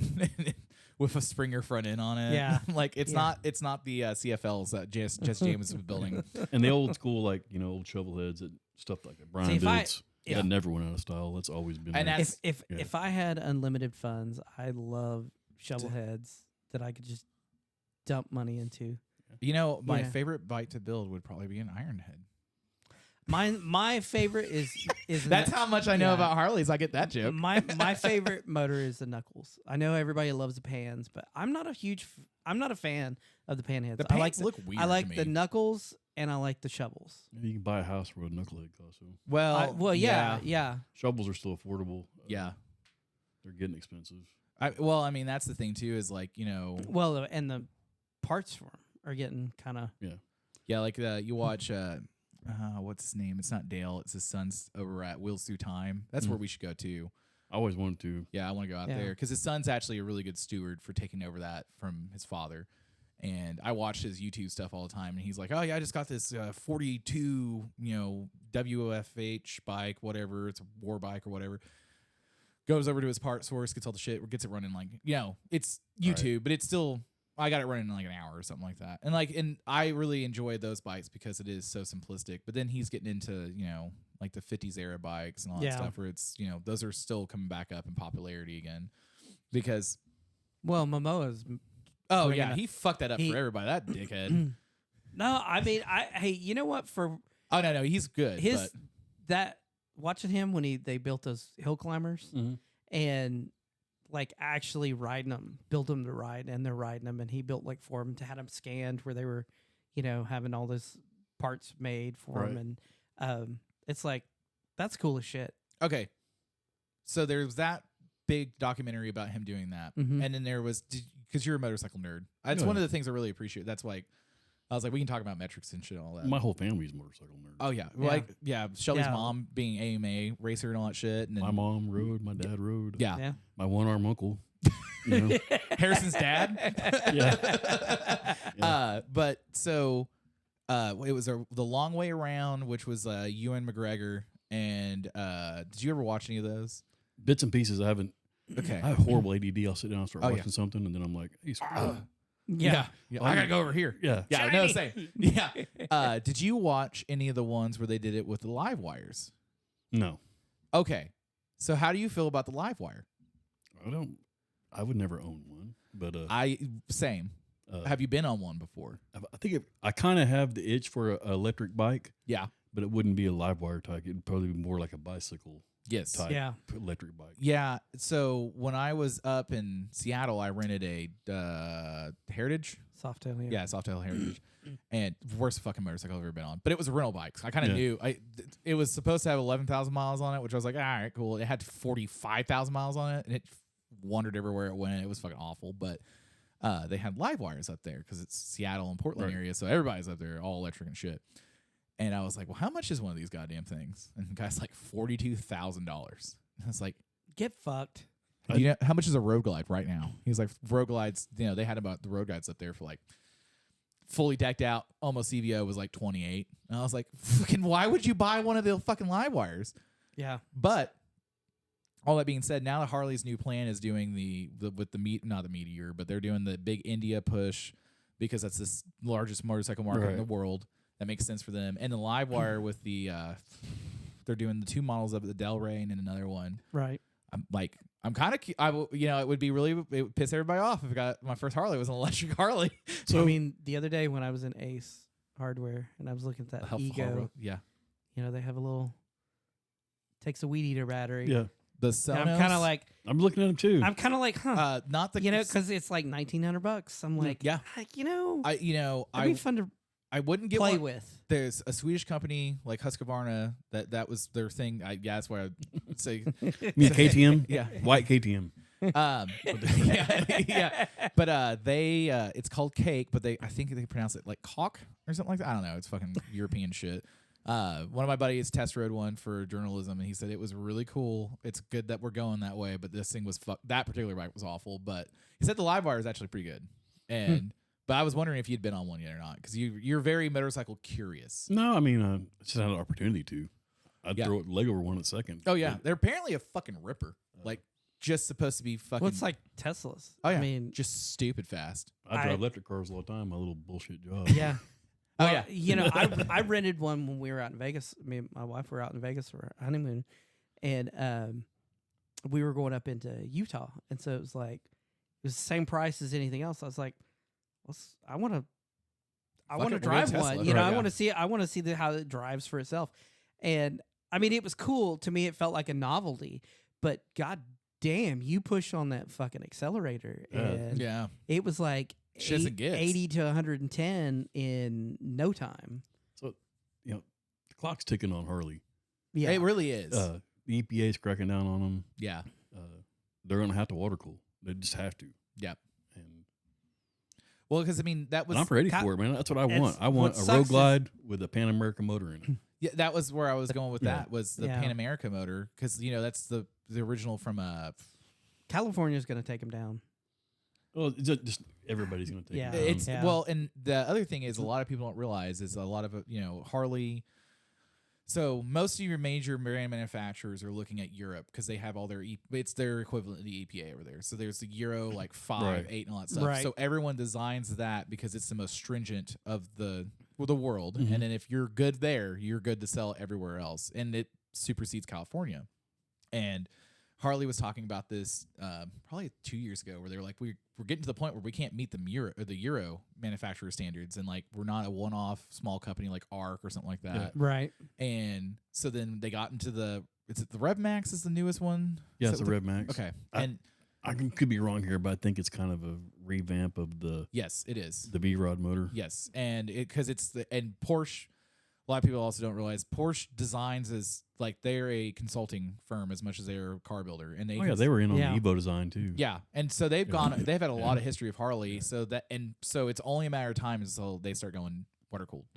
with a Springer front end on it. Yeah. Like it's not the CFLs that Jess James was building. And the old school old shovel heads and stuff like that. Brian builds. That never went out of style. That's always been. And there. If I had unlimited funds, I love shovel heads that I could just dump money into. My favorite bike to build would probably be an iron head. My favorite is That's how much I know yeah. about Harleys. I get that joke. My favorite motor is the Knuckles. I know everybody loves the Pans, but I'm not a fan of the Panheads. The I like Pans look weird I like to the me. Knuckles and I like the shovels. You can buy a house for a knucklehead costume. Well, Yeah. Shovels are still affordable. Yeah. They're getting expensive. I mean, that's the thing too. Is like Well, and the parts for 'em are getting kind of like you watch what's his name? It's not Dale. It's his son's over at Wheels Through Time. That's where we should go to. I always wanted to. Yeah, I want to go out there because his son's actually a really good steward for taking over that from his father. And I watch his YouTube stuff all the time, and he's like, "Oh yeah, I just got this 42, WFH bike, whatever. It's a war bike or whatever." Goes over to his part source, gets all the shit, gets it running it's YouTube, Right. but it's still I got it running in like an hour or something like that. And I really enjoy those bikes because it is so simplistic. But then he's getting into like the 50s era bikes and all that stuff where it's those are still coming back up in popularity again because Momoa's. oh bringing yeah, up- he fucked that up for everybody. That dickhead. No, I mean hey, you know what? For Oh no, he's good. his that watching him when they built those hill climbers and like actually riding them, built them to ride, and they're riding them, and he built like for them to have them scanned where they were, having all this parts made for them, and it's like that's cool as shit. Okay, so there's that big documentary about him doing that, and then there was because you're a motorcycle nerd. That's one of the things I really appreciate. That's like I was like, we can talk about metrics and shit and all that. My whole family's motorcycle nerds. Oh yeah, Shelly's mom being AMA racer and all that shit. And then, my mom rode, my dad rode. yeah. My one-arm uncle. Harrison's dad. Yeah. But so it was the long way around, which was Ewan McGregor. And did you ever watch any of those? Bits and pieces. I haven't. Okay. I have horrible ADD. I'll sit down and start Oh, watching something, and then I'm like, hey, Yeah. I gotta go over here. Yeah. Yeah, no, same. Yeah. Did you watch any of the ones where they did it with the live wires? No. Okay. So how do you feel about the live wire? I would never own one, but Same. Have you been on one before? I think I kind of have the itch for an electric bike. Yeah. But it wouldn't be a live wire type. It'd probably be more like a bicycle Yes. type Yeah. electric bike. Yeah. So when I was up in Seattle, I rented a Heritage. Softail, Yeah, Softail Heritage. And worst fucking motorcycle I've ever been on. But it was a rental bike. So I kind of knew. It was supposed to have 11,000 miles on it, which I was like, all right, cool. It had 45,000 miles on it, and it wandered everywhere it went. It was fucking awful. But they had live wires up there because it's Seattle and Portland area. So everybody's up there, all electric and shit. And I was like, well, how much is one of these goddamn things? And the guy's like, $42,000. I was like, get fucked. you know, how much is a Road Glide right now? He was like, Road Glides, they had about the Road Glides up there for like fully decked out, almost CVO was like 28. And I was like, fucking, why would you buy one of the fucking live wires? Yeah. But all that being said, now that Harley's new plan is doing not the Meteor, but they're doing the big India push because that's the largest motorcycle market in the world. That makes sense for them. And the live wire with the, they're doing the two models of the Delray and then another one. Right. I'm kind of, it would piss everybody off if I got my first Harley was an electric Harley. So I mean, the other day when I was in Ace Hardware and I was looking at that Ego, yeah, they have a little takes a weed eater battery. Yeah. The And Sonos. I'm kind of like, I'm looking at them too. I'm kind of like, huh? Not the because it's like $1,900. I'm like, yeah. It'd be fun to I wouldn't get play one. with. There's a Swedish company like Husqvarna that was their thing. That's why I'd say. You mean KTM? Yeah. White KTM. yeah. But it's called Cake, but I think they pronounce it like cock or something like that. I don't know. It's fucking European shit. One of my buddies test rode one for journalism, and he said it was really cool. It's good that we're going that way, but this thing was that particular bike was awful. But he said the live wire is actually pretty good, and. But I was wondering if you'd been on one yet or not, because you're very motorcycle curious. No, I mean, I just had an opportunity to. I'd throw a leg over one at second. Oh yeah, they're apparently a fucking ripper. Like just supposed to be fucking. Well, it's like Teslas. Oh yeah, I mean, just stupid fast. I drive electric cars all the time. My little bullshit job. Yeah. Oh yeah. I rented one when we were out in Vegas. Me and my wife were out in Vegas for our honeymoon, and we were going up into Utah, and so it was like it was the same price as anything else. I was like, I want to drive one. Tesla. I want to see it. I want to see how it drives for itself. And I mean, it was cool to me. It felt like a novelty, but god damn, you push on that fucking accelerator, and Yeah. it was like Shits and gets. 80 to 110 in no time. So, you know, the clock's ticking on Harley. Yeah, It really is. The EPA's cracking down on them. yeah. They're going to have to water cool. They just have to. Yeah. And Well, because I mean, that was I'm ready for it, man. That's what I want. I want what a sucks Road is- Glide with a Pan America motor in it. yeah, that was where I was going with Yeah. that was the Yeah. Pan America motor because that's the original from California's going to take them down. Well, it's just everybody's going to take Yeah. it. It's Yeah. well, and the other thing is a lot of people don't realize is a lot of Harley. So most of your major brand manufacturers are looking at Europe because they have all their it's their equivalent to the EPA over there. So there's the Euro like 5, Right. 8, and all that stuff. Right. So everyone designs that because it's the most stringent of the world. Mhm. And then if you're good there, you're good to sell everywhere else, and it supersedes California. And Harley was talking about this probably 2 years ago, where they were like, we're getting to the point where we can't meet the Euro manufacturer standards, and like we're not a one-off small company like ARC or something like that. Right. And so then they got into the Rev Max is the newest one. Yeah, Is it's that a what Rev Max. Okay, I- and I could be wrong here, but I think it's kind of a revamp of the yes, it is. V-Rod motor. Yes, and because and Porsche. A lot of people also don't realize Porsche designs is like they're a consulting firm as much as they're a car builder, and They were in on Yeah. the Evo design too. yeah, and so they've had a lot of history of Harley, so it's only a matter of time until they start going water cooled,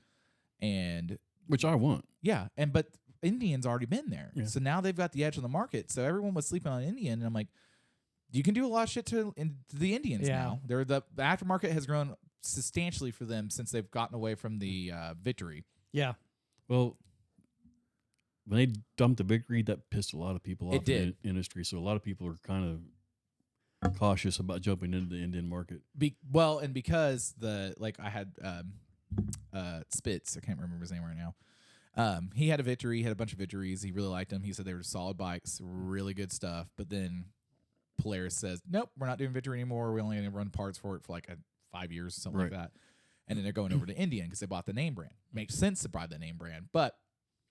and Which I want. yeah, but Indian's already been there, Yeah. so now they've got the edge on the market. So everyone was sleeping on Indian, and I'm like, you can do a lot of shit to the Indians Yeah. now. The aftermarket has grown substantially for them since they've gotten away from the Victory. Yeah. Well, when they dumped the Victory, that pissed a lot of people off It did. in the industry. So a lot of people are kind of cautious about jumping into the Indian market. And because I had Spitz, I can't remember his name right now. He had a Victory, he had a bunch of Victories. He really liked them. He said they were solid bikes, really good stuff. But then Polaris says, nope, we're not doing Victory anymore. We're only going to run parts for it for like 5 years or something like Right. that. And then they're going over to Indian because they bought the name brand. Makes sense to buy the name brand, but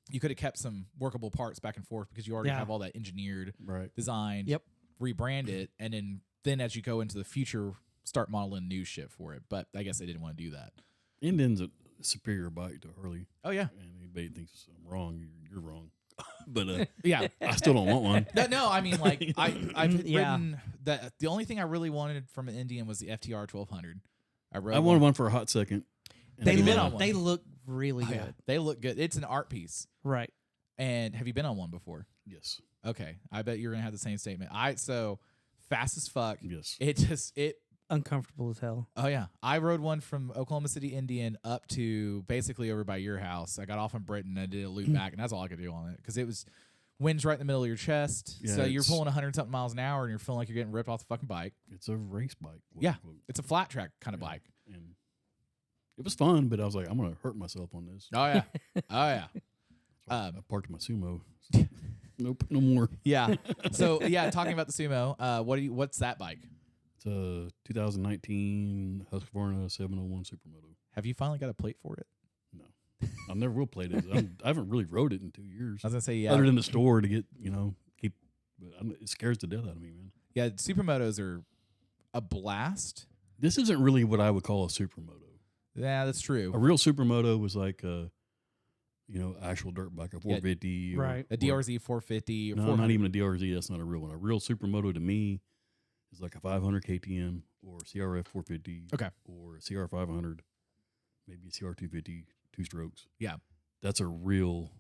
you could have kept some workable parts back and forth because you already Yeah. have all that engineered, Right. designed, Yep. rebrand it, and then as you go into the future, start modeling new shit for it. But I guess they didn't want to do that. Indian's a superior bike to Harley. Oh yeah, And anybody thinks I'm wrong, you're wrong. But yeah. I still don't want one. No, I mean like I've Yeah. ridden that. The only thing I really wanted from an Indian was the FTR 1200. I rode I wanted one for a hot second. And Have you been look, on one? They look really Oh, good. yeah. They look good. It's an art piece. Right. And have you been on one before? Yes. Okay, I bet you're gonna have the same statement. So fast as fuck. Yes. It. Uncomfortable as hell. Oh yeah, I rode one from Oklahoma City, Indian, up to basically over by your house. I got off in Britain. I did a loop back, and that's all I could do on it because it was wind's right in the middle of your chest. Yeah, So you're it's- pulling 100-something miles an hour, and you're feeling like you're getting ripped off the fucking bike. It's a race bike. quote Yeah. unquote. It's a flat track kind of bike. And it was fun, but I was like, I'm going to hurt myself on this. Oh yeah, oh yeah. I parked my Sumo. Nope, no more. Yeah. So yeah, talking about the Sumo, what's that bike? It's a 2019 Husqvarna 701 Supermoto. Have you finally got a plate for it? No, I never will play it. I haven't really rode it in 2 years. I was gonna say yeah. Other than the store to get, keep. But it scares the death out of me, man. Yeah, supermotos are a blast. This isn't really what I would call a supermoto. Yeah, that's true. A real supermoto was like a, actual dirt bike, a 450. right. A DRZ 450 or No, 400. not even a DRZ. That's not a real one. A real supermoto to me is like a 500 KTM or CRF 450. Okay. Or a CR 500, maybe a CR 250, 2 strokes. Yeah. That's a real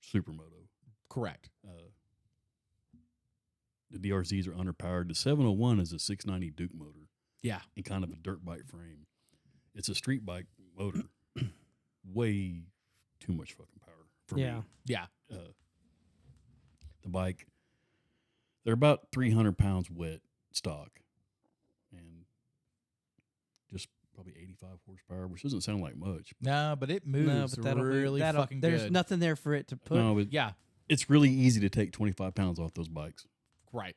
supermoto. Correct. The DRZs are underpowered. The 701 is a 690 Duke motor Yeah. and kind of a dirt bike frame. It's a street bike motor. Way too much fucking power for Yeah. me. Yeah. The bike, they're about 300 pounds wet stock and just probably 85 horsepower, which doesn't sound like much. No, but it moves No, but really fucking there's good. nothing there for it to put. No, but Yeah. it's really easy to take 25 pounds off those bikes, Right.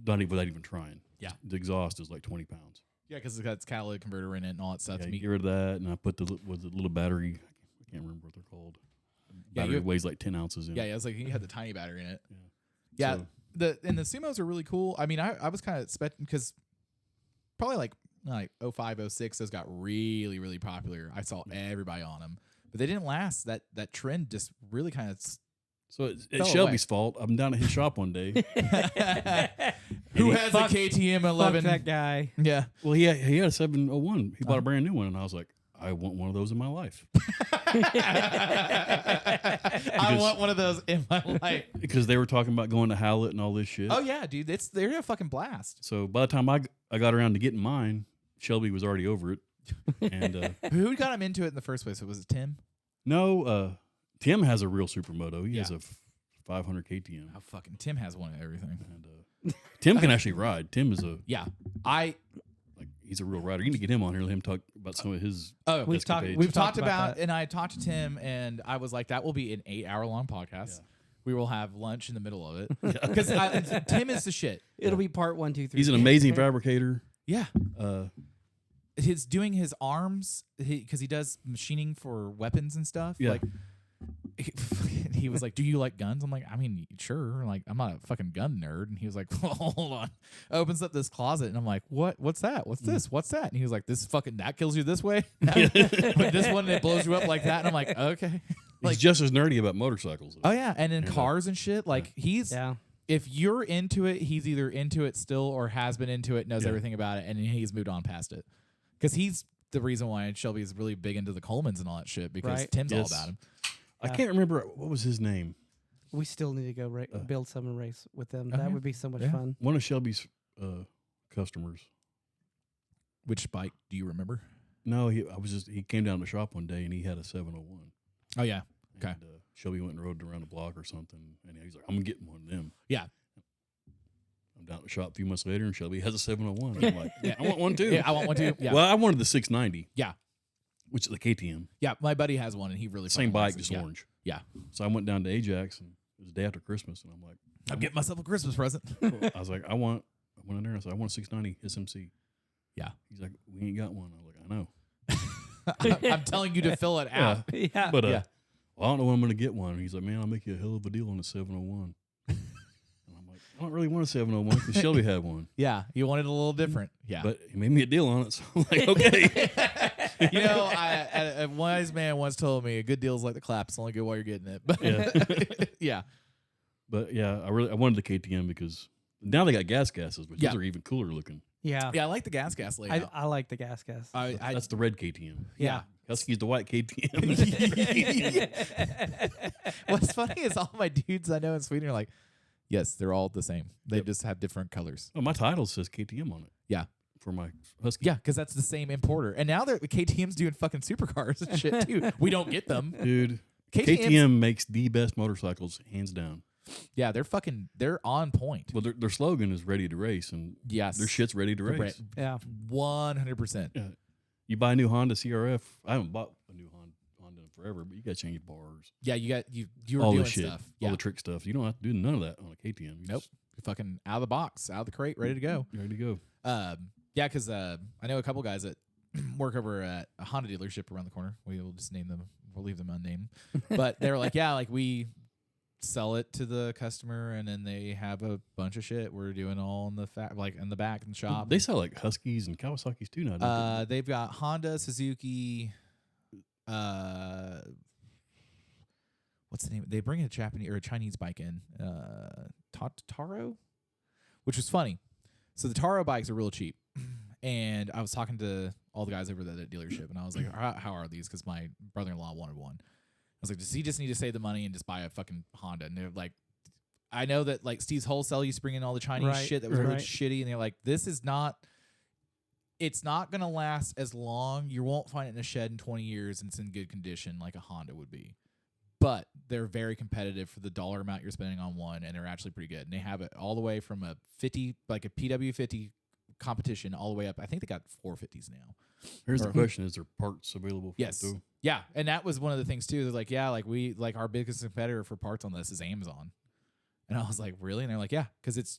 not even, without even trying. Yeah. The exhaust is like 20 pounds. Yeah, because it's got its catalytic converter in it and all that stuff. Yeah, to you be, get rid of that, and I put the little battery. I can't remember what they're called. battery weighs like 10 ounces in Yeah, it. yeah. It's like you had the tiny battery in it. Yeah. Yeah. So- The Sumos are really cool. I mean, I was kind of expecting because probably like 05, 06, those got really, really popular. I saw everybody on them, but they didn't last. That trend just really kind of. So it's Fell Shelby's fault. I'm down at his shop one day. Who has a Fuck- KTM 11? Fuck that guy. Yeah. Well, he had a 701. He bought a brand new one, and I was like, I want one of those in my life. I want one of those in my life. Because they were talking about going to Howlett and all this shit. Oh yeah, dude, they're a fucking blast. So by the time I got around to getting mine, Shelby was already over it. And Who got him into it in the first place? Was it Tim? no, Tim has a real supermoto. He has Yeah. a 500 KTM. Oh, fucking Tim has one of everything. And Tim can actually ride. Tim is Yeah, he's a real rider. You need to get him on here. Let him talk about some of his. Oh, We've talked. escapades. We've talked about, that. and I talked to Tim, and I was like, that will be an 8-hour long podcast. Yeah. We will have lunch in the middle of it because Tim is the shit. It'll be part 1, 2, 3. He's an amazing fabricator. Yeah, Uh, he's doing his arms because he does machining for weapons and stuff. Yeah. Like he was like, "Do you like guns?" I'm like, "I mean, sure." Like, I'm not a fucking gun nerd. And he was like, well, "Hold on." Opens up this closet, and I'm like, "What? What's that? What's this? What's that?" And he was like, "This fucking that kills you this way. But this one it blows you up like that." And I'm like, "Okay." he's just as nerdy about motorcycles. Oh yeah, and in cars and shit, like he's Yeah. if you're into it, he's either into it still or has been into it, knows everything about it, and he's moved on past it. Because he's the reason why Shelby is really big into the Colemans and all that shit. Because Right. Tim's all Yes. about him. I can't remember what was his name. We still need to go build some and race with them. Oh, That yeah. would be so much Yeah. fun. One of Shelby's customers. Which bike do you remember? No, he came down to the shop one day and he had a 701. Oh yeah, okay. And, Shelby went and rode around the block or something, and he's like, "I'm gonna get one of them." Yeah. I'm down at the shop a few months later, and Shelby has a 701. And I'm like, "Yeah, I want one too." Yeah, I want one too. Yeah, Well, I wanted the 690. Yeah. Which is the KTM. yeah. My buddy has one, and he really Same fucking bike, likes it. just Yeah. orange. Yeah. So I went down to Ajax, and it was the day after Christmas, and I'm like, I'm getting myself a Christmas present. I was like, I went in there and I said, I want a 690 SMC. Yeah. He's like, we ain't got one. I was like, I know. I'm telling you to fill it out. Yeah. But Yeah. well, I don't know when I'm going to get one. And he's like, man, I'll make you a hell of a deal on a 701. And I'm like, I don't really want a 701 because Shelby had one. Yeah, you wanted a little different. Yeah. But he made me a deal on it. So I'm like, okay. You know, a wise man once told me a good deal is like the clap. It's only good while you're getting it. But Yeah. yeah. But yeah, I wanted the KTM because now they got gases, but Yeah. these are even cooler looking. Yeah. Yeah, I like the gas layout. I like the gas. That's the red KTM. Yeah. Husky's the white KTM. What's funny is all my dudes I know in Sweden are like, yes, they're all the same. They just have different colors. Oh, my title says KTM on it. Yeah. For my Husky. Yeah, because that's the same importer. And now the KTM's doing fucking supercars and shit too. We don't get them. Dude, KTM's KTM makes the best motorcycles, hands down. Yeah, they're on point. Well, their slogan is ready to race, and Yes. their shit's ready to race. Yeah. 100%. Yeah. You buy a new Honda CRF. I haven't bought a new Honda in forever, but you got to change bars. Yeah, you were all doing the shit, stuff. all Yeah. the trick stuff. You don't have to do none of that on a KTM. You Nope. just- You're fucking out of the box, out of the crate, ready to go. Ready to go. Yeah, because I know a couple guys that work over at a Honda dealership around the corner. We will just name them. We'll leave them unnamed. But they were like, yeah, like we sell it to the customer, and then they have a bunch of shit we're doing all in the in the back in the shop. They sell like Huskies and Kawasaki's too now. Don't they? They've got Honda, Suzuki. What's the name? They bring a Japanese or a Chinese bike in, Taro, which was funny. So the Taro bikes are real cheap, and I was talking to all the guys over at that dealership, and I was like, "How are these?" Because my brother-in-law wanted one. I was like, "Does he just need to save the money and just buy a fucking Honda?" And they're like, "I know that like Steve's Wholesale used to bring in all the Chinese shit that was really shitty," and they're like, "This is not." It's not going to last as long. You won't find it in a shed in 20 years and it's in good condition like a Honda would be. But they're very competitive for the dollar amount you're spending on one, and they're actually pretty good. And they have it all the way from a 50, like a PW50 competition, all the way up. I think they got 450s now. Here's the question: is there parts available? For Yes. it too? Yeah, and that was one of the things too. They're like, yeah, like our biggest competitor for parts on this is Amazon. And I was like, really? And they're like, yeah, because it's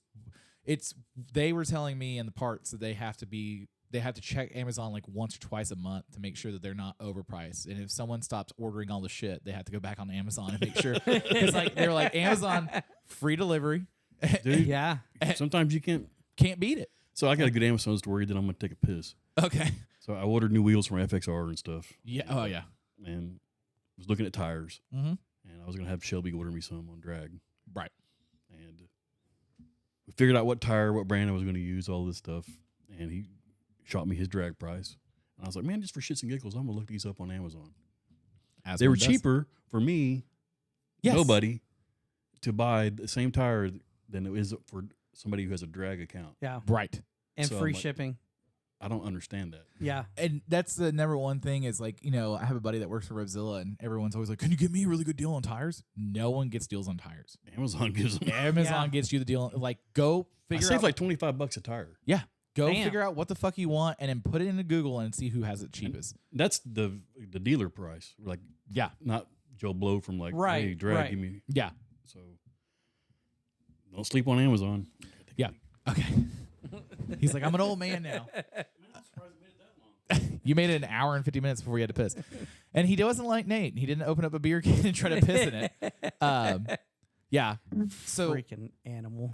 they were telling me in the parts that they have to be they have to check Amazon like once or twice a month to make sure that they're not overpriced. And if someone stops ordering all the shit, they have to go back on Amazon and make sure. Because like they're like Amazon free delivery. Dude, Yeah. sometimes you can't beat it. So I got a good Amazon story that I'm going to take a piss. Okay. So I ordered new wheels from FXR and stuff. Yeah. Oh yeah. And was looking at tires. Mm-hmm. And I was going to have Shelby order me some on drag. Right. And we figured out what tire, what brand I was going to use, all this stuff. And he shot me his drag price. And I was like, man, just for shits and giggles, I'm going to look these up on Amazon. As they were one does. cheaper for me, Yes. nobody, to buy the same tire than it is for somebody who has a drag account. Yeah. Right. And So free I'm like- shipping. I don't understand that. Yeah. And that's the number one thing is like, you know, I have a buddy that works for Revzilla and everyone's always like, can you give me a really good deal on tires? No one gets deals on tires. Amazon gives them. Amazon Yeah. gets you the deal. Like, go I figure saved out. like $25 a tire. Yeah. Go Damn. figure out what the fuck you want and then put it into Google and see who has it cheapest. That's the dealer price. Like, Yeah. not Joe Blow from like, Right, hey, drag, right. give me. Yeah. So don't sleep on Amazon. Yeah. Okay. He's like, I'm an old man now. You made it an hour and 50 minutes before you had to piss. And he wasn't like Nate. He didn't open up a beer can and try to piss in it. Yeah. So Freaking animal.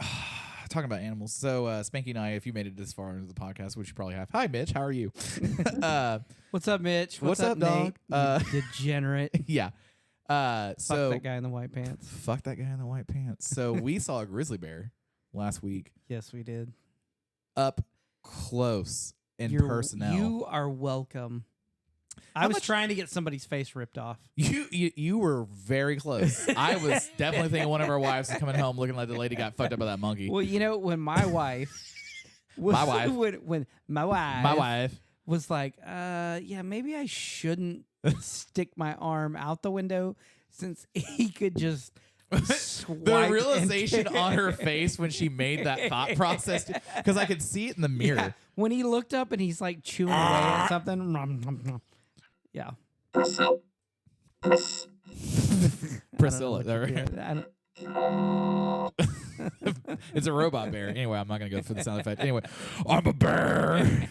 talking about animals. So Spanky and I, if you made it this far into the podcast, which you probably have. Hi, Mitch. How are you? What's up, Mitch? What's up, Nate? dog? You degenerate. Yeah. Fuck So that guy in the white pants. fuck that guy in the white pants. So we saw a grizzly bear last week Yes, we did. up close in You're- personnel. You are welcome. I How was much- trying to get somebody's face ripped off. You were very close. I was definitely thinking one of our wives is coming home looking like the lady got fucked up by that monkey. Well, you know, when my wife, when my wife was like, yeah, maybe I shouldn't stick my arm out the window since he could just swipe The and realization kick. on her face when she made that thought process, because I could see it in the mirror. Yeah, when he looked up and he's like chewing away at something. Nom, nom, nom. Yeah. Priscilla. I don't know what you did. I don't- It's a robot bear. Anyway, I'm not going to go for the sound effect. Anyway, I'm a bear.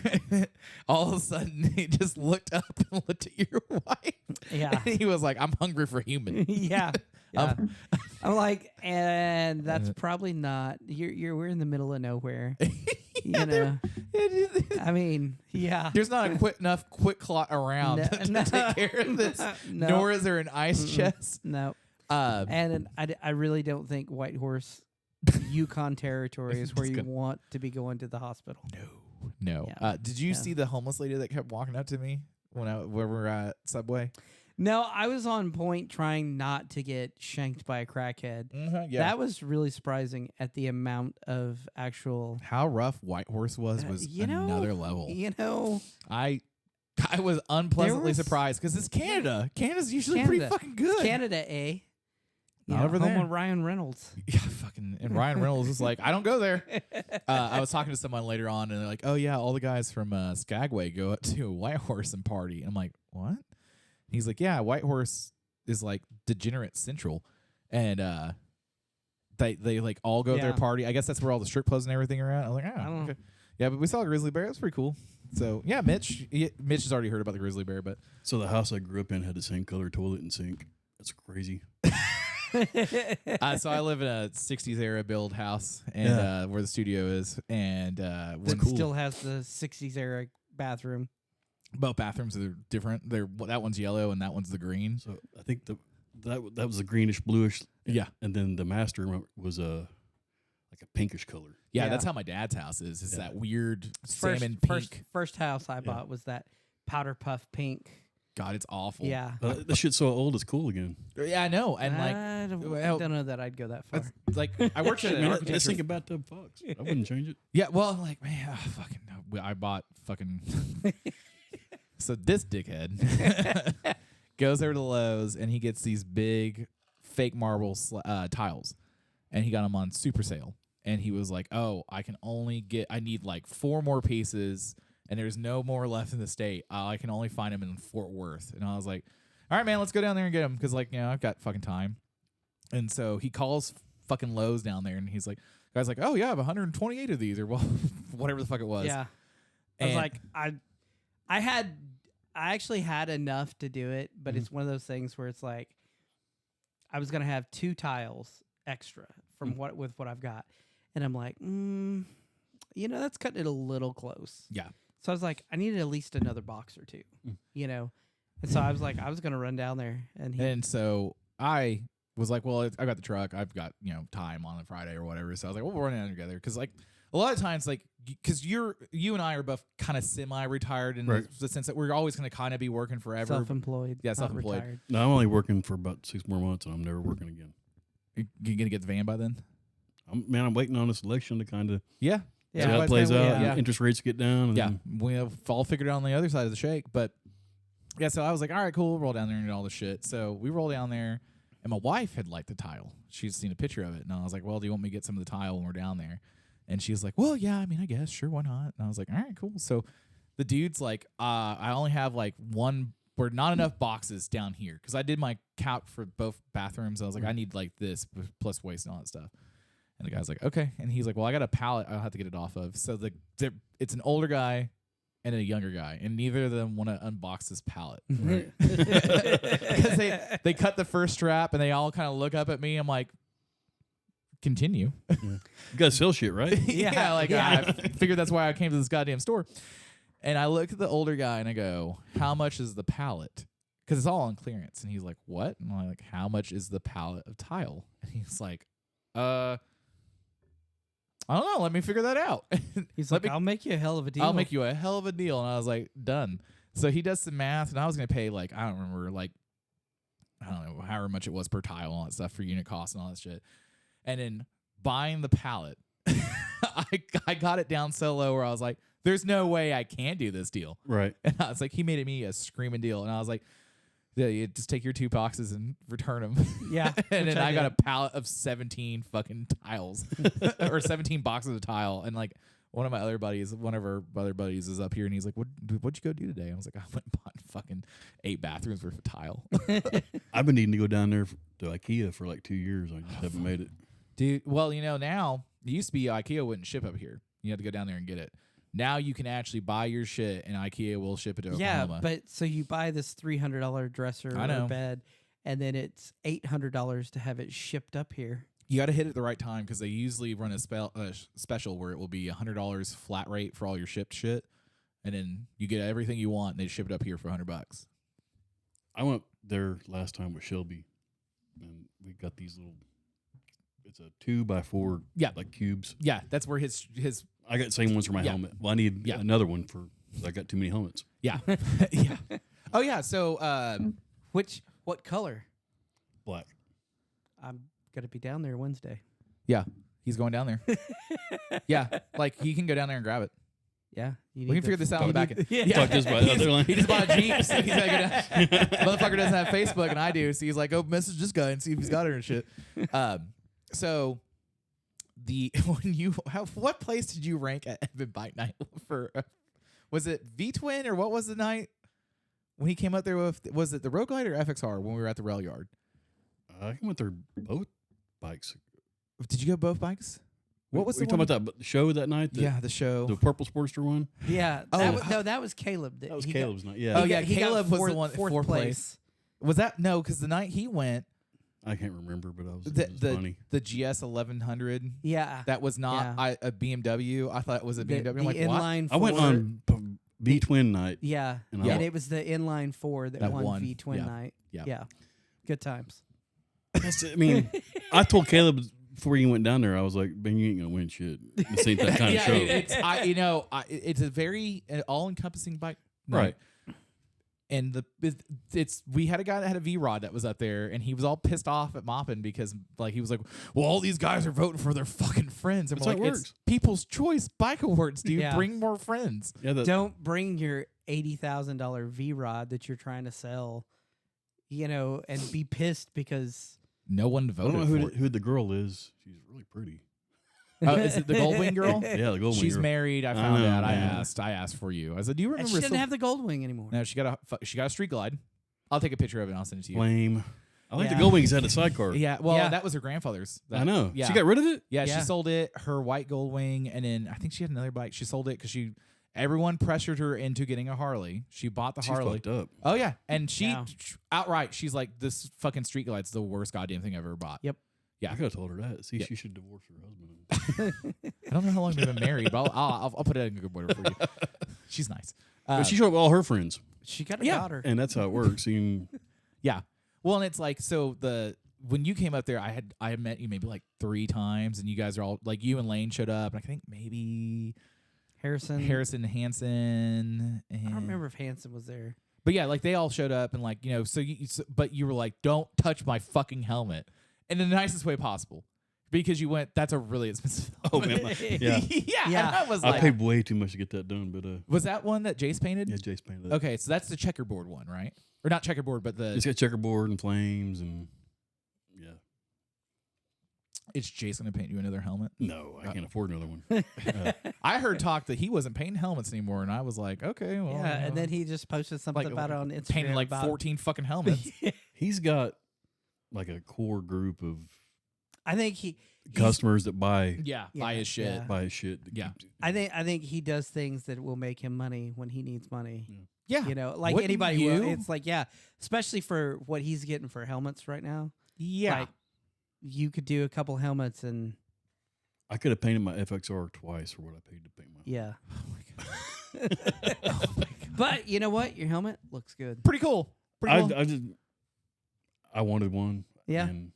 All of a sudden, he just looked up and looked at your wife. Yeah. And he was like, I'm hungry for human. yeah. Yeah. I'm like, and that's probably not. We're in the middle of nowhere. You know. I mean, yeah. There's not a quick clot around No, to take care of this. No. Nor is there an ice chest. No. And I really don't think White Horse, Yukon territory is where you want to be going to the hospital. No. Yeah. Did you see the homeless lady that kept walking up to me when we were at Subway? No, I was on point trying not to get shanked by a crackhead. Yeah. That was really surprising at the amount of actual. How rough White Horse was another level. You know, I was unpleasantly was- surprised because it's Canada. Canada's usually Canada. pretty fucking good. Canada, eh? Not over home there. with Ryan Reynolds. Yeah, fucking. And Ryan Reynolds was like, I don't go there. I was talking to someone later on, and they're like, oh yeah, all the guys from Skagway go up to White Horse and party. And I'm like, what? He's like, yeah, White Horse is like degenerate central, and they like all go to their Yeah. party. I guess that's where all the strip clubs and everything are at. I'm like, I don't know. okay. Yeah, but we saw a grizzly bear. It was pretty cool. So yeah, Mitch has already heard about the grizzly bear, but So the house I grew up in had the same color toilet and sink. That's crazy. so I live in a '60s era build house, and where the studio is, and It still has the 60s era bathroom. both bathrooms are different. That one's yellow and that one's the green. So I think that was a greenish bluish. Yeah. And then the master was like a pinkish color. Yeah, Yeah. that's how my dad's house is. It's Yeah. that weird salmon pink. First house I bought was that powder puff pink. God, it's awful. Yeah. That shit's so old, it's cool again. Yeah, I know. And like, I well, don't know that I'd go that far. that's, like I worked at an Let's architecture. think of Bathtub Fox. I wouldn't change it. Yeah, well, I'm like, man, fucking no. I bought fucking. So this dickhead goes over to Lowe's and he gets these big fake marble tiles, and he got them on super sale. And he was like, "Oh, I need like 4 more pieces, and there's no more left in the state. I can only find them in Fort Worth." And I was like, "All right, man, let's go down there and get them because, like, I've got fucking time." And so he calls fucking Lowe's down there, and he's like, "Guy's like, oh yeah, I have 128 of these, or well, whatever the fuck it was." Yeah. I was like, I actually had enough to do it, but it's one of those things where it's like, I was gonna have 2 tiles extra from what I've got, and I'm like, that's cutting it a little close. Yeah. So I was like, I needed at least another box or 2, and so I was like, I was gonna run down there, and so I was like, well, I got the truck, I've got time on a Friday or whatever, so I was like, well, we'll run down together because like a lot of times like because you and I are both kind of semi-retired in the sense that we're always going to kind of be working forever. Self-employed. Yeah, self-employed. Retired. No, I'm only working for about 6 more months, and I'm never working again. You gonna get the van by then? I'm waiting on this election to kind of see how it plays out. And interest rates get down. And we have all figured out on the other side of the shake. But yeah, so I was like, all right, cool, we'll roll down there and do all the shit. So we roll down there, and my wife had liked the tile. She'd seen a picture of it, and I was like, well, do you want me to get some of the tile when we're down there? And she was like, well, yeah, I mean, I guess, sure, why not? And I was like, all right, cool. So the dude's like, I only have like not enough boxes down here because I did my count for both bathrooms. I was like, I need like this plus waste and all that stuff. And the guy's like, okay. And he's like, well, I got a pallet I'll have to get it off of. So it's an older guy and a younger guy, and neither of them want to unbox this pallet. Because they cut the first strap, and they all kind of look up at me. I'm like, continue. You gotta sell shit, right? I figured that's why I came to this goddamn store. And I look at the older guy and I go, how much is the pallet? Because it's all on clearance. And he's like, what? And I'm like, how much is the pallet of tile? And he's like, I don't know. Let me figure that out. He's like, I'll make you a hell of a deal. I'll make you a hell of a deal. And I was like, done. So he does some math, and I was going to pay I don't know, however much it was per tile and all that stuff for unit cost and all that shit. And then buying the pallet, I got it down so low where I was like, there's no way I can do this deal. Right. And I was like, he made me a screaming deal. And I was like, yeah, you just take your 2 boxes and return them. Yeah. And then I got a pallet of 17 fucking tiles or 17 boxes of tile. And like one of our other buddies is up here, and he's like, what'd you go do today? I was like, I went and bought fucking 8 bathrooms worth of tile. I've been needing to go down there to IKEA for like 2 years. I just haven't made it. Dude, well, now, it used to be IKEA wouldn't ship up here. You had to go down there and get it. Now you can actually buy your shit, and IKEA will ship it to Oklahoma. Yeah, but so you buy this $300 dresser or bed, and then it's $800 to have it shipped up here. You got to hit it at the right time because they usually run a special where it will be $100 flat rate for all your shipped shit, and then you get everything you want, and they ship it up here for $100. I went there last time with Shelby, and we got these little. It's a 2x4, like cubes. Yeah, that's where his. I got the same ones for my helmet. Well, I need another one because I got too many helmets. Yeah, yeah. Oh yeah. So, what color? Black. I'm gonna be down there Wednesday. Yeah, he's going down there. Yeah, like he can go down there and grab it. Yeah, we can figure this out on the back end. Talk this by the other line. He just bought a Jeep. So he's like, motherfucker doesn't have Facebook, and I do. So he's like, go message this guy and see if he's got it and shit. So what place did you rank at Evan Bike Night for? Was it V-Twin or what was the night when he came up there with? Was it the Road Glide or FXR when we were at the rail yard? I went there both bikes. Did you go both bikes? What was you talking about that show that night? The show, the Purple Sportster one. Yeah. That was Caleb. That was Caleb's night. Yeah. Oh yeah, Caleb was the one fourth place. Was that no? Because the night he went. I can't remember, but it was funny. The GS 1100. Yeah, that was not a BMW. I thought it was a BMW. I'm like, inline. I went on V-Twin night. Yeah, and it was the inline 4 that won V-Twin night. Yeah, good times. I mean, I told Caleb before you went down there, I was like, "Man, you ain't gonna win shit. This ain't that kind of show." It's a very all-encompassing bike, right? And we had a guy that had a V-Rod that was up there, and he was all pissed off at Moppin because he was like, well, all these guys are voting for their fucking friends. And we're like, it's People's Choice Bike Awards, dude. Yeah. Bring more friends. Yeah, don't bring your $80,000 V-Rod that you're trying to sell, and be pissed because no one voted. I don't know who the girl is. She's really pretty. Oh, is it the Goldwing girl? Yeah, the Goldwing. She's girl. married. I found out. I asked for you. I said, "Do you remember?" And she doesn't have the Goldwing anymore. No, she got a Street Glide. I'll take a picture of it and I'll send it to you. Lame. I like the Goldwings had a sidecar. Yeah, well, that was her grandfather's. I know. Yeah. She got rid of it. Yeah, she sold it. Her white Goldwing, and then I think she had another bike. She sold it because Everyone pressured her into getting a Harley. She bought the Harley. Fucked up. Oh yeah, and she outright, she's like, "This fucking street glide's the worst goddamn thing I've ever bought." Yep. Yeah, I could have told her that. See, Yep. she should divorce her husband. I don't know how long they've been married, but I'll put it in a good word for you. She's nice. But she showed up with all her friends, She got a Yeah. daughter. and that's how it works. Yeah. Well, and it's like, so when you came up there, I had met you maybe like 3 times, and you guys are all like, you and Lane showed up, and I think maybe Harrison. Hansen. I don't remember if Hanson was there. But yeah, like they all showed up, and like, you know, but you were like, don't touch my fucking helmet in the nicest way possible. Because you went, that's a really expensive Oh helmet. man, yeah. yeah. And I was I like, paid way too much to get that done, but was that one that Jace painted? yeah, Jace painted that. Okay, so that's the checkerboard one, right? Or not checkerboard, but It's got checkerboard and flames and yeah. it's Jace going to paint you another helmet? No, I can't afford another one. I heard talk that he wasn't painting helmets anymore, and I was like, okay, well. Yeah, and then he just posted something like, about it on Instagram. painted like about 14 fucking helmets. He's got like a core group of I think he's- customers that buy Yeah, Yeah, buy his shit. yeah. buy his shit. that Yeah. keeps- I think he does things that will make him money when he needs money. Yeah. You know, like Wouldn't anybody will. you? It's like, yeah, especially for what he's getting for helmets right now. Yeah. Like, you could do a couple helmets and I could have painted my FXR twice for what I paid to paint my. yeah. Oh my God. But you know what? Your helmet looks good. Pretty cool. Pretty cool. I wanted one. Yeah. And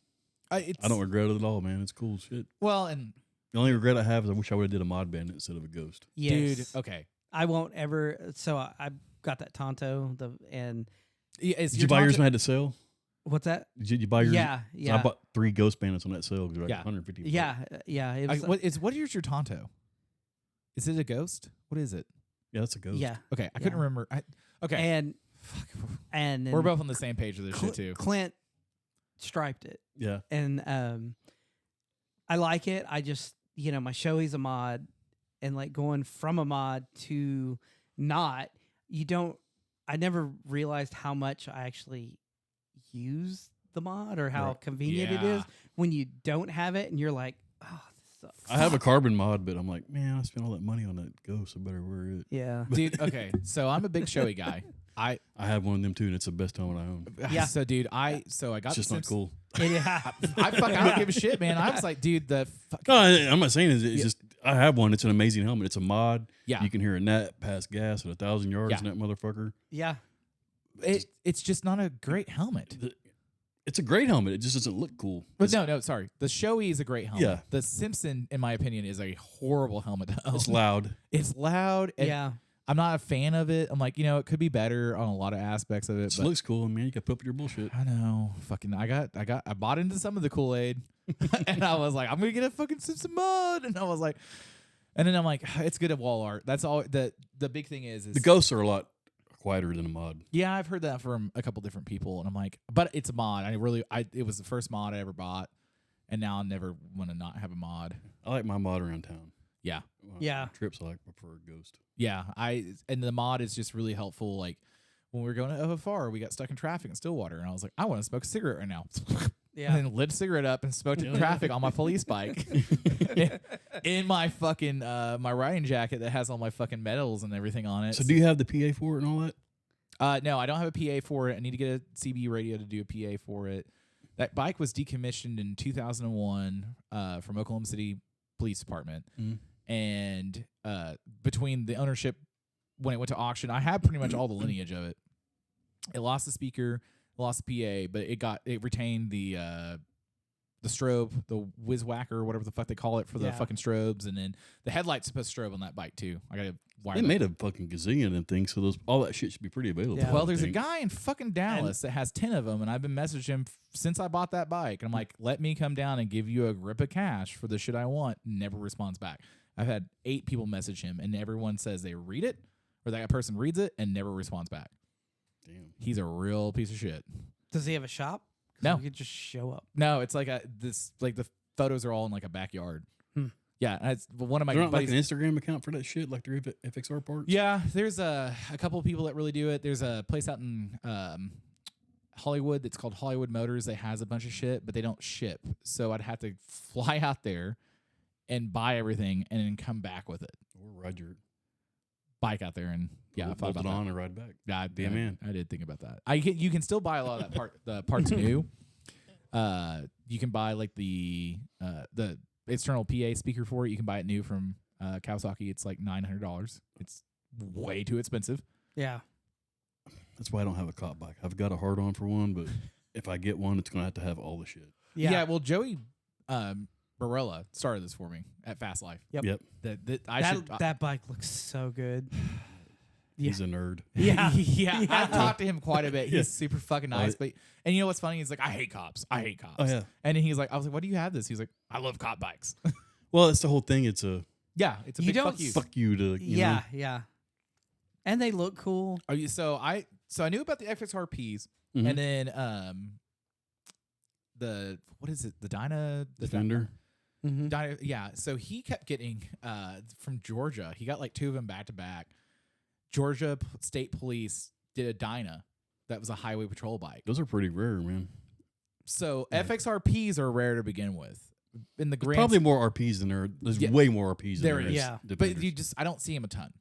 I don't regret it at all, man. It's cool as shit. Well, and The only regret I have is I wish I would have did a mod bandit instead of a ghost. Yes. dude, okay. I won't ever. So I got that Tonto. And Is Did your you buy yours Tonto- when I had to sell? what's that? Did you buy yours? Yeah. So Yeah. I bought 3 ghost bandits on that sale because they're like Yeah. 150 bucks. Yeah. Yeah. It was, what is your Tonto? Is it a ghost? What is it? Yeah, that's a ghost. yeah. Okay, I couldn't Yeah. remember. Okay. And We're both on the same page with this shit too. Clint striped it. Yeah. And I like it. I just, you know, my showy's a mod, and like going from a mod to not, I never realized how much I actually use the mod or how Right. convenient it Yeah. is when you don't have it and you're like, oh, this sucks. I have a carbon mod, but I'm like, man, I spent all that money on that ghost. I better wear it. Yeah. Dude, okay. So I'm a big showy guy. I have one of them too, and it's the best helmet I own. Yeah. So dude, I got It's just the not Simpsons- cool. Yeah. I don't give a shit, man. I was like, dude, No, I'm not saying it's just I have one. It's an amazing helmet. It's a mod. Yeah. You can hear a gnat pass gas at 1,000 yards Yeah. in that motherfucker. Yeah. it's just not a great helmet. It's a great helmet. It just doesn't look cool. But no, sorry. The Shoei is a great helmet. Yeah. The Simpson, in my opinion, is a horrible helmet to own. It's loud. It's loud. And Yeah. I'm not a fan of it. I'm like, it could be better on a lot of aspects of it. It But looks cool, man. You can put up with your bullshit. I know. Fucking I bought into some of the Kool-Aid. And I was like, I'm gonna get a fucking Simpson mod. And I was like, and then I'm like, it's good at wall art. That's all the big thing is The ghosts are a lot quieter than a mod. yeah, I've heard that from a couple different people, and I'm like, but it's a mod. It was the first mod I ever bought, and now I never want to not have a mod. I like my mod around town. Yeah, Yeah. On trips, I prefer a ghost. yeah. And the mod is just really helpful. Like when we were going to OFR, we got stuck in traffic in Stillwater, and I was like, I want to smoke a cigarette right now. Yeah. And then lit a cigarette up and smoked in traffic on my police bike in my fucking my riding jacket that has all my fucking medals and everything on it. So do you have the PA for it and all that? No, I don't have a PA for it. I need to get a CB radio to do a PA for it. That bike was decommissioned in 2001 from Oklahoma City Police Department. And between the ownership, when it went to auction, I had pretty much all the lineage of it. It lost the speaker, lost the PA, but it retained the strobe, the whiz whacker, whatever the fuck they call it for the Yeah. fucking strobes, and then the headlight's supposed to strobe on that bike too. I gotta wire They that. made a fucking gazillion of them things, so all that shit should be pretty available. Yeah. Well, I there's a think. guy in fucking Dallas that has 10 of them, and I've been messaging him since I bought that bike. And I'm like, let me come down and give you a grip of cash for the shit I want. Never responds back. I've had 8 people message him, and everyone says they read it, or that person reads it and never responds back. Damn. He's a real piece of shit. Does he have a shop? 'Cause No. we could just show up. No, it's like the photos are all in like a backyard. Yeah, and it's one of my They're not like buddies. an Instagram account for that shit, like their FXR parts? Yeah, there's a couple of people that really do it. There's a place out in Hollywood that's called Hollywood Motors that has a bunch of shit, but they don't ship. So I'd have to fly out there and buy everything and then come back with it. Or ride your bike out there, and I thought bolt about it on that. and ride back. Yeah, Be a man. I did think about that. You can still buy a lot of the parts new. You can buy like the external PA speaker for it. You can buy it new from Kawasaki. It's like $900. It's way too expensive. Yeah. That's why I don't have a cop bike. I've got a hard on for one, but if I get one, it's going to have all the shit. Yeah. Well, Joey Barella started this for me at Fast Life. Yep. That bike looks so good. He's a nerd. Yeah. Yeah. I've talked to him quite a bit. He's super fucking nice. And you know what's funny? He's like, I hate cops. Oh, yeah. And then he's like, I was like, why do you have this? He's like, I love cop bikes. Well, that's the whole thing. It's a big fuck you. Fuck you to you know. Yeah. And they look cool. So I knew about the FXRPs, Mm-hmm. and then the what is it? The Defender. Mm-hmm. Yeah. So he kept getting from Georgia. He got like 2 of them back to back. Georgia State Police did a Dyna that was a highway patrol bike. Those are pretty rare, man. So FXRPs are rare to begin with. In the grand Probably more RPs than there's way more RPs than there is. Yeah. But I don't see him a ton.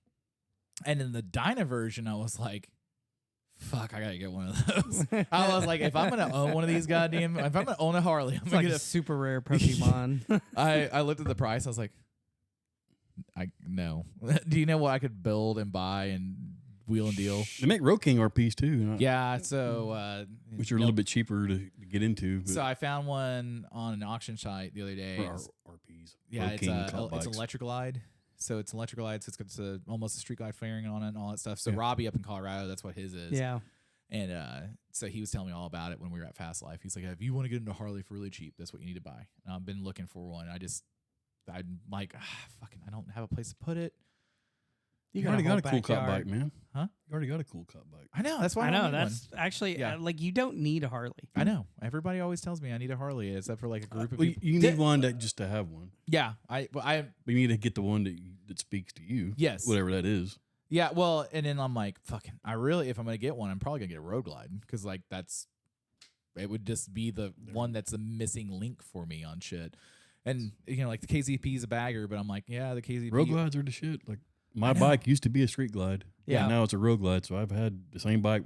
And in the Dyna version, I was like, fuck, I gotta get one of those. I was like, if I'm gonna own one of these if I'm gonna own a Harley, I'm gonna get a super rare Pokemon. I looked at the price, I was like, no. Do you know what I could build and buy and wheel and deal? They make Road King RPs too. Yeah, so which are a little bit cheaper to get into. So I found one on an auction site the other day. RPs. Yeah, it's Electroglide. So it's Electroglide, so it's got almost a street glide fairing on it and all that stuff. So Robbie up in Colorado, that's what his is. Yeah. And so he was telling me all about it when we were at Fast Life. He's like, if you want to get into Harley for really cheap, that's what you need to buy. And I've been looking for one. I'm like, fucking, I don't have a place to put it. You already got a cool cop bike, man. Huh? You already got a cool cop bike. I know. That's why I know. That's actually like you don't need a Harley. I know. Everybody always tells me I need a Harley, except for like a group of people. You need one just to have one. Yeah. But you need to get the one that speaks to you. Yes. Whatever that is. Yeah. Well, and then I'm like, fucking, if I'm going to get one, I'm probably going to get a Road Glide because like it would just be the one that's a missing link for me on shit. And, like the KZP is a bagger, but I'm like, yeah, the KZP. Road Glides are the shit. Like, my bike used to be a street glide. Yeah. And now it's a Road Glide, so I've had the same bike.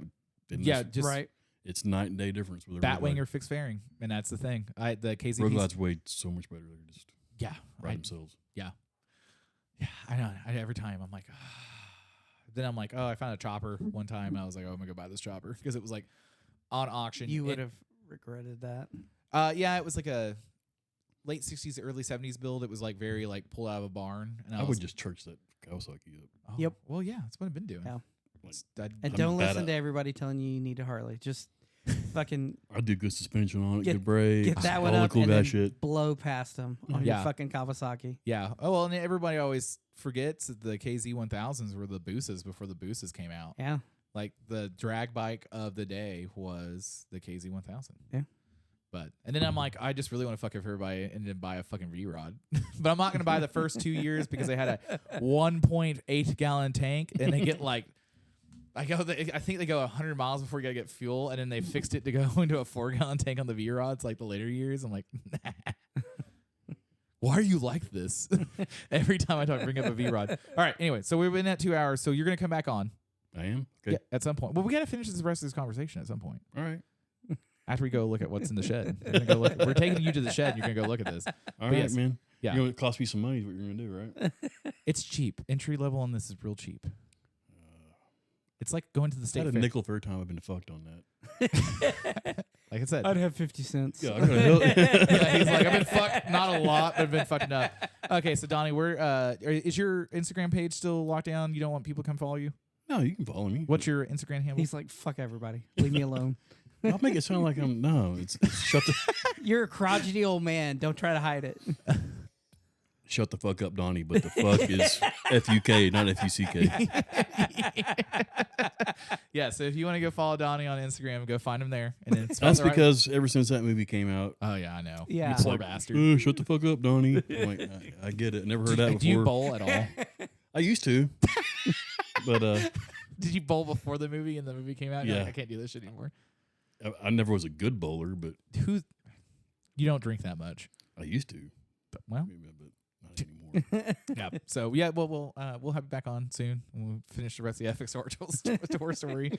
Right. It's night and day difference with a Batwing or fixed fairing, and that's the thing. The KZP Road Glides way so much better. They're just ride themselves. Yeah. Yeah, I know. Every time I'm like, then I'm like, I found a chopper one time, and I was like, I'm gonna go buy this chopper because it was like on auction. You would have regretted that. Yeah, it was like a late 60s, early 70s build. It was like very like pulled out of a barn. And I would just church that Kawasaki up. Oh, yep. Well, yeah, that's what I've been doing. Yeah. And don't listen to everybody telling you need a Harley. Just fucking. I do good suspension on it, good brakes, get that one all up the cool and guy then shit. Blow past them on your fucking Kawasaki. Yeah. Oh well, and everybody always forgets that the KZ1000s were the Boosas before the Boosas came out. Yeah. Like the drag bike of the day was the KZ1000. Yeah. And then I'm like, I just really want to fuck everybody and then buy a fucking V-Rod. But I'm not going to buy the first 2 years because they had a 1.8 gallon tank and they get like, I think they go 100 miles before you got to get fuel. And then they fixed it to go into a 4 gallon tank on the V-Rods like the later years. I'm like, nah. Why are you like this? Every time I bring up a V-Rod. All right. Anyway, so we've been at 2 hours. So you're going to come back on. I am? Okay. Yeah, at some point. Well, we got to finish the rest of this conversation at some point. All right. After we go look at what's in the shed. We're taking you to the shed and you're going to go look at this. All right, man. Yeah. You know, it cost me some money is what you're going to do, right? It's cheap. Entry level on this is real cheap. It's like going to the state I had fair. a nickel for every time I've been fucked on that. Like I said. I'd have 50 cents. Yeah, I'm gonna help. Yeah, he's like, I've been fucked, not a lot, but I've been fucked enough. Okay, so Donnie, is your Instagram page still locked down? You don't want people to come follow you? No, you can follow me. What's your Instagram handle? He's like, fuck everybody. Leave me alone. I'll make it sound like it's shut the You're a crotchety old man. Don't try to hide it. shut the fuck up, Donnie. But the fuck is F-U-K, not F-U-C-K. Yeah, so if you want to go follow Donnie on Instagram, go find him there. And then That's because ever since that movie came out. Oh yeah, I know. Yeah, you poor bastard. Shut the fuck up, Donnie. I'm like, I get it. I never heard that before. Do you bowl at all? I used to, but did you bowl before the movie and the movie came out? Yeah, like, I can't do this shit anymore. I never was a good bowler, but you don't drink that much. I used to. But, well, anymore. Yeah. So yeah, we'll have you back on soon. We'll finish the rest of the FX Tour story.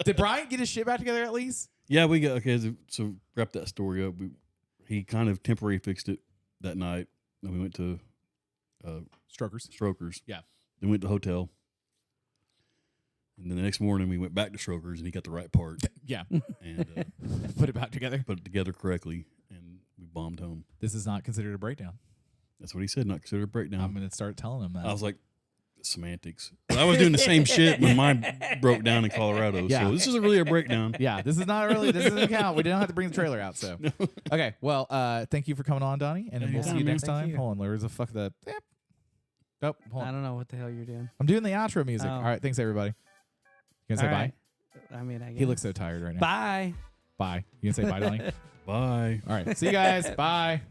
Did Brian get his shit back together at least? Yeah, we got so wrap that story up. He kind of temporarily fixed it that night. Then we went to Strokers. Yeah. Then went to the hotel. And then the next morning we went back to Strokers and he got the right part. Yeah. And Put it back together. put it together correctly and we bombed home. This is not considered a breakdown. That's what he said, not considered a breakdown. I'm going to start telling him that. I was like, semantics. But I was doing the same shit when mine broke down in Colorado. Yeah. So this isn't really a breakdown. Yeah, this doesn't count. We didn't have to bring the trailer out. So, okay. Well, thank you for coming on, Donnie, and we'll see you next Thank time. you. Hold on, where's the fuck the? Oh, hold I on. don't know what the hell you're doing. I'm doing the outro music. Oh. All right, thanks everybody. You gonna say All bye? right. I mean, I guess. He looks so tired right now. Bye. Bye. You gonna say bye, Donnie? Bye. All right. See you guys. Bye.